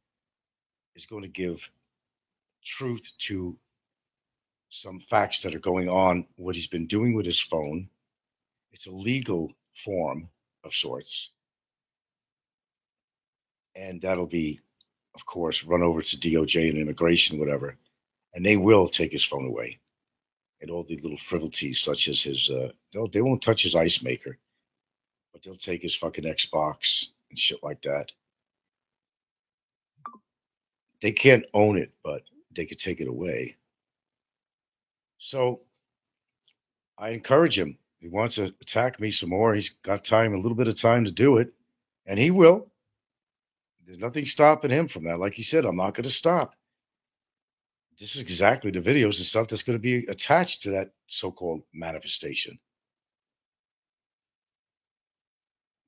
is going to give truth to some facts that are going on, what he's been doing with his phone. It's a legal form of sorts. And that'll be, of course, run over to DOJ and immigration, whatever. And they will take his phone away. And all the little frivolities, such as they won't touch his ice maker, but they'll take his fucking Xbox and shit like that. They can't own it, but they could take it away. So I encourage him. He wants to attack me some more. He's got time, a little bit of time to do it, and he will. There's nothing stopping him from that. Like he said, I'm not going to stop. This is exactly the videos and stuff that's going to be attached to that so-called manifestation.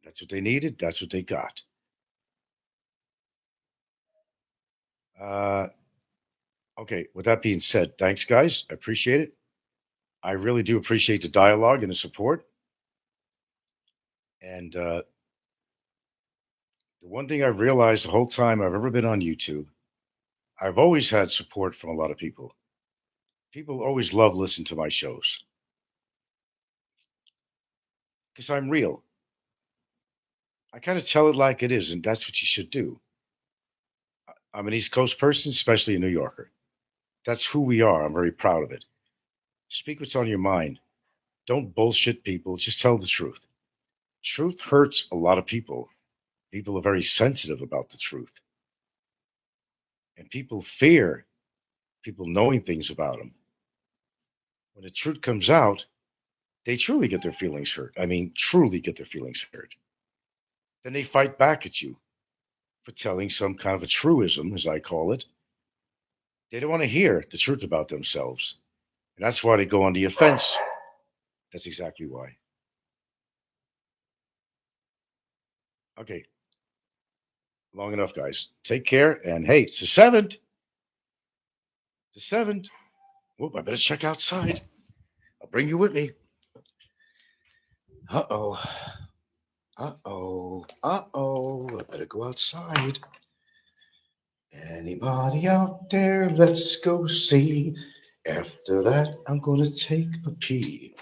That's what they needed. That's what they got. Uh, okay. With that being said, thanks, guys. I appreciate it. I really do appreciate the dialogue and the support. And the one thing I've realized the whole time I've ever been on YouTube, I've always had support from a lot of people. People always love listening to my shows because I'm real. I kind of tell it like it is, and that's what you should do. I'm an East Coast person, especially a New Yorker. That's who we are. I'm very proud of it. Speak what's on your mind. Don't bullshit people. Just tell the truth. Truth hurts a lot of people. People are very sensitive about the truth. And people fear people knowing things about them. When the truth comes out, they truly get their feelings hurt. I mean, truly get their feelings hurt. Then they fight back at you for telling some kind of a truism, as I call it. They don't want to hear the truth about themselves. And that's why they go on the offense. That's exactly why. Okay, long enough, guys. Take care. And hey, it's the 7th. The 7th. Whoop, I better check outside. I'll bring you with me. Uh oh. Uh oh. Uh oh. I better go outside. Anybody out there? Let's go see. After that, I'm going to take a pee.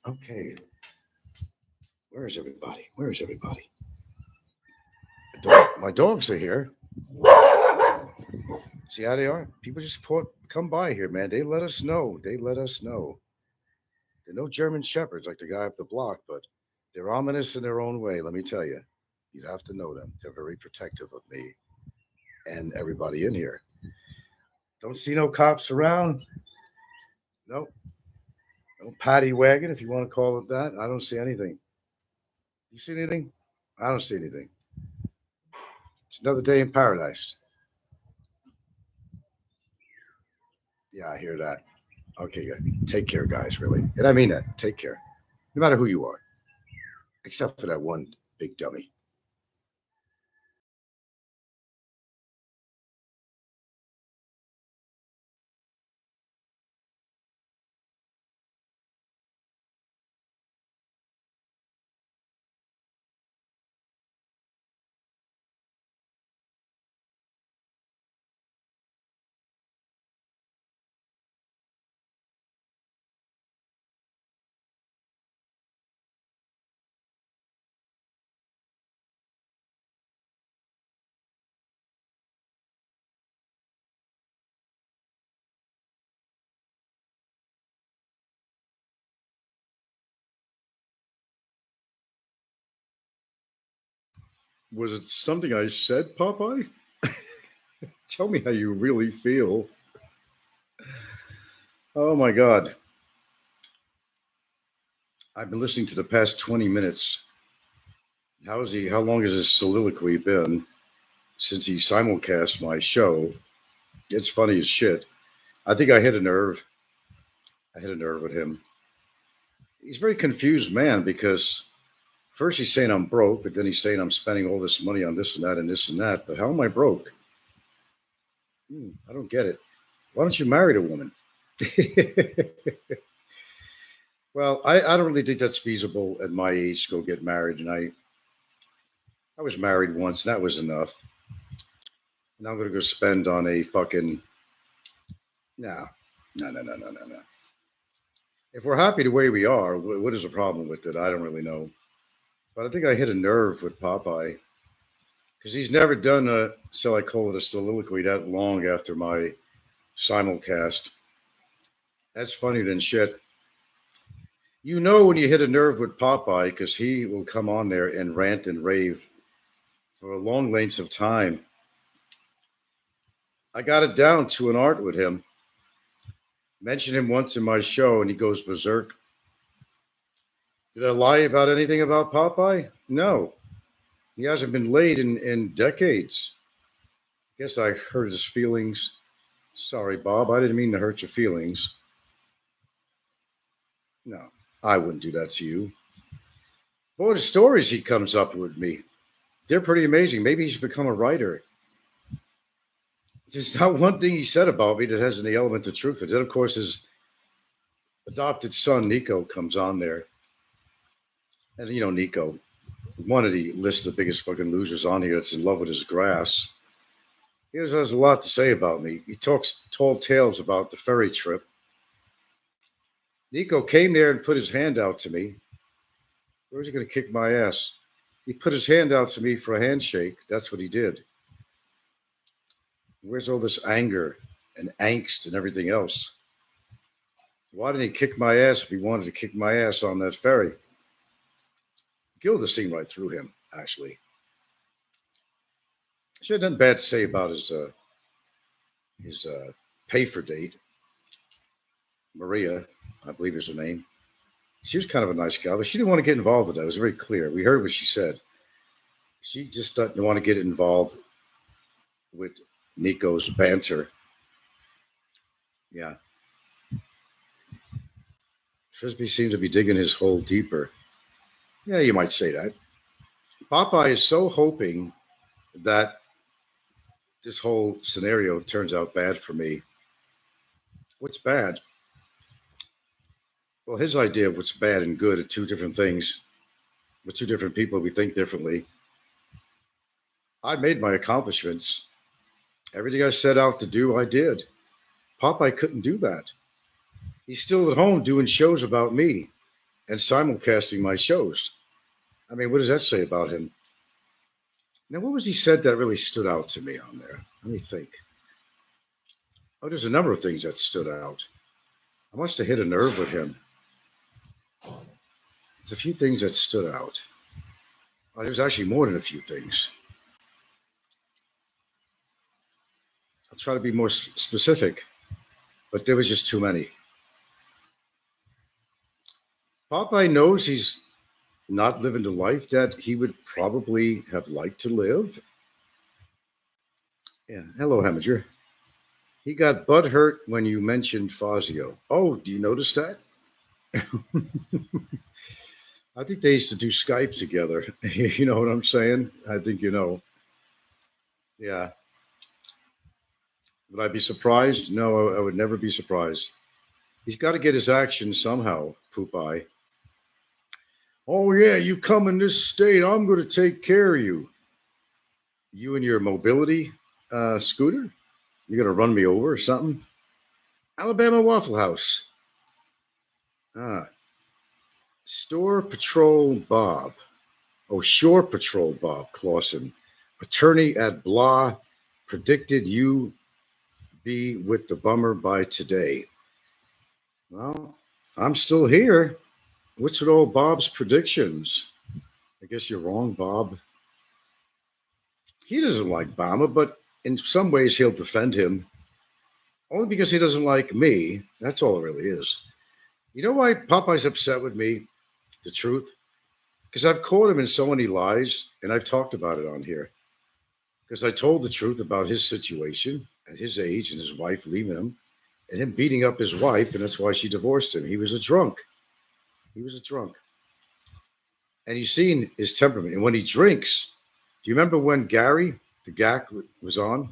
Okay. Where is everybody? Where is everybody? My dogs are here. See how they are? People just come by here, man. They let us know. They let us know. They're no German shepherds like the guy up the block, but they're ominous in their own way. Let me tell you, you'd have to know them. They're very protective of me and everybody in here. Don't see no cops around. No, no paddy wagon, if you want to call it that. I don't see anything. You see anything? I don't see anything. It's another day in paradise. Yeah, I hear that. Okay, good. Take care, guys, really. And I mean that. Take care. No matter who you are. except for that one big dummy. Was it something I said, Popeye? Tell me how you really feel. Oh my God. I've been listening to the past 20 minutes. How long has his soliloquy been since he simulcast my show? It's funny as shit. I think I hit a nerve. I hit a nerve with him. He's a very confused man because first he's saying I'm broke, but then he's saying I'm spending all this money on this and that and this and that. But how am I broke? I don't get it. Why don't you marry a woman? Well, I don't really think that's feasible at my age to go get married. And I was married once, and that was enough. Now I'm going to go spend on a fucking. No, no. If we're happy the way we are, what is the problem with it? I don't really know. But I think I hit a nerve with Popeye because he's never done a, so I call it a soliloquy that long after my simulcast. That's funnier than shit. You know when you hit a nerve with Popeye because he will come on there and rant and rave for long lengths of time. I got it down to an art with him. Mentioned him once in my show and he goes berserk. Did I lie about anything about Popeye? No. He hasn't been laid in decades. Guess I hurt his feelings. Sorry, Bob. I didn't mean to hurt your feelings. No, I wouldn't do that to you. Boy, the stories he comes up with me, they're pretty amazing. Maybe he should become a writer. There's not one thing he said about me that has any element of truth. And then, of course, his adopted son, Nico, comes on there. And, you know, Nico, one of the list of biggest fucking losers on here that's in love with his grass. He has a lot to say about me. He talks tall tales about the ferry trip. Nico came there and put his hand out to me. Where's he going to kick my ass? He put his hand out to me for a handshake. That's what he did. Where's all this anger and angst and everything else? Why didn't he kick my ass if he wanted to kick my ass on that ferry? Killed the scene right through him, actually. She had nothing bad to say about his pay for date. Maria, I believe is her name. She was kind of a nice gal, but she didn't want to get involved with that. It was very clear. We heard what she said. She just doesn't want to get involved with Nico's banter. Yeah. Frisbee seemed to be digging his hole deeper. Yeah, you might say that. Popeye is so hoping that this whole scenario turns out bad for me. What's bad? Well, his idea of what's bad and good are two different things. With two different people, we think differently. I made my accomplishments. Everything I set out to do, I did. Popeye couldn't do that. He's still at home doing shows about me and simulcasting my shows. I mean, what does that say about him? Now, what was he said that really stood out to me on there? Let me think. Oh, there's a number of things that stood out. I must have hit a nerve with him. There's a few things that stood out. Oh, there's actually more than a few things. I'll try to be more specific, but there was just too many. Popeye knows he's not living the life that he would probably have liked to live. Yeah. Hello, Heminger. He got butthurt when you mentioned Fazio. Oh, do you notice that? I think they used to do Skype together. You know what I'm saying? I think you know. Yeah. Would I be surprised? No, I would never be surprised. He's got to get his action somehow, Poopeye. Oh yeah, you come in this state, I'm going to take care of you. You and your mobility scooter? You going to run me over or something? Alabama Waffle House. Ah, Store Patrol Bob. Oh, Shore Patrol Bob Clausen, attorney at Blah, predicted you be with the bummer by today. Well, I'm still here. What's with all Bob's predictions? I guess you're wrong, Bob. He doesn't like Bama, but in some ways he'll defend him. Only because he doesn't like me. That's all it really is. You know why Popeye's upset with me? The truth? Because I've caught him in so many lies, and I've talked about it on here. Because I told the truth about his situation at his age and his wife leaving him, and him beating up his wife, and that's why she divorced him. He was a drunk. He was a drunk. And you've seen his temperament. And when he drinks, do you remember when Gary, the GAC, was on?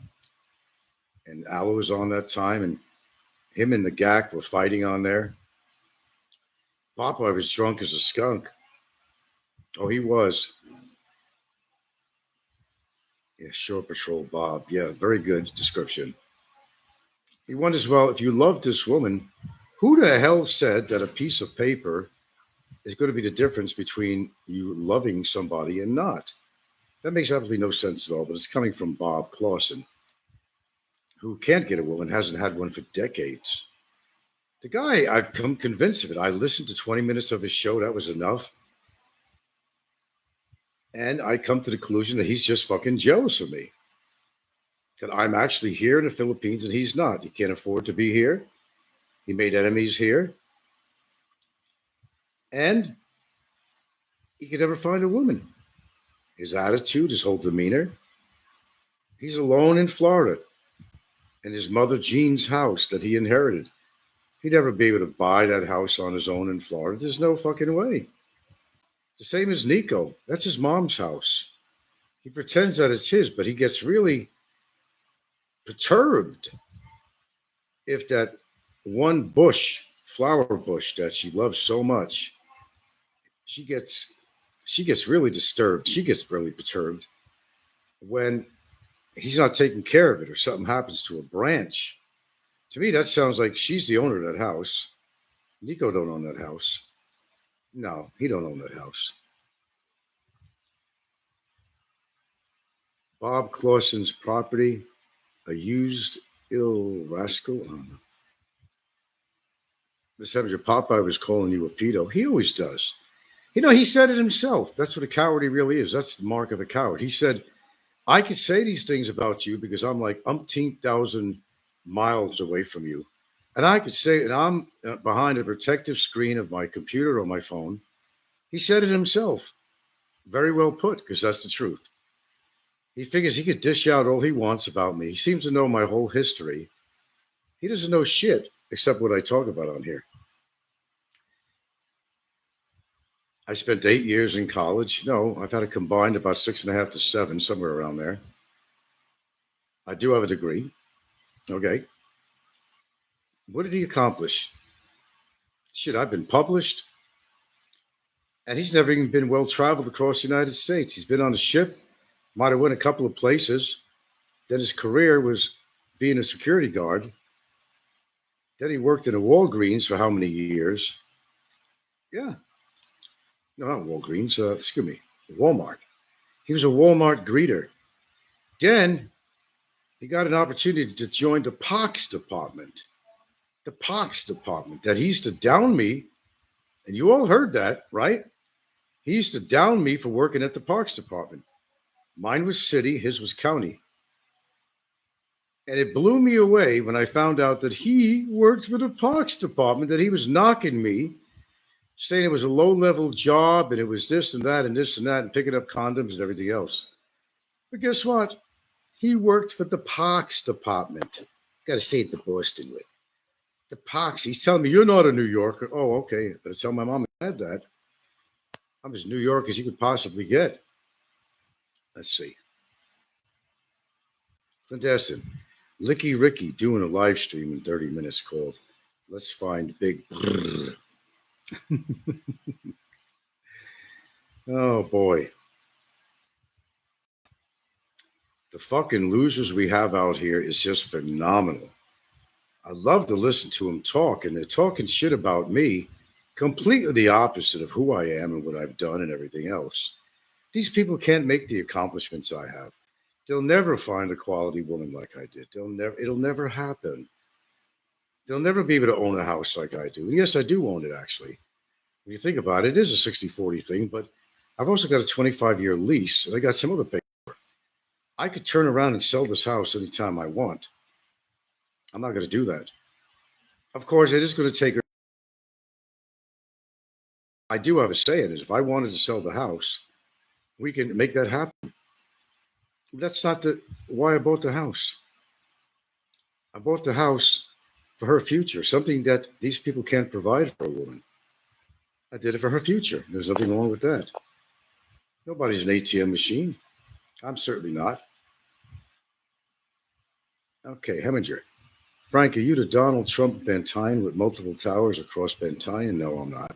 And Aloe was on that time, and him and the GAC were fighting on there. Popeye was drunk as a skunk. Oh, he was. Yeah, Shore Patrol Bob. Yeah, very good description. He wonders, well, if you love this woman, who the hell said that a piece of paper is going to be the difference between you loving somebody and not? That makes absolutely no sense at all, but it's coming from Bob Clausen, who can't get a woman, hasn't had one for decades. The guy, I've come convinced of it. I listened to 20 minutes of his show, that was enough. And I come to the conclusion that he's just fucking jealous of me. That I'm actually here in the Philippines and he's not. He can't afford to be here. He made enemies here. And he could never find a woman. His attitude, his whole demeanor. He's alone in Florida in his mother Jean's house that he inherited. He'd never be able to buy that house on his own in Florida. There's no fucking way. The same as Nico. That's his mom's house. He pretends that it's his, but he gets really perturbed if that one bush, flower bush that she loves so much, she gets really disturbed. She gets really perturbed when he's not taking care of it or something happens to a branch. To me, that sounds like she's the owner of that house. Nico don't own that house. No, he don't own that house. Bob Clausen's property, a used ill rascal. Miss Evans, your Popeye was calling you a pedo. He always does. You know, he said it himself. That's what a coward he really is. That's the mark of a coward. He said, I could say these things about you because I'm like umpteen thousand miles away from you. And I could say, and I'm behind a protective screen of my computer or my phone. He said it himself. Very well put, because that's the truth. He figures he could dish out all he wants about me. He seems to know my whole history. He doesn't know shit except what I talk about on here. I spent 8 years in college. No, I've had a combined about 6.5 to 7, somewhere around there. I do have a degree. Okay. What did he accomplish? Shit, I've been published. And he's never even been well traveled across the United States. He's been on a ship, might have went a couple of places. Then his career was being a security guard. Then he worked in a Walgreens for how many years? Yeah. No, not Walgreens. Excuse me. Walmart. He was a Walmart greeter. Then he got an opportunity to join the Pox department. The Pox department that he used to down me. And you all heard that, right? He used to down me for working at the Parks department. Mine was city, his was county. And it blew me away when I found out that he worked for the Parks department, that he was knocking me, saying it was a low-level job and it was this and that and this and that and picking up condoms and everything else. But guess what? He worked for the Parks department. Got to say it the Boston way. The Parks. He's telling me, you're not a New Yorker. Oh, okay. Better tell my mom and dad that. I'm as New York as you could possibly get. Let's see. Clint Aston, Licky Ricky doing a live stream in 30 minutes called Let's Find Big Brrrr. Oh boy. The fucking losers we have out here is just phenomenal. I love to listen to them talk, and they're talking shit about me, completely the opposite of who I am and what I've done and everything else. These people can't make the accomplishments I have. They'll never find a quality woman like I did. It'll never happen. They'll never be able to own a house like I do. And yes, I do own it actually. When you think about it, it is a 60-40 thing, but I've also got a 25-year lease and I got some other paper. I could turn around and sell this house anytime I want. I'm not going to do that. Of course, it is going to take. I do have a say in it. If I wanted to sell the house, we can make that happen. That's not the why I bought the house. I bought the house for her future, something that these people can't provide for a woman. I did it for her future. There's nothing wrong with that. Nobody's an ATM machine. I'm certainly not. Okay, Heminger. Frank, are you the Donald Trump Bentine with multiple towers across Bentine? No, I'm not.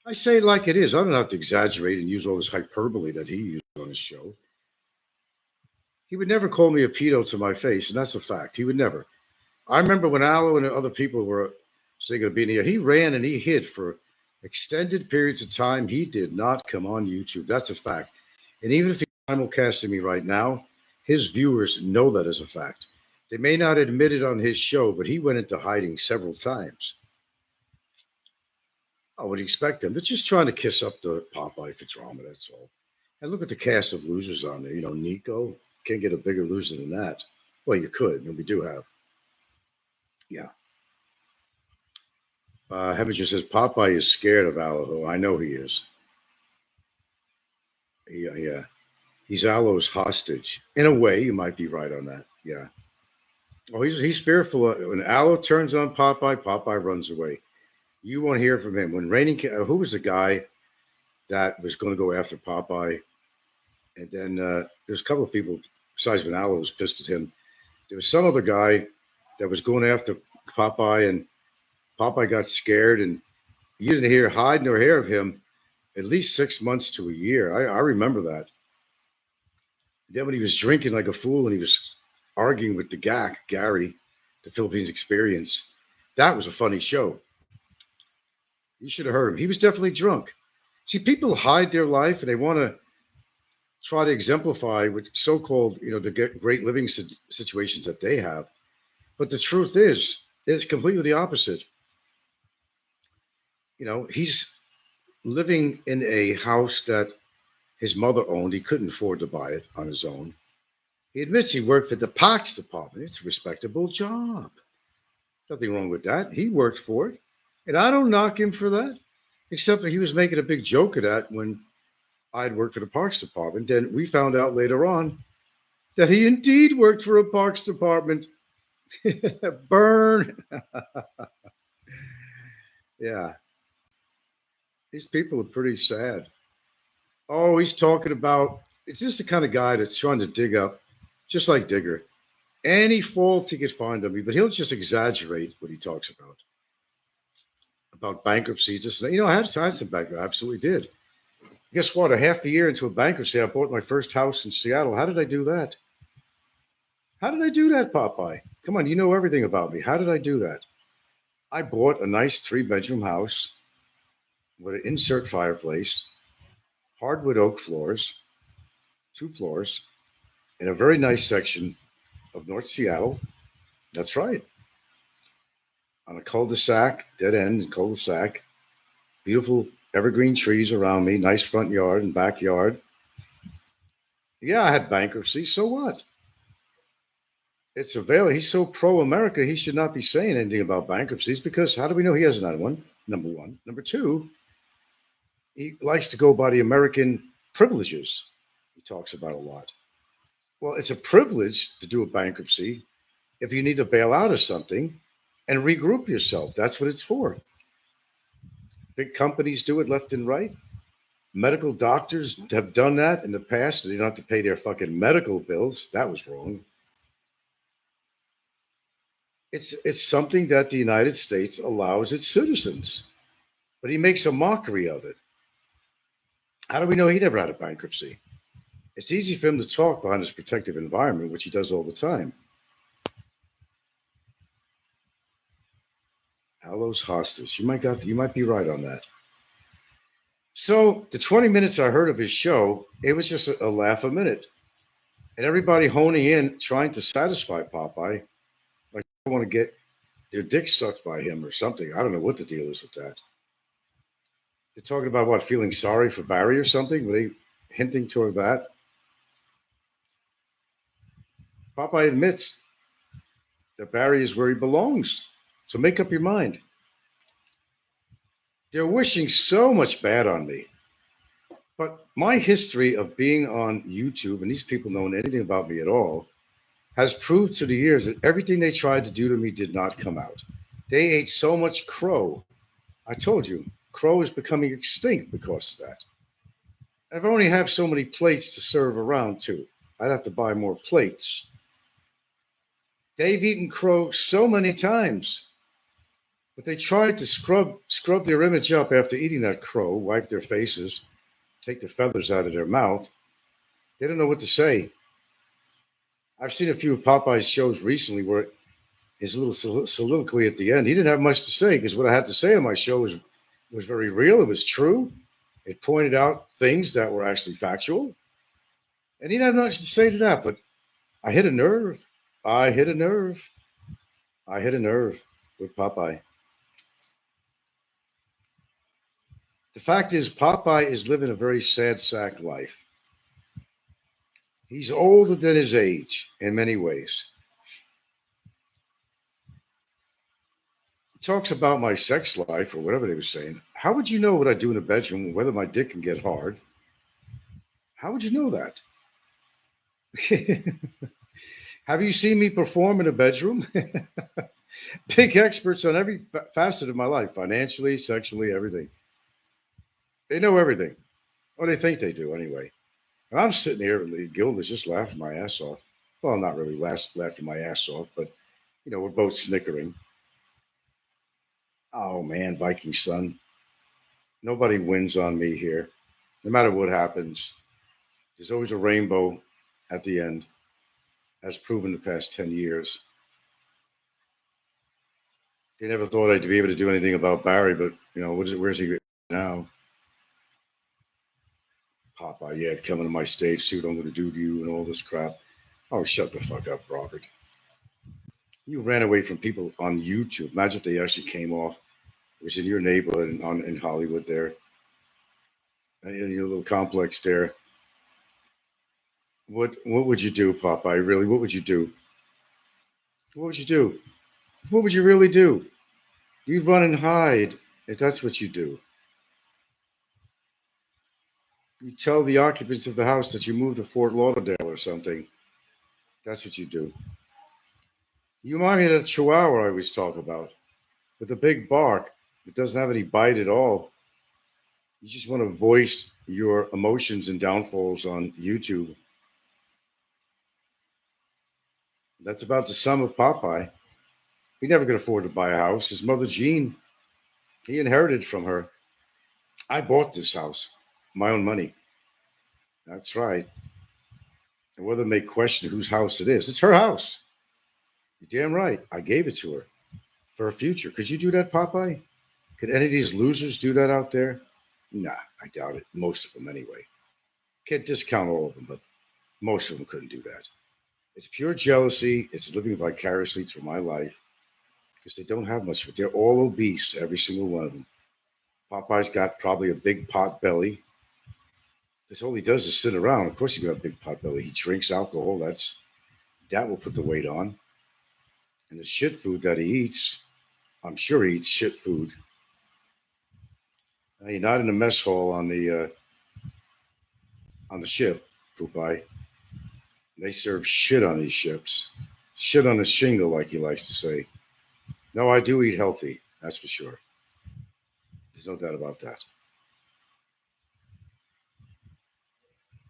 I say it like it is. I don't have to exaggerate and use all this hyperbole that he used on his show. He would never call me a pedo to my face, and that's a fact. He would never. I remember when Aloe and other people were saying of being here, he ran and he hid for extended periods of time. He did not come on YouTube. That's a fact. And even if he's simulcasting me right now, his viewers know that as a fact. They may not admit it on his show, but he went into hiding several times. I would expect him. They're just trying to kiss up the Popeye for drama, that's all. And look at the cast of losers on there. You know, Nico, can't get a bigger loser than that. Well, you could, and we do have. Yeah. Heminger says Popeye is scared of Aloe. I know he is. Yeah, yeah. He's Aloe's hostage. In a way, you might be right on that. Yeah. Oh, he's fearful. When Aloe turns on Popeye, Popeye runs away. You won't hear from him. When Raining, who was the guy that was going to go after Popeye? And then there's a couple of people, besides when Aloe was pissed at him. There was some other guy that was going after Popeye, and Popeye got scared, and you didn't hear hide nor hair of him at least 6 months to a year. I remember that. Then when he was drinking like a fool and he was arguing with the Gary, the Philippines Experience, that was a funny show. You should have heard him. He was definitely drunk. See, people hide their life and they want to try to exemplify with so-called, the great living situations that they have. But the truth is, it's completely the opposite. He's living in a house that his mother owned. He couldn't afford to buy it on his own. He admits he worked for the Parks Department. It's a respectable job. Nothing wrong with that. He worked for it. And I don't knock him for that, except that he was making a big joke of that when I'd worked for the Parks Department. Then we found out later on that he indeed worked for a Parks Department. Burn. Yeah. These people are pretty sad. Oh, he's talking about, it's just the kind of guy that's trying to dig up, just like Digger, any fault he could find on me, but he'll just exaggerate what he talks about bankruptcy. Just, I had some bankruptcy. I absolutely did. Guess what? A half a year into a bankruptcy, I bought my first house in Seattle. How did I do that? How did I do that, Popeye? Come on, you know everything about me. How did I do that? I bought a nice 3-bedroom house with an insert fireplace, hardwood oak floors, 2 floors, in a very nice section of North Seattle. That's right. On a cul-de-sac, dead end cul-de-sac, beautiful evergreen trees around me, nice front yard and backyard. Yeah, I had bankruptcy. So what? It's available. He's so pro-America, he should not be saying anything about bankruptcies because how do we know he hasn't had one? Number one. Number two, he likes to go by the American privileges. He talks about a lot. Well, it's a privilege to do a bankruptcy if you need to bail out of something and regroup yourself. That's what it's for. Big companies do it left and right. Medical doctors have done that in the past, so they don't have to pay their fucking medical bills. That was wrong. It's something that the United States allows its citizens, but he makes a mockery of it. How do we know he never had a bankruptcy? It's easy for him to talk behind his protective environment, which he does all the time. Hallows hostage. You might be right on that. So the 20 minutes I heard of his show, it was just a laugh a minute. And everybody honing in, trying to satisfy Popeye, like they want to get their dick sucked by him or something. I don't know what the deal is with that. They're talking about what, feeling sorry for Barry or something? Were they hinting toward that? Popeye admits that Barry is where he belongs. So make up your mind. They're wishing so much bad on me. But my history of being on YouTube and these people knowing anything about me at all has proved to the years that everything they tried to do to me did not come out. They ate so much crow. I told you, crow is becoming extinct because of that. I've only have so many plates to serve around to. I'd have to buy more plates. They've eaten crow so many times, but they tried to scrub their image up after eating that crow, wipe their faces, take the feathers out of their mouth. They don't know what to say. I've seen a few of Popeye's shows recently where his little soliloquy at the end, he didn't have much to say because what I had to say on my show was very real. It was true. It pointed out things that were actually factual. And he didn't have much to say to that, but I hit a nerve. I hit a nerve. I hit a nerve with Popeye. The fact is, Popeye is living a very sad sack life. He's older than his age in many ways. He talks about my sex life or whatever they were saying. How would you know what I do in the bedroom, whether my dick can get hard? How would you know that? Have you seen me perform in a bedroom? Big experts on every facet of my life, financially, sexually, everything. They know everything. Or they think they do anyway. And I'm sitting here, and Gilda's just laughing my ass off. Well, not really laughing my ass off, but, we're both snickering. Oh, man, Viking son. Nobody wins on me here. No matter what happens, there's always a rainbow at the end, as proven the past 10 years. They never thought I'd be able to do anything about Barry, but, where's he now? Popeye, yeah, coming to my stage, see what I'm going to do to you and all this crap. Oh, shut the fuck up, Robert. You ran away from people on YouTube. Imagine if they actually came off. It was in your neighborhood in Hollywood there, in your little complex there. What would you do, Popeye? Really, what would you do? What would you do? What would you really do? You'd run and hide if that's what you do. You tell the occupants of the house that you moved to Fort Lauderdale or something. That's what you do. You remind me of that chihuahua I always talk about with the big bark. It doesn't have any bite at all. You just want to voice your emotions and downfalls on YouTube. That's about the sum of Popeye. He never could afford to buy a house. His mother, Jean, he inherited from her. I bought this house, my own money. That's right. And whether they may question whose house it is, it's her house. You're damn right. I gave it to her for her future. Could you do that, Popeye? Could any of these losers do that out there? Nah, I doubt it. Most of them, anyway. Can't discount all of them, but most of them couldn't do that. It's pure jealousy. It's living vicariously through my life because they don't have much. They're all obese, every single one of them. Popeye's got probably a big pot belly because all he does is sit around. Of course, he's got a big pot belly. He drinks alcohol. That will put the weight on. And the shit food that he eats, I'm sure he eats shit food. You're not in the mess hall on the ship, Poopeye. They serve shit on these ships. Shit on a shingle, like he likes to say. No, I do eat healthy. That's for sure. There's no doubt about that.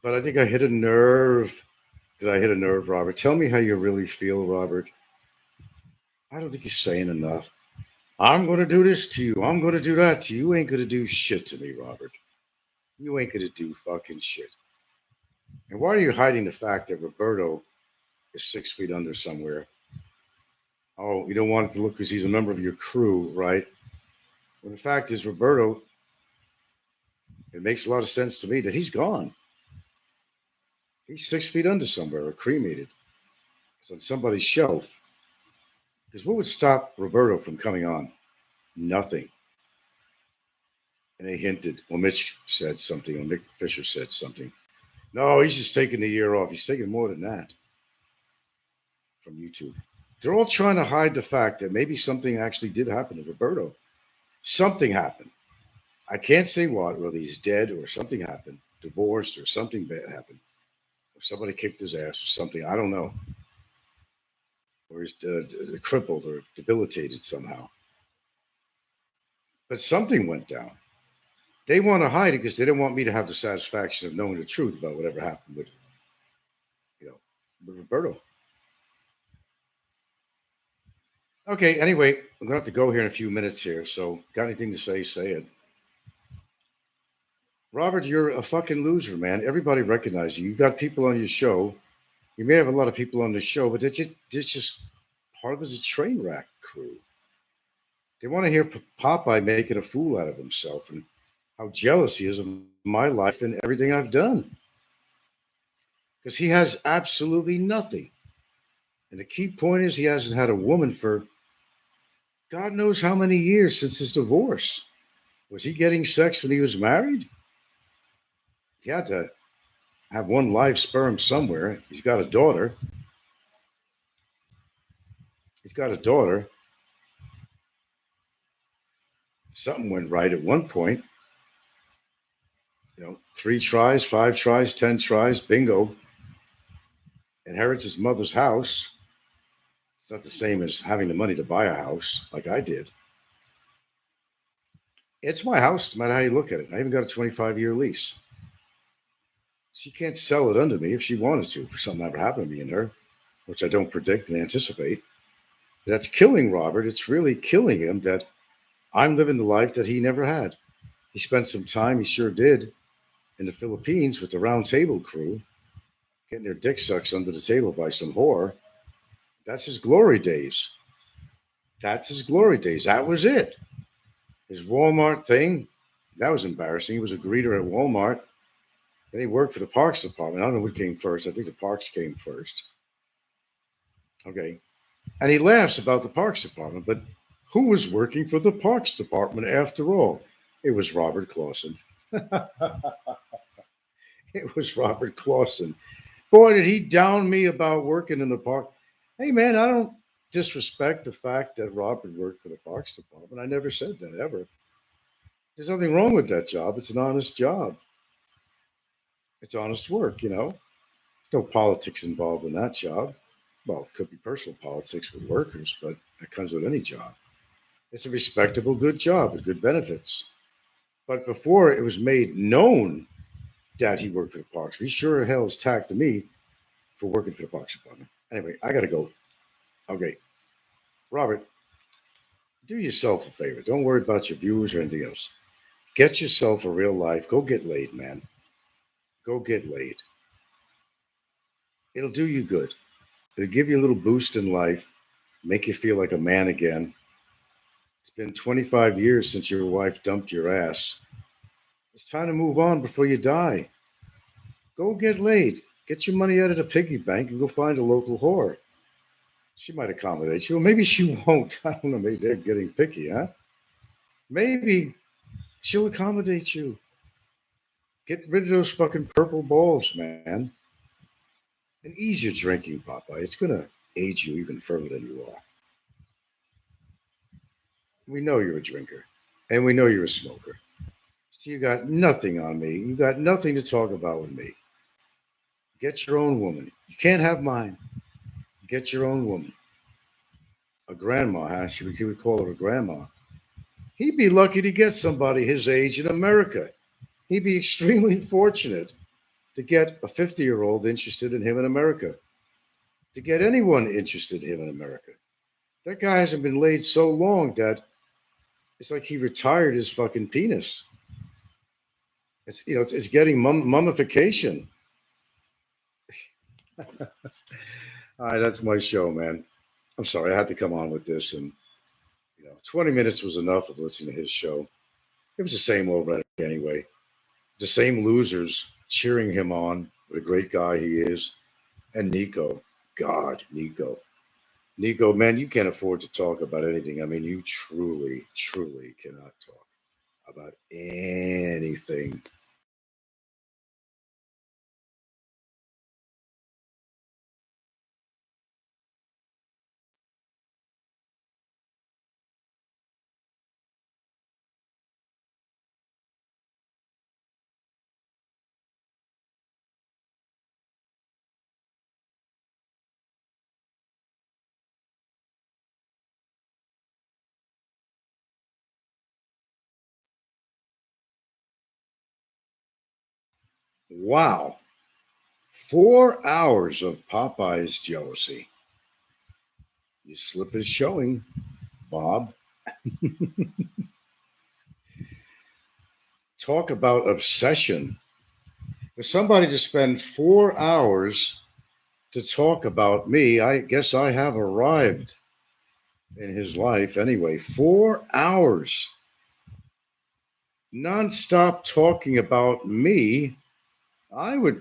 But I think I hit a nerve. Did I hit a nerve, Robert? Tell me how you really feel, Robert. I don't think you're saying enough. I'm going to do this to you. I'm going to do that to you. You ain't going to do shit to me, Robert. You ain't going to do fucking shit. And why are you hiding the fact that Roberto is 6 feet under somewhere? Oh, you don't want it to look because he's a member of your crew, right? Well, the fact is, Roberto, it makes a lot of sense to me that he's gone. He's 6 feet under somewhere or cremated. It's on somebody's shelf. Because what would stop Roberto from coming on? Nothing. And they hinted. Well, Mitch said something, or Nick Fisher said something. No, he's just taking the year off. He's taking more than that from YouTube. They're all trying to hide the fact that maybe something actually did happen to Roberto. Something happened. I can't say what, whether he's dead or something happened, divorced or something bad happened, or somebody kicked his ass or something. I don't know. Or he's crippled or debilitated somehow. But something went down. They want to hide it because they don't want me to have the satisfaction of knowing the truth about whatever happened with, you know, with Roberto. Okay, anyway, I'm gonna have to go here in a few minutes here. So, got anything to say? Say it. Robert, you're a fucking loser, man. Everybody recognizes you. You got people on your show. You may have a lot of people on the show, but they're just part of the train wreck crew. They want to hear Popeye making a fool out of himself and how jealous he is of my life and everything I've done. Because he has absolutely nothing. And the key point is he hasn't had a woman for God knows how many years since his divorce. Was he getting sex when he was married? He had to have one live sperm somewhere. He's got a daughter. He's got a daughter. Something went right at one point. 3 tries, 5 tries, 10 tries, bingo. Inherits his mother's house. It's not the same as having the money to buy a house like I did. It's my house, no matter how you look at it. I even got a 25-year lease. She can't sell it under me if she wanted to, if something ever happened to me and her, which I don't predict and anticipate. That's killing Robert. It's really killing him that I'm living the life that he never had. He spent some time, he sure did, in the Philippines with the Round Table crew, getting their dick sucks under the table by some whore. That's his glory days. That's his glory days. That was it. His Walmart thing, that was embarrassing. He was a greeter at Walmart. Then he worked for the Parks Department. I don't know what came first. I think the Parks came first. Okay. And he laughs about the Parks Department, but who was working for the Parks Department after all? It was Robert Clausen. It was Robert Clausen. Boy, did he down me about working in the park. Hey, man, I don't disrespect the fact that Robert worked for the Parks Department. I never said that ever. There's nothing wrong with that job. It's an honest job. It's honest work. There's no politics involved in that job. Well, it could be personal politics with workers, but that comes with any job. It's a respectable, good job with good benefits. But before it was made known that he worked for the Parks, he sure hell's tacked to me for working for the Parks Department. Anyway, I gotta go. Okay, Robert, do yourself a favor. Don't worry about your viewers or anything else. Get yourself a real life. Go get laid, man. Go get laid. It'll do you good. It'll give you a little boost in life, make you feel like a man again. It's been 25 years since your wife dumped your ass. It's time to move on before you die. Go get laid. Get your money out of the piggy bank and go find a local whore. She might accommodate you. Or maybe she won't. I don't know. Maybe they're getting picky, huh? Maybe she'll accommodate you. Get rid of those fucking purple balls, man. And ease your drinking, Popeye. It's going to age you even further than you are. We know you're a drinker. And we know you're a smoker. So you got nothing on me. You got nothing to talk about with me. Get your own woman. You can't have mine. Get your own woman. A grandma, huh? He would call her a grandma. He'd be lucky to get somebody his age in America. He'd be extremely fortunate. to get a 50-year-old interested in him in America, to get anyone interested in him in America. That guy hasn't been laid so long that it's like he retired his fucking penis. It's getting mummification. All right, that's my show, man. I'm sorry, I had to come on with this, and 20 minutes was enough of listening to his show. It was the same over anyway. The same losers cheering him on. What a great guy he is. And Nico. God, Nico. Nico, man, you can't afford to talk about anything. I mean, you truly, truly cannot talk about anything. Wow. 4 hours of Popeye's jealousy. Your slip is showing, Bob. Talk about obsession. For somebody to spend 4 hours to talk about me, I guess I have arrived in his life anyway. 4 hours nonstop talking about me. I would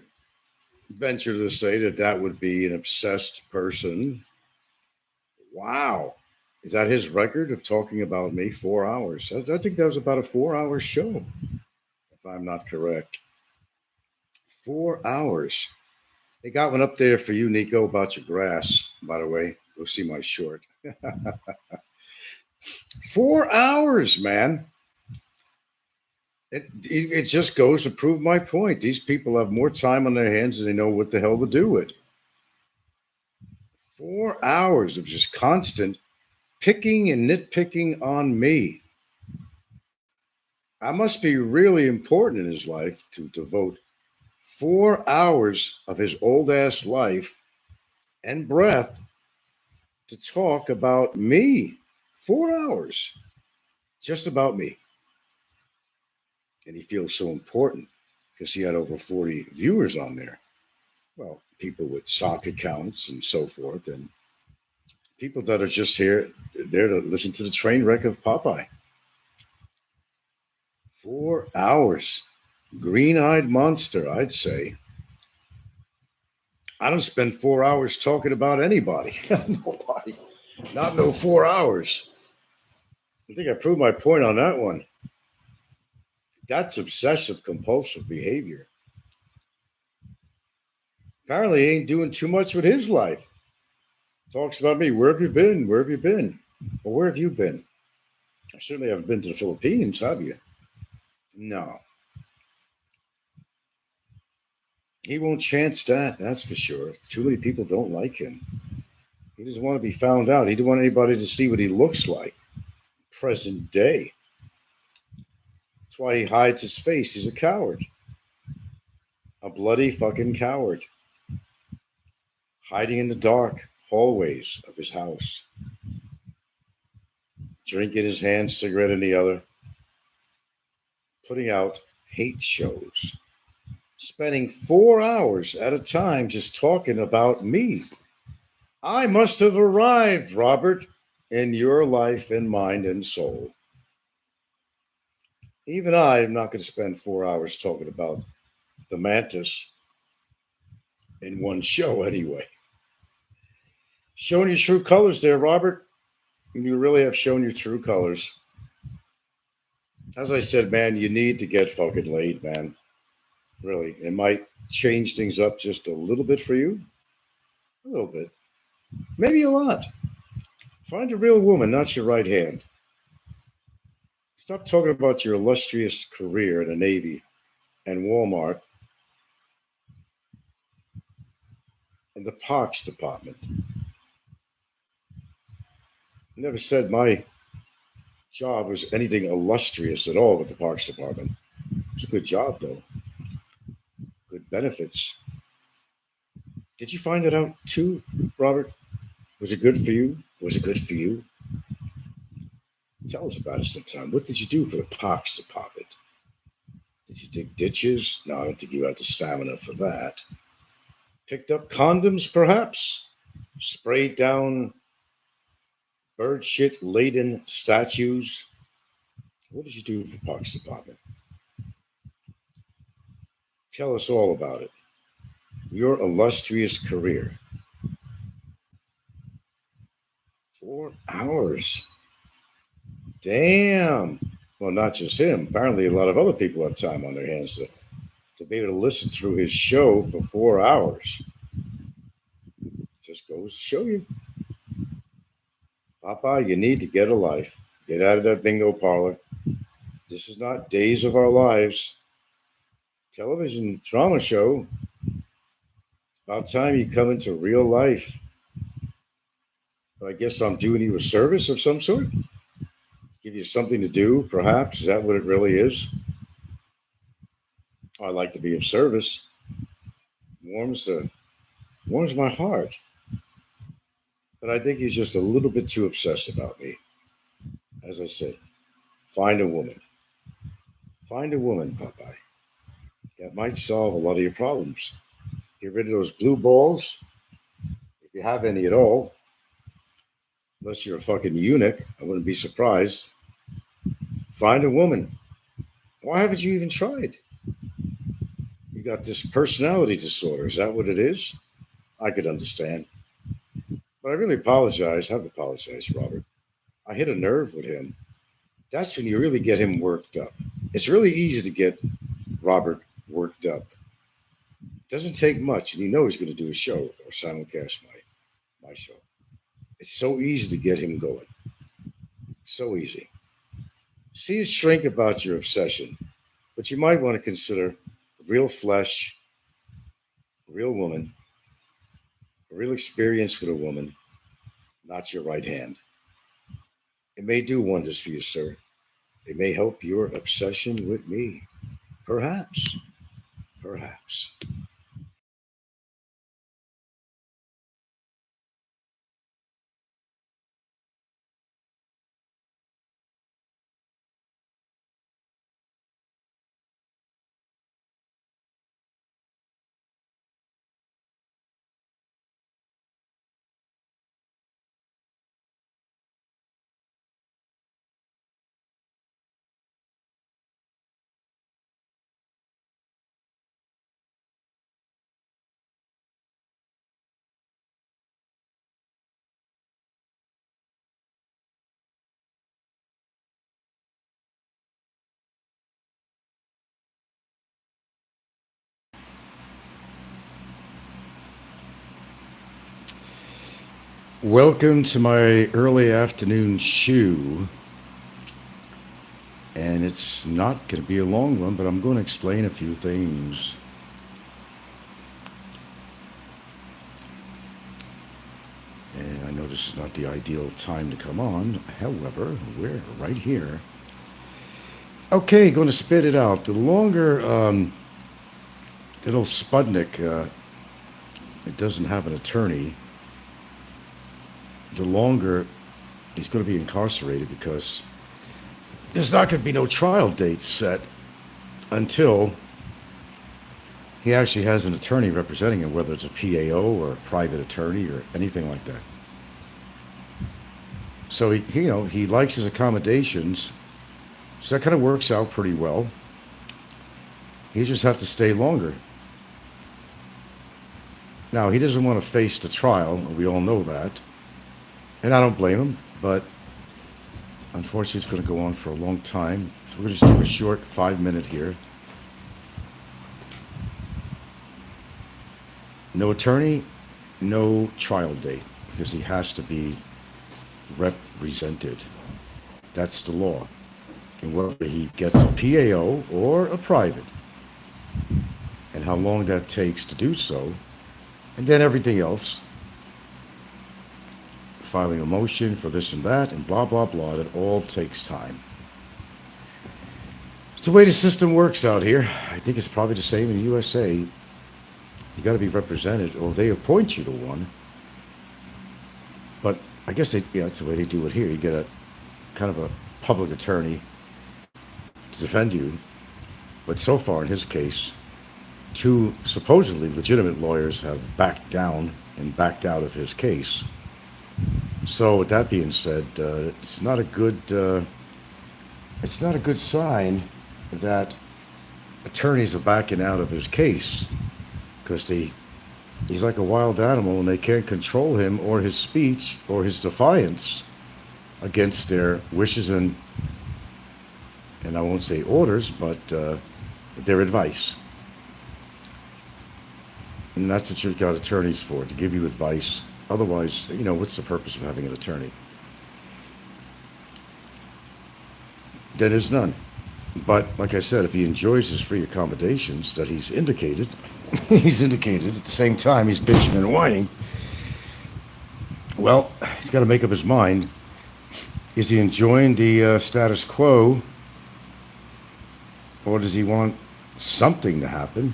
venture to say that would be an obsessed person. Wow. Is that his record of talking about me? 4 hours. I think that was about a 4 hour show, if I'm not correct. 4 hours. They got one up there for you, Nico, about your grass, by the way. Go see my short. 4 hours, man. It just goes to prove my point. These people have more time on their hands than they know what the hell to do with. 4 hours of just constant picking and nitpicking on me. I must be really important in his life to devote 4 hours of his old ass life and breath to talk about me. 4 hours just about me. And he feels so important because he had over 40 viewers on there. Well, people with sock accounts and so forth, and people that are just there to listen to the train wreck of Popeye. 4 hours. Green-eyed monster, I'd say. I don't spend 4 hours talking about anybody. Nobody. Not no 4 hours. I think I proved my point on that one. That's obsessive compulsive behavior. Apparently, he ain't doing too much with his life. Talks about me. Where have you been? Where have you been? Well, where have you been? I certainly haven't been to the Philippines, have you? No. He won't chance that, that's for sure. Too many people don't like him. He doesn't want to be found out. He doesn't want anybody to see what he looks like. Present day. That's why he hides his face. He's a coward. A bloody fucking coward. Hiding in the dark hallways of his house. Drink in his hand, cigarette in the other. Putting out hate shows. Spending 4 hours at a time just talking about me. I must have arrived, Robert, in your life and mind and soul. Even I am not going to spend 4 hours talking about the mantis in one show anyway. Showing your true colors there, Robert. You really have shown your true colors. As I said, man, you need to get fucking laid, man. Really. It might change things up just a little bit for you. A little bit. Maybe a lot. Find a real woman, not your right hand. Stop talking about your illustrious career in the Navy and Walmart and the Parks Department. Never said my job was anything illustrious at all with the Parks Department. It's a good job, though. Good benefits. Did you find that out too, Robert? Was it good for you? Was it good for you? Tell us about it sometime. What did you do for the pox to pop it? Did you dig ditches? No, I don't think you had the stamina for that. Picked up condoms, perhaps? Sprayed down bird shit laden statues? What did you do for pox to pop it? Tell us all about it. Your illustrious career. 4 hours. Damn. Well, not just him. Apparently, a lot of other people have time on their hands to be able to listen through his show for 4 hours. Just goes to show you. Papa, you need to get a life. Get out of that bingo parlor. This is not Days of Our Lives. Television drama show. It's about time you come into real life. But I guess I'm doing you a service of some sort. Give you something to do, perhaps. Is that what it really is? I like to be of service. Warms my heart. But I think he's just a little bit too obsessed about me. As I said, find a woman. Find a woman, Popeye. That might solve a lot of your problems. Get rid of those blue balls, if you have any at all. Unless you're a fucking eunuch, I wouldn't be surprised. Find a woman. Why haven't you even tried? You got this personality disorder. Is that what it is? I could understand. But I really apologize. I have to apologize, Robert. I hit a nerve with him. That's when you really get him worked up. It's really easy to get Robert worked up. It doesn't take much, and you know he's going to do a show or simulcast my show. It's so easy to get him going. So easy. See his shrink about your obsession, but you might want to consider real flesh, a real woman, a real experience with a woman, not your right hand. It may do wonders for you, sir. It may help your obsession with me. Perhaps. Perhaps. Welcome to my early afternoon shoe. And it's not going to be a long one, but I'm going to explain a few things. And I know this is not the ideal time to come on. However, we're right here. Okay, going to spit it out. The longer little Sputnik it doesn't have an attorney, the longer he's going to be incarcerated, because there's not going to be no trial date set until he actually has an attorney representing him, whether it's a PAO or a private attorney or anything like that. So he likes his accommodations, so that kind of works out pretty well. He just have to stay longer. Now, he doesn't want to face the trial. We all know that. And I don't blame him, but unfortunately it's going to go on for a long time. So we're going to just do a short 5-minute here. No attorney, no trial date, because he has to be represented. That's the law. And whether he gets a PAO or a private, and how long that takes to do so, and then everything else, filing a motion for this and that, and blah, blah, blah, that all takes time. It's the way the system works out here. I think it's probably the same in the USA. You got to be represented, or they appoint you to one. But I guess that's the way they do it here. You get a kind of a public attorney to defend you. But so far, in his case, 2 supposedly legitimate lawyers have backed down and backed out of his case. So, with that being said, it's not a good sign that attorneys are backing out of his case, because he's like a wild animal and they can't control him or his speech or his defiance against their wishes and I won't say orders, but their advice. And that's what you've got attorneys for, to give you advice. Otherwise, what's the purpose of having an attorney? There is none. But like I said, if he enjoys his free accommodations that he's indicated, at the same time he's bitching and whining, well, he's got to make up his mind. Is he enjoying the status quo, or does he want something to happen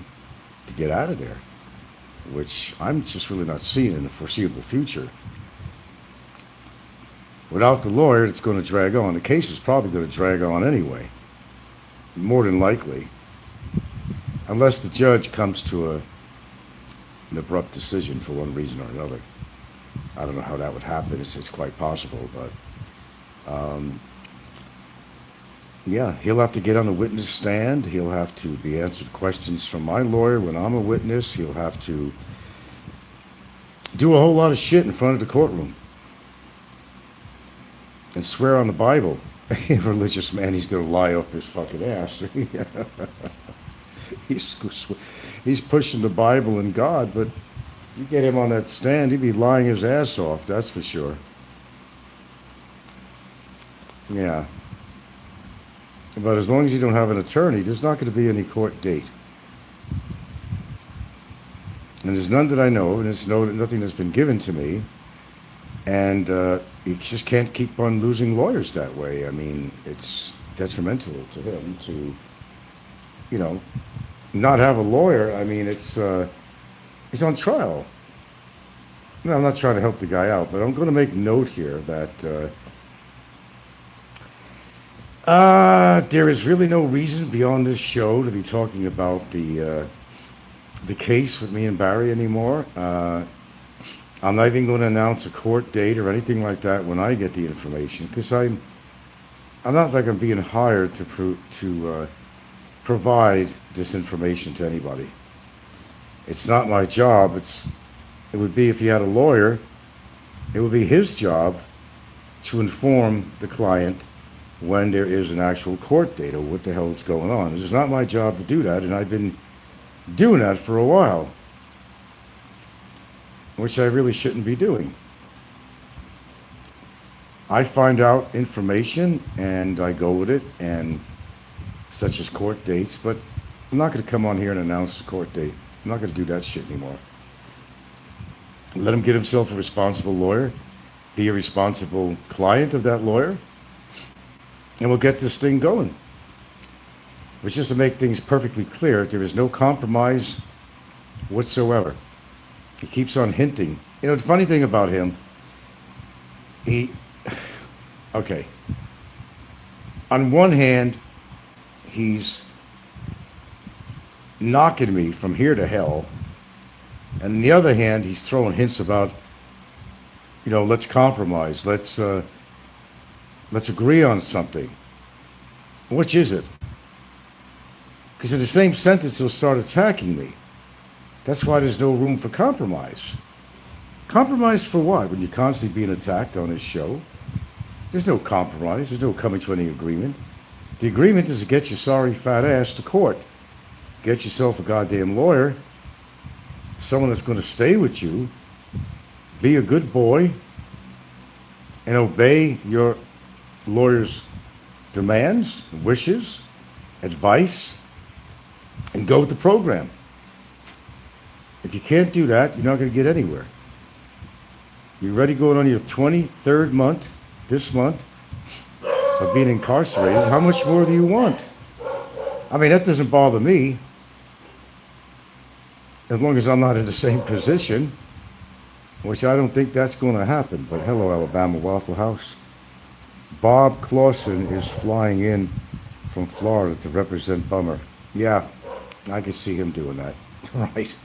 to get out of there? Which I'm just really not seeing in the foreseeable future. Without the lawyer, it's going to drag on. The case is probably going to drag on anyway, more than likely, unless the judge comes to an abrupt decision for one reason or another. I don't know how that would happen. It's quite possible, but yeah, he'll have to get on the witness stand. He'll have to be answered questions from my lawyer when I'm a witness. He'll have to do a whole lot of shit in front of the courtroom and swear on the Bible. A religious man, he's going to lie off his fucking ass. He's pushing the Bible and God, but you get him on that stand, he'd be lying his ass off, that's for sure. Yeah. But as long as you don't have an attorney, there's not going to be any court date. And there's none that I know, and there's nothing that's been given to me. And you just can't keep on losing lawyers that way. I mean, it's detrimental to him to, not have a lawyer. I mean, he's on trial. No, I'm not trying to help the guy out, but I'm going to make note here that there is really no reason beyond this show to be talking about the case with me and Barry anymore. I'm not even going to announce a court date or anything like that when I get the information, because I'm not like I'm being hired to provide this information to anybody. It's not my job. It would be, if he had a lawyer, it would be his job to inform the client when there is an actual court date or what the hell is going on. It's not my job to do that, and I've been doing that for a while, which I really shouldn't be doing. I find out information and I go with it, and such as court dates, but I'm not going to come on here and announce the court date. I'm not going to do that shit anymore. Let him get himself a responsible lawyer, be a responsible client of that lawyer, and we'll get this thing going. But just to make things perfectly clear, there is no compromise whatsoever. He keeps on hinting. The funny thing about him, okay. On one hand, he's knocking me from here to hell. And on the other hand, he's throwing hints about, let's compromise. Let's agree on something. Which is it? Because in the same sentence, he'll start attacking me. That's why there's no room for compromise. Compromise for what? When you're constantly being attacked on his show? There's no compromise. There's no coming to any agreement. The agreement is to get your sorry fat ass to court. Get yourself a goddamn lawyer. Someone that's going to stay with you. Be a good boy. And obey your lawyer's demands, wishes, advice, and go with the program. If you can't do that, you're not going to get anywhere. You're already going on your 23rd month, this month, of being incarcerated. How much more do you want? I mean, that doesn't bother me. as long as I'm not in the same position, which I don't think that's going to happen. But hello, Alabama Waffle House. Bob Clausen is flying in from Florida to represent Bummer. Yeah, I can see him doing that. Right.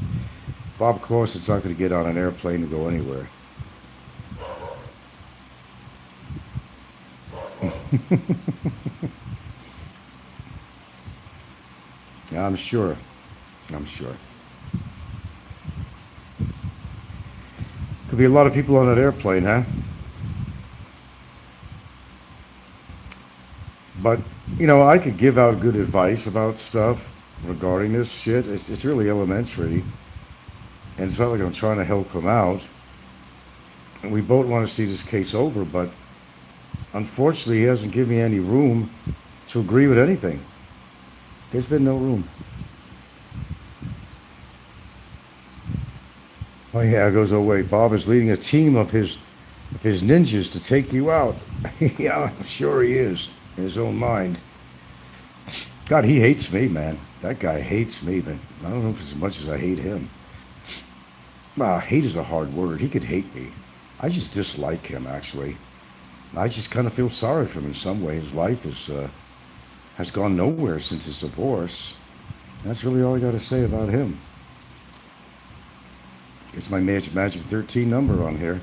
Bob Clausen's not going to get on an airplane and go anywhere. Yeah, I'm sure. I'm sure. Could be a lot of people on that airplane, huh? But, you know, I could give out good advice about stuff regarding this shit. It's really elementary. And it's not like I'm trying to help him out. And we both want to see this case over, but unfortunately, he hasn't given me any room to agree with anything. There's been no room. Oh yeah, it goes, oh wait, Bob is leading a team of his ninjas to take you out. Yeah, I'm sure he is, in his own mind. God, he hates me, man. That guy hates me, but I don't know if it's as much as I hate him. Hate is a hard word. He could hate me. I just dislike him, actually. I just kind of feel sorry for him in some way. His life has gone nowhere since his divorce. That's really all I got to say about him. It's my Magic 13 number on here.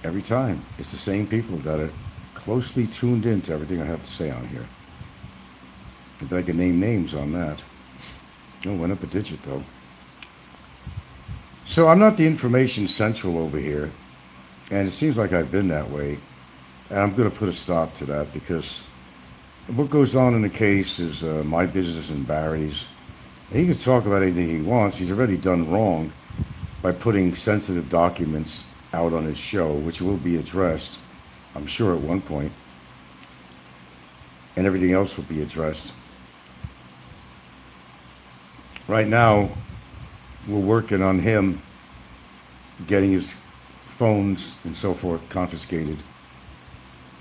Every time. It's the same people that are closely tuned in to everything I have to say on here. If I can name names on that. Oh, went up a digit, though. So I'm not the information central over here. And it seems like I've been that way. And I'm going to put a stop to that because what goes on in the case is my business and Barry's. And he can talk about anything he wants. He's already done wrong by putting sensitive documents out on his show, which will be addressed, I'm sure, at one point. And everything else will be addressed. Right now, we're working on him getting his phones and so forth confiscated.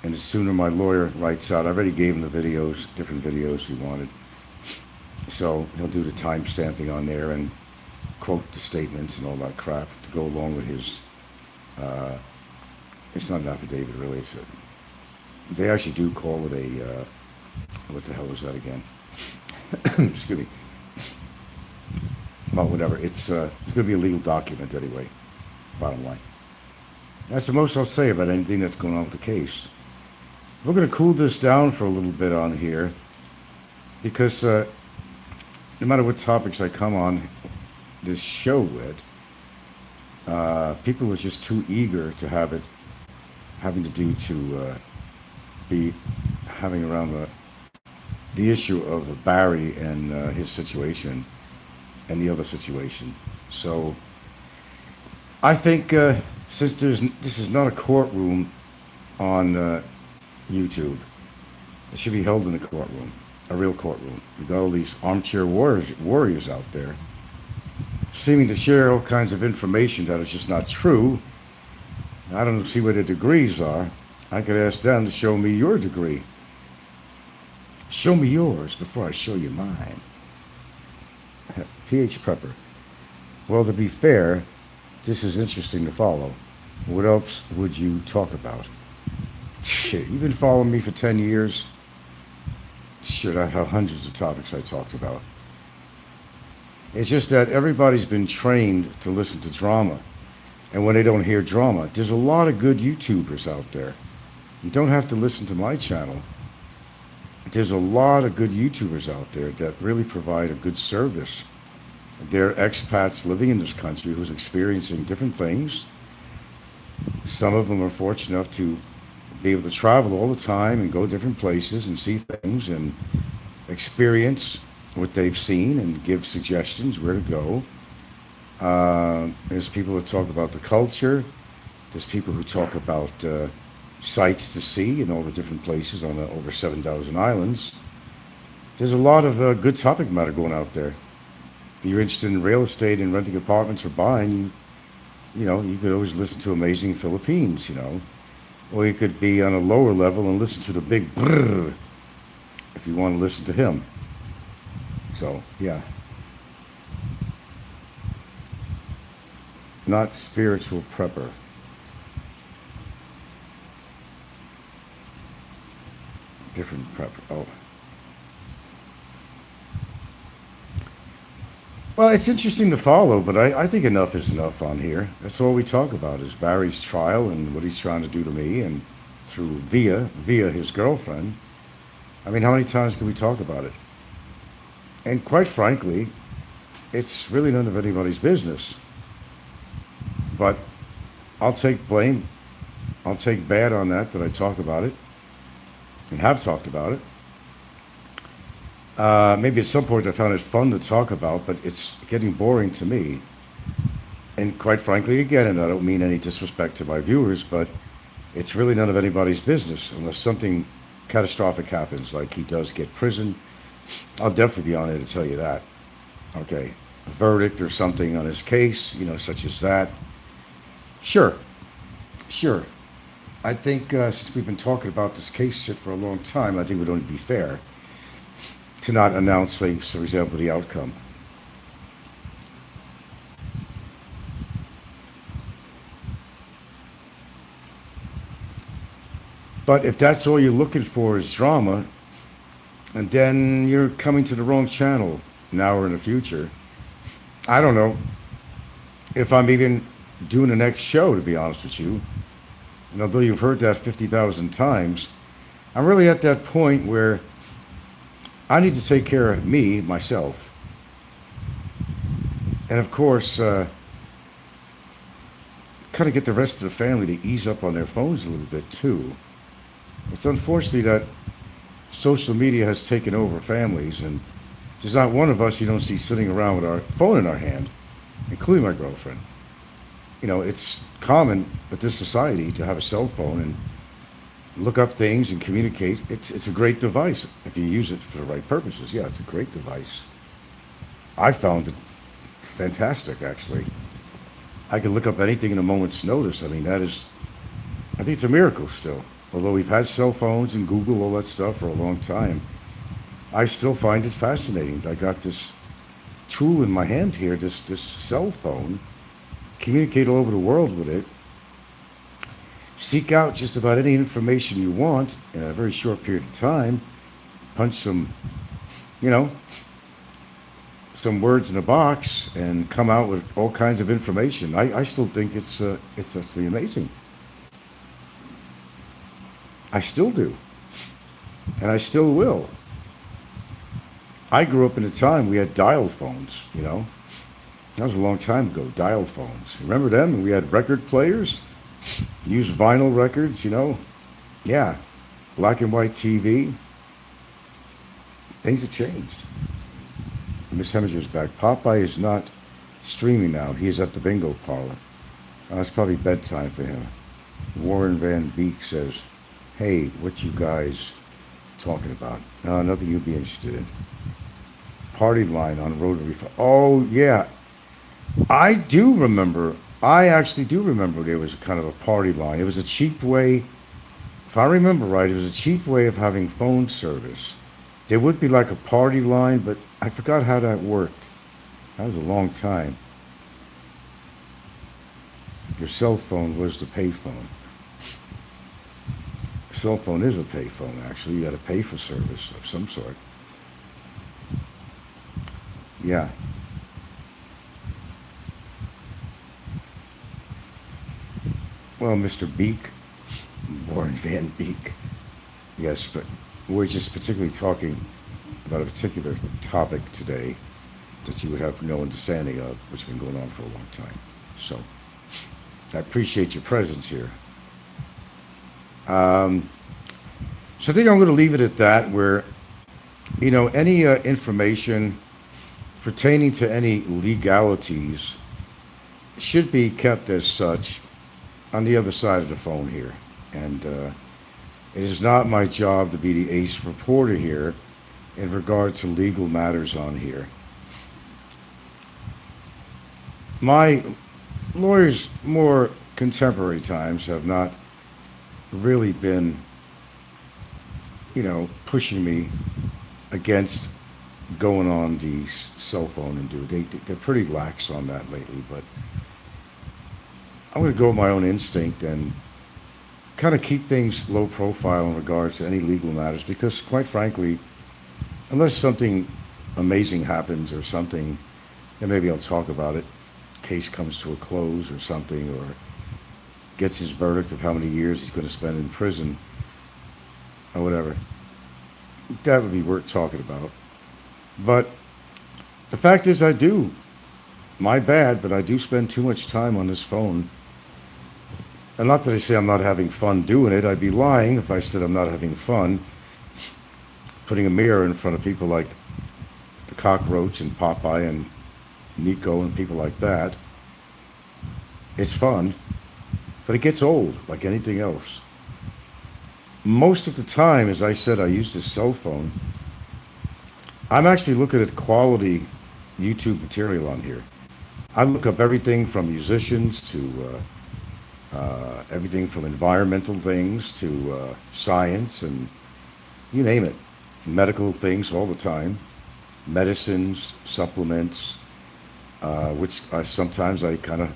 And the sooner my lawyer writes out, I already gave him the videos, different videos he wanted. So he'll do the time stamping on there and quote the statements and all that crap to go along with his, it's not an affidavit really, they actually do call it a, what the hell was that again? Excuse me. Well, whatever, it's going to be a legal document anyway, bottom line. That's the most I'll say about anything that's going on with the case. We're going to cool this down for a little bit on here because no matter what topics I come on this show with, people are just too eager to have it having to do to be having around the issue of Barry and his situation and the other situation. So I think since this is not a courtroom on YouTube, it should be held in a courtroom, a real courtroom. We've got all these armchair warriors out there seeming to share all kinds of information that is just not true. I don't see what their degrees are. I could ask them to show me your degree. Show me yours before I show you mine. PH Prepper. Well, to be fair, this is interesting to follow. What else would you talk about? Shit, you've been following me for 10 years. Shit, I have hundreds of topics I talked about. It's just that everybody's been trained to listen to drama. And when they don't hear drama, there's a lot of good YouTubers out there. You don't have to listen to my channel. There's a lot of good YouTubers out there that really provide a good service. They're expats living in this country who's experiencing different things. Some of them are fortunate enough to be able to travel all the time and go different places and see things and experience what they've seen and give suggestions where to go. There's people who talk about the culture. There's people who talk about sights to see in all the different places on over 7,000 islands. There's a lot of good topic matter going out there. If you're interested in real estate and renting apartments or buying, you know, you could always listen to Amazing Philippines, you know. Or you could be on a lower level and listen to the big Brrrr if you want to listen to him. So, yeah. not spiritual prepper. Different prepper. Oh. Well, it's interesting to follow, but I think enough is enough on here. That's all we talk about is Barry's trial and what he's trying to do to me and through via his girlfriend. I mean, how many times can we talk about it? And quite frankly, it's really none of anybody's business. But I'll take blame. I'll take bad on that I talk about it and have talked about it. Maybe at some point I found it fun to talk about, but it's getting boring to me. And quite frankly, again, and I don't mean any disrespect to my viewers, but it's really none of anybody's business unless something catastrophic happens, like he does get prison. I'll definitely be on it to tell you that. Okay, a verdict or something on his case, such as that. Sure. I think since we've been talking about this case shit for a long time, I think it would only be fair to not announce things, for example, the outcome. But if that's all you're looking for is drama, and then you're coming to the wrong channel now or in the future. I don't know if I'm even doing the next show, to be honest with you. And although you've heard that 50,000 times, I'm really at that point where I need to take care of me, myself. And of course, kind of get the rest of the family to ease up on their phones a little bit too. It's unfortunately that social media has taken over families, and there's not one of us you don't see sitting around with our phone in our hand, including my girlfriend. It's common with this society to have a cell phone and look up things and communicate. It's a great device if you use it for the right purposes. Yeah, it's a great device. I found it fantastic, actually. I can look up anything in a moment's notice. I mean, I think it's a miracle still. Although we've had cell phones and Google, all that stuff for a long time, I still find it fascinating. I got this tool in my hand here, this cell phone, communicate all over the world with it, seek out just about any information you want in a very short period of time, punch some words in a box and come out with all kinds of information. I still think it's actually amazing. I still do. And I still will. I grew up in a time we had dial phones, That was a long time ago, dial phones. Remember them? We had record players, used vinyl records, Yeah, black and white TV. Things have changed. Miss Hemminger's back. Popeye is not streaming now. He is at the bingo parlor. It's probably bedtime for him. Warren Van Beek says, hey, what you guys talking about? Nothing you'd be interested in. Party line on Rotary. Oh, yeah. I actually do remember there was a kind of a party line. It was a cheap way, if I remember right, it was a cheap way of having phone service. There would be like a party line, but I forgot how that worked. That was a long time. Your cell phone was the pay phone. Cell phone is a pay phone, actually. You got to pay for service of some sort. Yeah. Well, Mr. Beek, Warren Van Beek. Yes, but we're just particularly talking about a particular topic today that you would have no understanding of, which has been going on for a long time. So, I appreciate your presence here. So I think I'm going to leave it at that, where, any information pertaining to any legalities should be kept as such on the other side of the phone here. And it is not my job to be the ace reporter here in regard to legal matters on here. My lawyers, more contemporary times, have not really been, pushing me against going on the cell phone and they're pretty lax on that lately. But I'm going to go with my own instinct and kind of keep things low profile in regards to any legal matters because, quite frankly, unless something amazing happens or something, then maybe I'll talk about it. Case comes to a close or something, or gets his verdict of how many years he's going to spend in prison or whatever. That would be worth talking about. But the fact is, I do. My bad, but I do spend too much time on this phone. And not that I say I'm not having fun doing it. I'd be lying if I said I'm not having fun putting a mirror in front of people like the Cockroach and Popeye and Nico and people like that. It's fun, but it gets old like anything else. Most of the time, as I said, I use this cell phone. I'm actually looking at quality YouTube material on here. I look up everything from musicians to everything from environmental things to science and you name it. Medical things all the time. Medicines, supplements, which sometimes I've got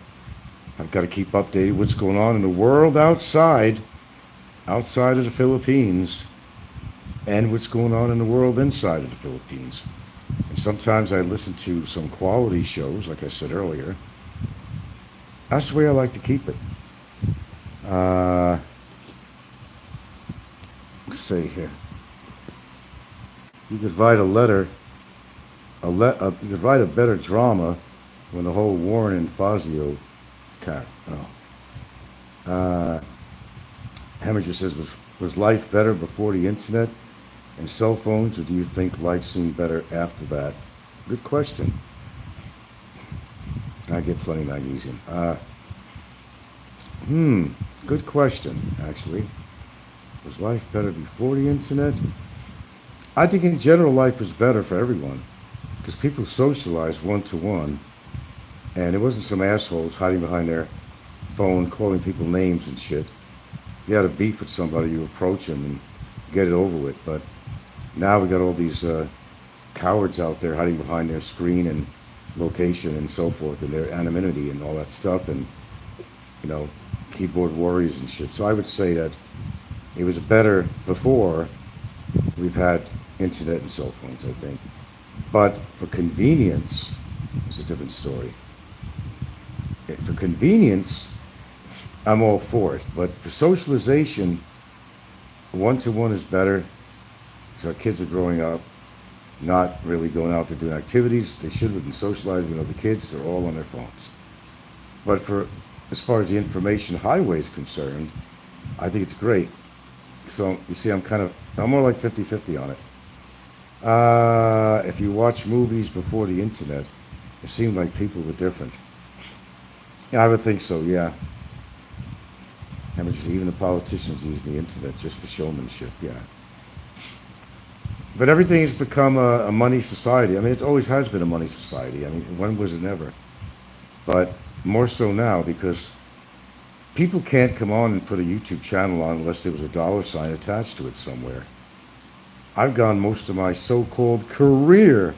to keep updated what's going on in the world outside of the Philippines and what's going on in the world inside of the Philippines. And sometimes I listen to some quality shows, like I said earlier. That's the way I like to keep it. Let's see here. You could write a letter, you could write a better drama when the whole Warren and Fazio cat. Heminger says, was life better before the internet and cell phones, or do you think life seemed better after that? Good question. I get plenty of magnesium. Good question, actually. Was life better before the internet? I think in general life was better for everyone because people socialized one-to-one and it wasn't some assholes hiding behind their phone calling people names and shit. If you had a beef with somebody, you approach them and get it over with. But now we got all these cowards out there hiding behind their screen and location and so forth and their anonymity and all that stuff and, keyboard warriors and shit. So I would say that it was better before we've had internet and cell phones, I think. But for convenience, it's a different story. For convenience, I'm all for it. But for socialization, one-to-one is better because our kids are growing up, not really going out to do activities. They should have been socializing with other kids. They're all on their phones. But as far as the information highway is concerned, I think it's great. So, you see, I'm more like 50-50 on it. If you watch movies before the internet, it seemed like people were different. Yeah, I would think so, yeah. Even the politicians use the internet just for showmanship, yeah. But everything has become a money society. I mean, it always has been a money society. I mean, when was it never? But more so now because people can't come on and put a YouTube channel on unless there was a dollar sign attached to it somewhere. I've gone most of my so-called career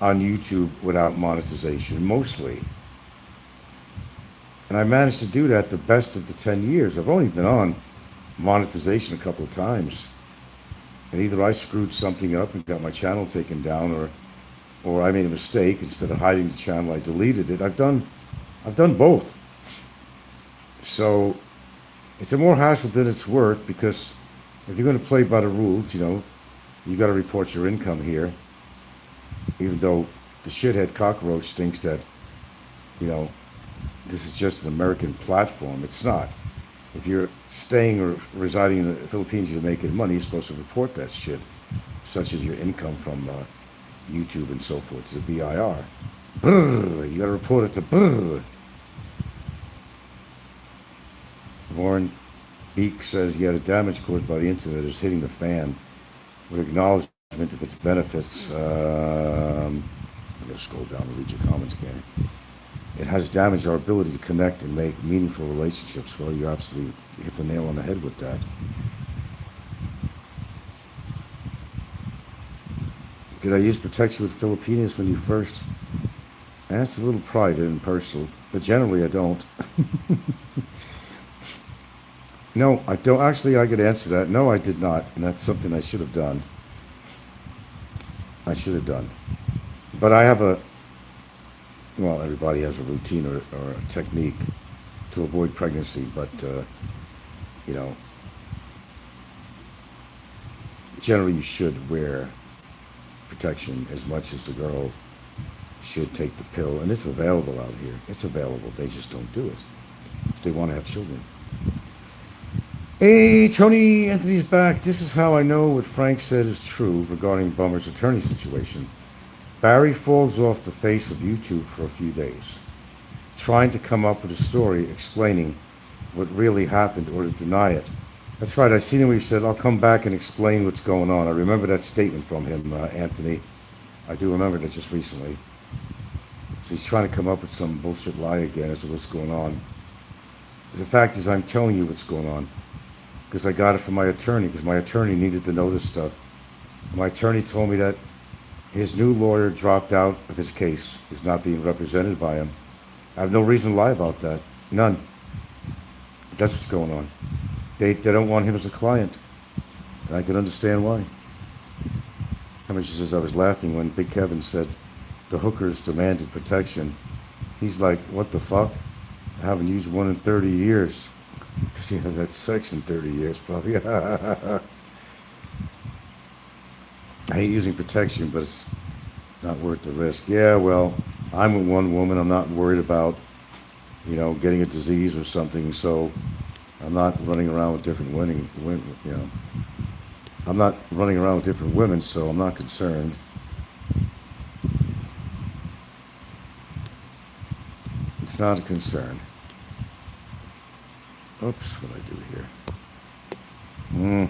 on YouTube without monetization, mostly. And I managed to do that the best of the 10 years. I've only been on monetization a couple of times. And either I screwed something up and got my channel taken down or I made a mistake. Instead of hiding the channel, I deleted it. I've done both. So it's a more hassle than it's worth because if you're going to play by the rules, you got to report your income here. Even though the shithead cockroach thinks that, this is just an American platform. It's not. If you're staying or residing in the Philippines, you're making money, you're supposed to report that shit, such as your income from YouTube and so forth. It's a BIR. Brrrr, you got to report it to Brrrr. Warren Beak says, the damage caused by the internet is hitting the fan with acknowledgement of its benefits. I'm going to scroll down and read your comments again. It has damaged our ability to connect and make meaningful relationships. Well, you absolutely hit the nail on the head with that. Did I use protection with Filipinos when you first? That's a little private and personal. but generally I don't. No, I don't. Actually, I could answer that. No, I did not, and that's something I should have done. I should have done. But I have a, well, everybody has a routine or a technique to avoid pregnancy, but, you know, generally you should wear protection as much as the girl should take the pill, and it's available out here. It's available. They just don't do it if they want to have children. Hey, Tony Anthony's back. This is how I know what Frank said is true regarding Bummer's attorney situation. Barry falls off the face of YouTube for a few days, trying to come up with a story explaining what really happened or to deny it. That's right, I seen him when he said, I'll come back and explain what's going on. I remember that statement from him, Anthony. I do remember that just recently. So he's trying to come up with some bullshit lie again as to what's going on. The fact is, I'm telling you what's going on because I got it from my attorney, because my attorney needed to know this stuff. My attorney told me that his new lawyer dropped out of his case, is not being represented by him. I have no reason to lie about that. None. That's what's going on. They don't want him as a client. And I can understand why. How much he says I was laughing when Big Kevin said the hookers demanded protection. He's like, what the fuck? I haven't used one in 30 years. Because he has that sex in 30 years, probably. I hate using protection, but it's not worth the risk. Yeah, well, I'm with one woman. I'm not worried about, you know, getting a disease or something. So I'm not running around with different women, you know. I'm not running around with different women, so I'm not concerned. It's not a concern. Oops, what did I do here?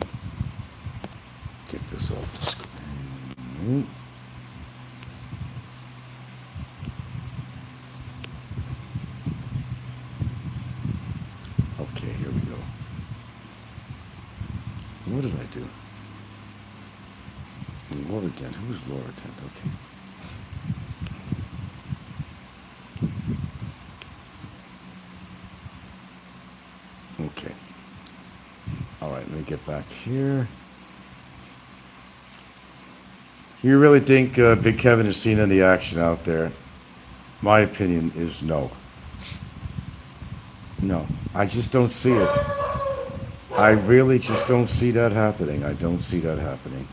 Get this off the screen. Okay, here we go. What did I do? Laura Dent. Who's Laura Dent? Okay. Okay. All right, let me get back here. You really think Big Kevin has seen any action out there? My opinion is no. No, I just don't see it. I really just don't see that happening. I don't see that happening.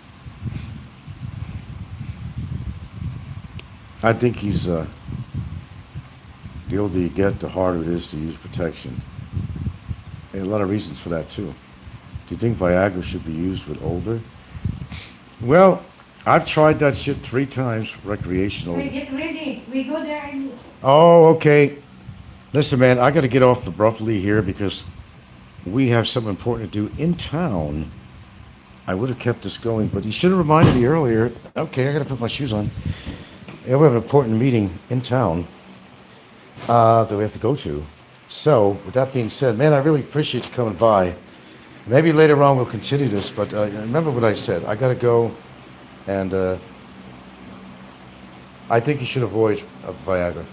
I think he's, the older you get, the harder it is to use protection. There are a lot of reasons for that, too. Do you think Viagra should be used with older? Well, I've tried that shit 3 times recreational.
We get ready. We go there and...
Oh, okay. Listen, man, I got to get off abruptly here because we have something important to do in town. I would have kept this going, but you should have reminded me earlier. Okay, I got to put my shoes on. Yeah, we have an important meeting in town that we have to go to. So, with that being said, man, I really appreciate you coming by. Maybe later on we'll continue this, but remember what I said. I got to go, and I think you should avoid Viagra.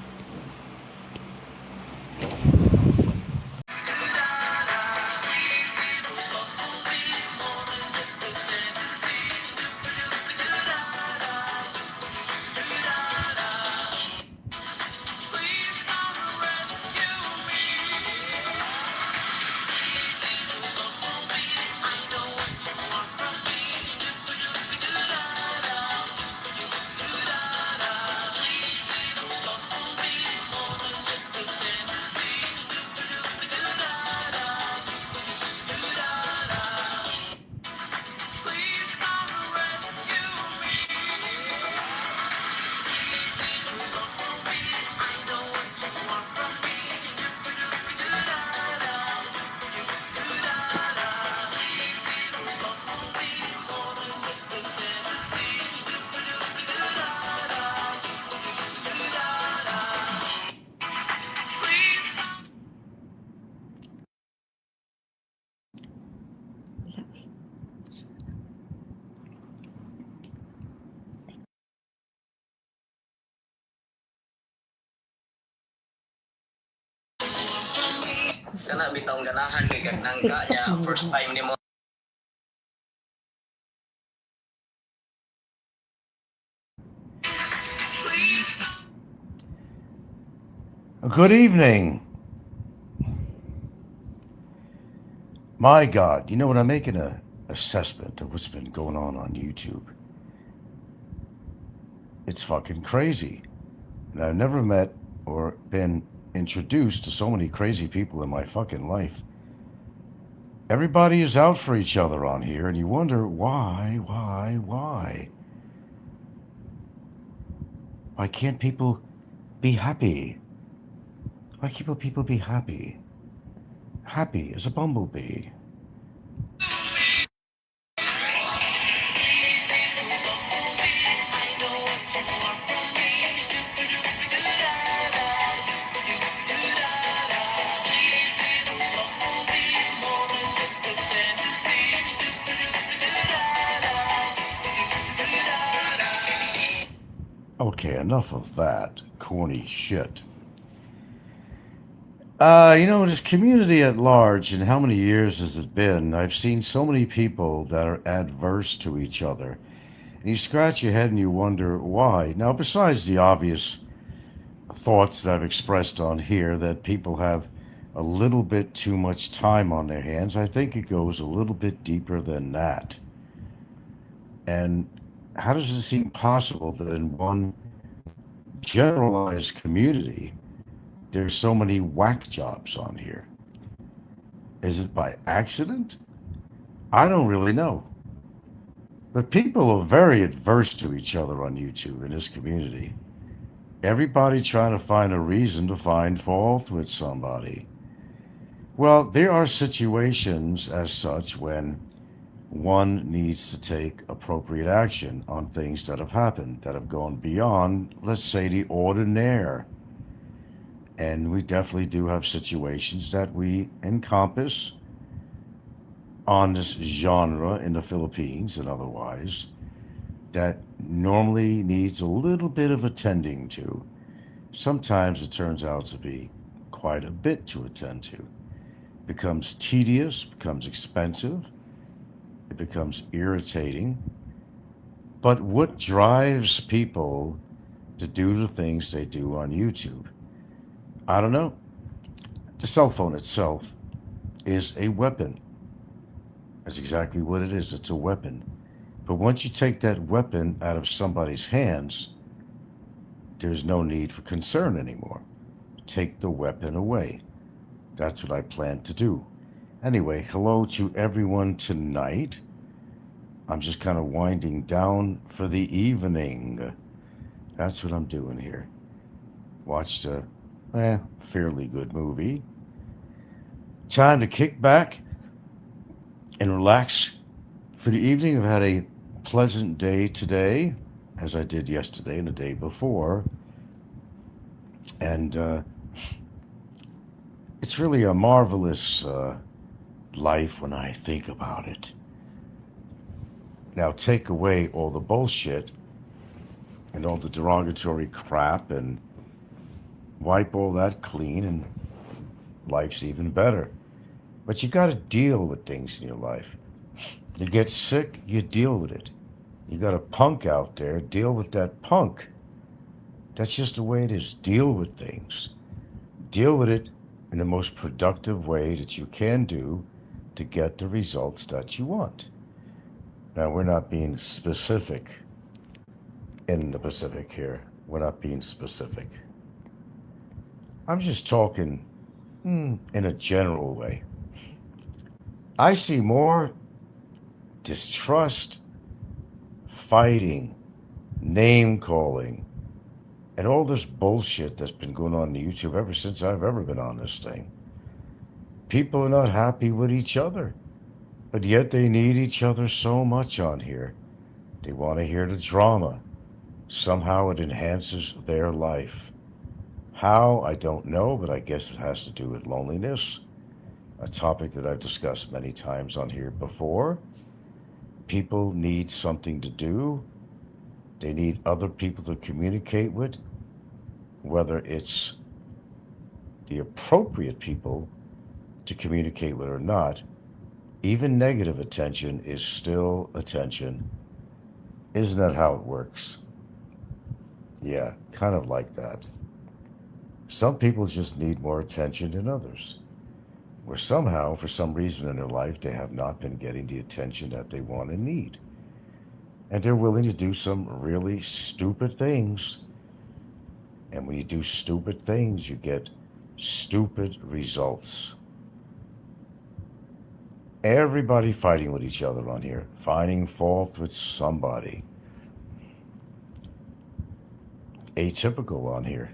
Kana bitong ganahan kay kagnangka niya first time nimo.
Good evening. My God, you know, when I'm making an assessment of what's been going on YouTube, it's fucking crazy. And I've never met or been introduced to so many crazy people in my fucking life. Everybody is out for each other on here, and you wonder why? Why can't people be happy? Why can't people be happy? Happy as a bumblebee. Okay, enough of that corny shit. You know, this community at large, and how many years has it been? I've seen so many people that are adverse to each other. And you scratch your head and you wonder why. Now, besides the obvious thoughts that I've expressed on here that people have a little bit too much time on their hands, I think it goes a little bit deeper than that. And how does it seem possible that in one generalized community, there's so many whack jobs on here? Is it by accident? I don't really know. But people are very adverse to each other on YouTube in this community. Everybody trying to find a reason to find fault with somebody. Well, there are situations as such when one needs to take appropriate action on things that have happened, that have gone beyond, let's say, the ordinaire. And we definitely do have situations that we encompass on this genre in the Philippines and otherwise that normally needs a little bit of attending to. Sometimes it turns out to be quite a bit to attend to. It becomes tedious, becomes expensive, it becomes irritating. But what drives people to do the things they do on YouTube? I don't know. The cell phone itself is a weapon. That's exactly what it is. It's a weapon. But once you take that weapon out of somebody's hands, there's no need for concern anymore. Take the weapon away. That's what I plan to do. Anyway, hello to everyone tonight. I'm just kind of winding down for the evening. That's what I'm doing here. Watched a fairly good movie. Time to kick back and relax for the evening. I've had a pleasant day today, as I did yesterday and the day before. And it's really a marvelous life when I think about it. Now, take away all the bullshit and all the derogatory crap and wipe all that clean, and life's even better. But you got to deal with things in your life. You get sick, you deal with it. You got a punk out there, deal with that punk. That's just the way it is. Deal with things. Deal with it in the most productive way that you can do to get the results that you want. Now, we're not being specific in the Pacific here. We're not being specific. I'm just talking in a general way. I see more distrust, fighting, name calling, and all this bullshit that's been going on YouTube ever since I've ever been on this thing. People are not happy with each other, but yet they need each other so much on here. They want to hear the drama. Somehow it enhances their life. How? I don't know, but I guess it has to do with loneliness, a topic that I've discussed many times on here before. People need something to do. They need other people to communicate with, whether it's the appropriate people to communicate with or not, even negative attention is still attention. Isn't that how it works? Yeah, kind of like that. Some people just need more attention than others, where somehow, for some reason in their life, they have not been getting the attention that they want and need. And they're willing to do some really stupid things. And when you do stupid things, you get stupid results. Everybody fighting with each other on here, finding fault with somebody. Atypical on here.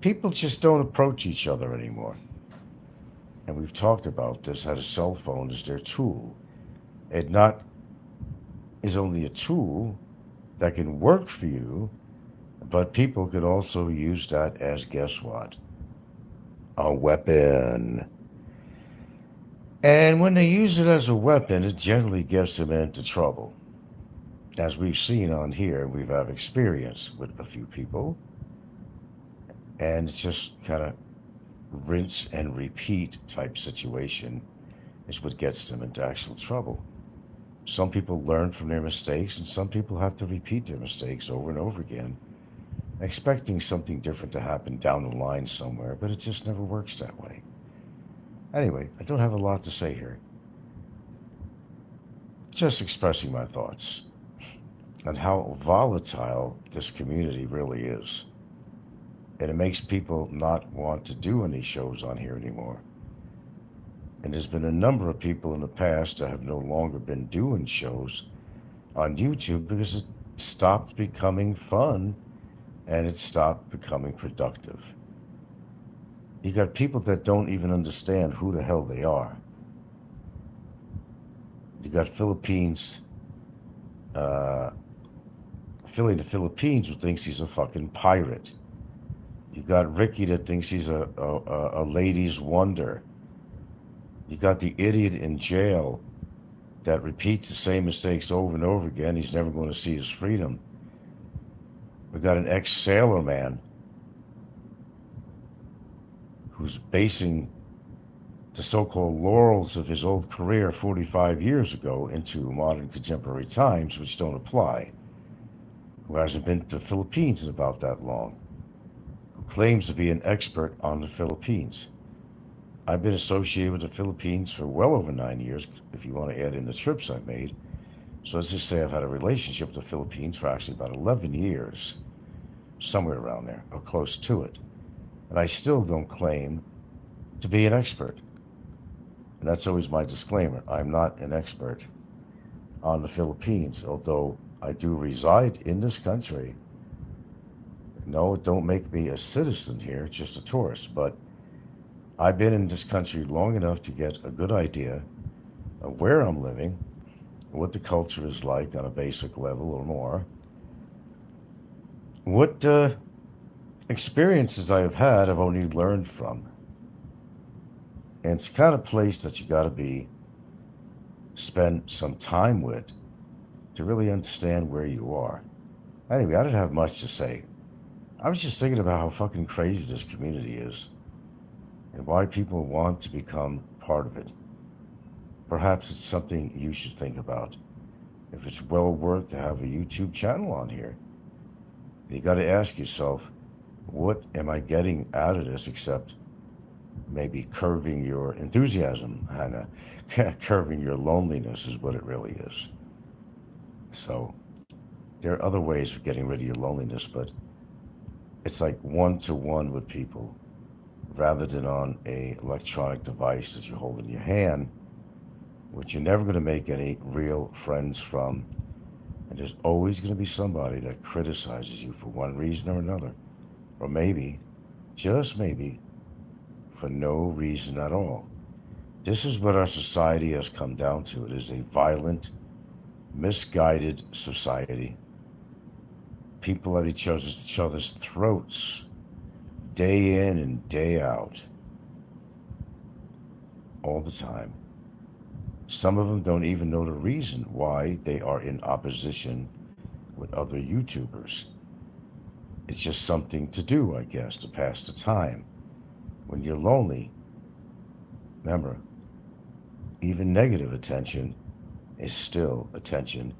People just don't approach each other anymore. And we've talked about this, how the cell phone is their tool. It not is only a tool that can work for you, but people could also use that as, guess what? A weapon. And when they use it as a weapon, it generally gets them into trouble. As we've seen on here, we've had experience with a few people. And it's just kind of rinse and repeat type situation is what gets them into actual trouble. Some people learn from their mistakes, and some people have to repeat their mistakes over and over again, expecting something different to happen down the line somewhere, but it just never works that way. Anyway, I don't have a lot to say here. Just expressing my thoughts on how volatile this community really is. And it makes people not want to do any shows on here anymore. And there's been a number of people in the past that have no longer been doing shows on YouTube because it stopped becoming fun and it stopped becoming productive. You got people that don't even understand who the hell they are. You got Philippines, Philly in the Philippines who thinks he's a fucking pirate. You got Ricky that thinks he's a ladies' wonder. You got the idiot in jail that repeats the same mistakes over and over again. He's never going to see his freedom. We got an ex-sailor man who's basing the so-called laurels of his old career 45 years ago into modern contemporary times, which don't apply, who hasn't been to the Philippines in about that long, who claims to be an expert on the Philippines. I've been associated with the Philippines for well over 9 years, if you want to add in the trips I've made. So let's just say I've had a relationship with the Philippines for actually about 11 years, somewhere around there, or close to it. And I still don't claim to be an expert. And that's always my disclaimer. I'm not an expert on the Philippines, although I do reside in this country. No, it don't make me a citizen here, just a tourist. But I've been in this country long enough to get a good idea of where I'm living, what the culture is like on a basic level or more, what experiences I have had I've only learned from. And it's the kind of place that you got to spend some time with to really understand where you are. Anyway, I didn't have much to say. I was just thinking about how fucking crazy this community is and why people want to become part of it. Perhaps it's something you should think about. If it's well worth to have a YouTube channel on here. You got to ask yourself, what am I getting out of this except maybe curving your enthusiasm and curving your loneliness is what it really is. So there are other ways of getting rid of your loneliness, but it's like one-to-one with people rather than on a electronic device that you hold in your hand, which you're never going to make any real friends from. And there's always going to be somebody that criticizes you for one reason or another. Or maybe, just maybe, for no reason at all. This is what our society has come down to. It is a violent, misguided society. People at each other's throats, day in and day out, all the time. Some of them don't even know the reason why they are in opposition with other YouTubers. It's just something to do, I guess, to pass the time. When you're lonely, Remember, even negative attention is still attention,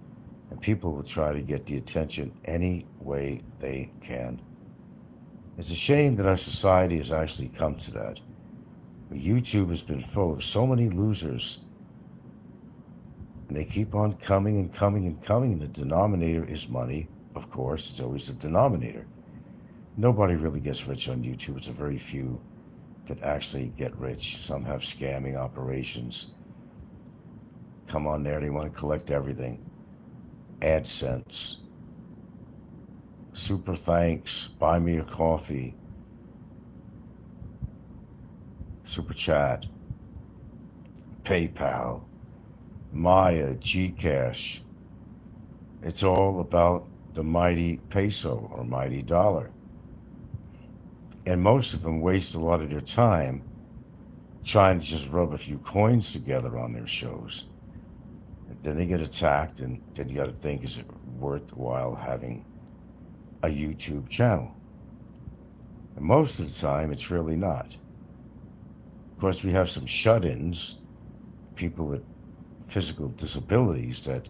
and people will try to get the attention any way they can. It's a shame that our society has actually come to that. YouTube has been full of so many losers, and they keep on coming and coming and coming, and the denominator is money. Of course, it's always the denominator. Nobody really gets rich on YouTube. It's a very few that actually get rich. Some have scamming operations. Come on there, they want to collect everything. AdSense, super thanks, buy me a coffee, super chat, PayPal, Maya, Gcash. It's all about the mighty peso or mighty dollar. And most of them waste a lot of their time trying to just rub a few coins together on their shows. And then they get attacked, and then you got to think, is it worthwhile having a YouTube channel? And most of the time, it's really not. Of course, we have some shut-ins, people with physical disabilities that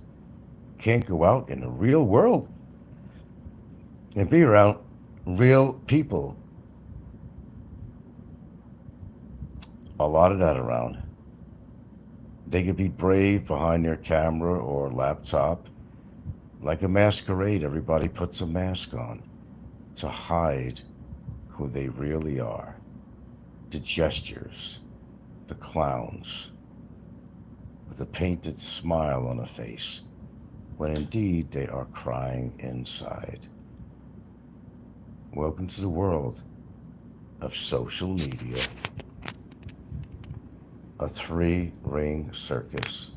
can't go out in the real world and be around real people. A lot of that around. They could be brave behind their camera or laptop. Like a masquerade, everybody puts a mask on to hide who they really are. The gestures, the clowns, with a painted smile on a face, when indeed they are crying inside. Welcome to the world of social media. A three-ring circus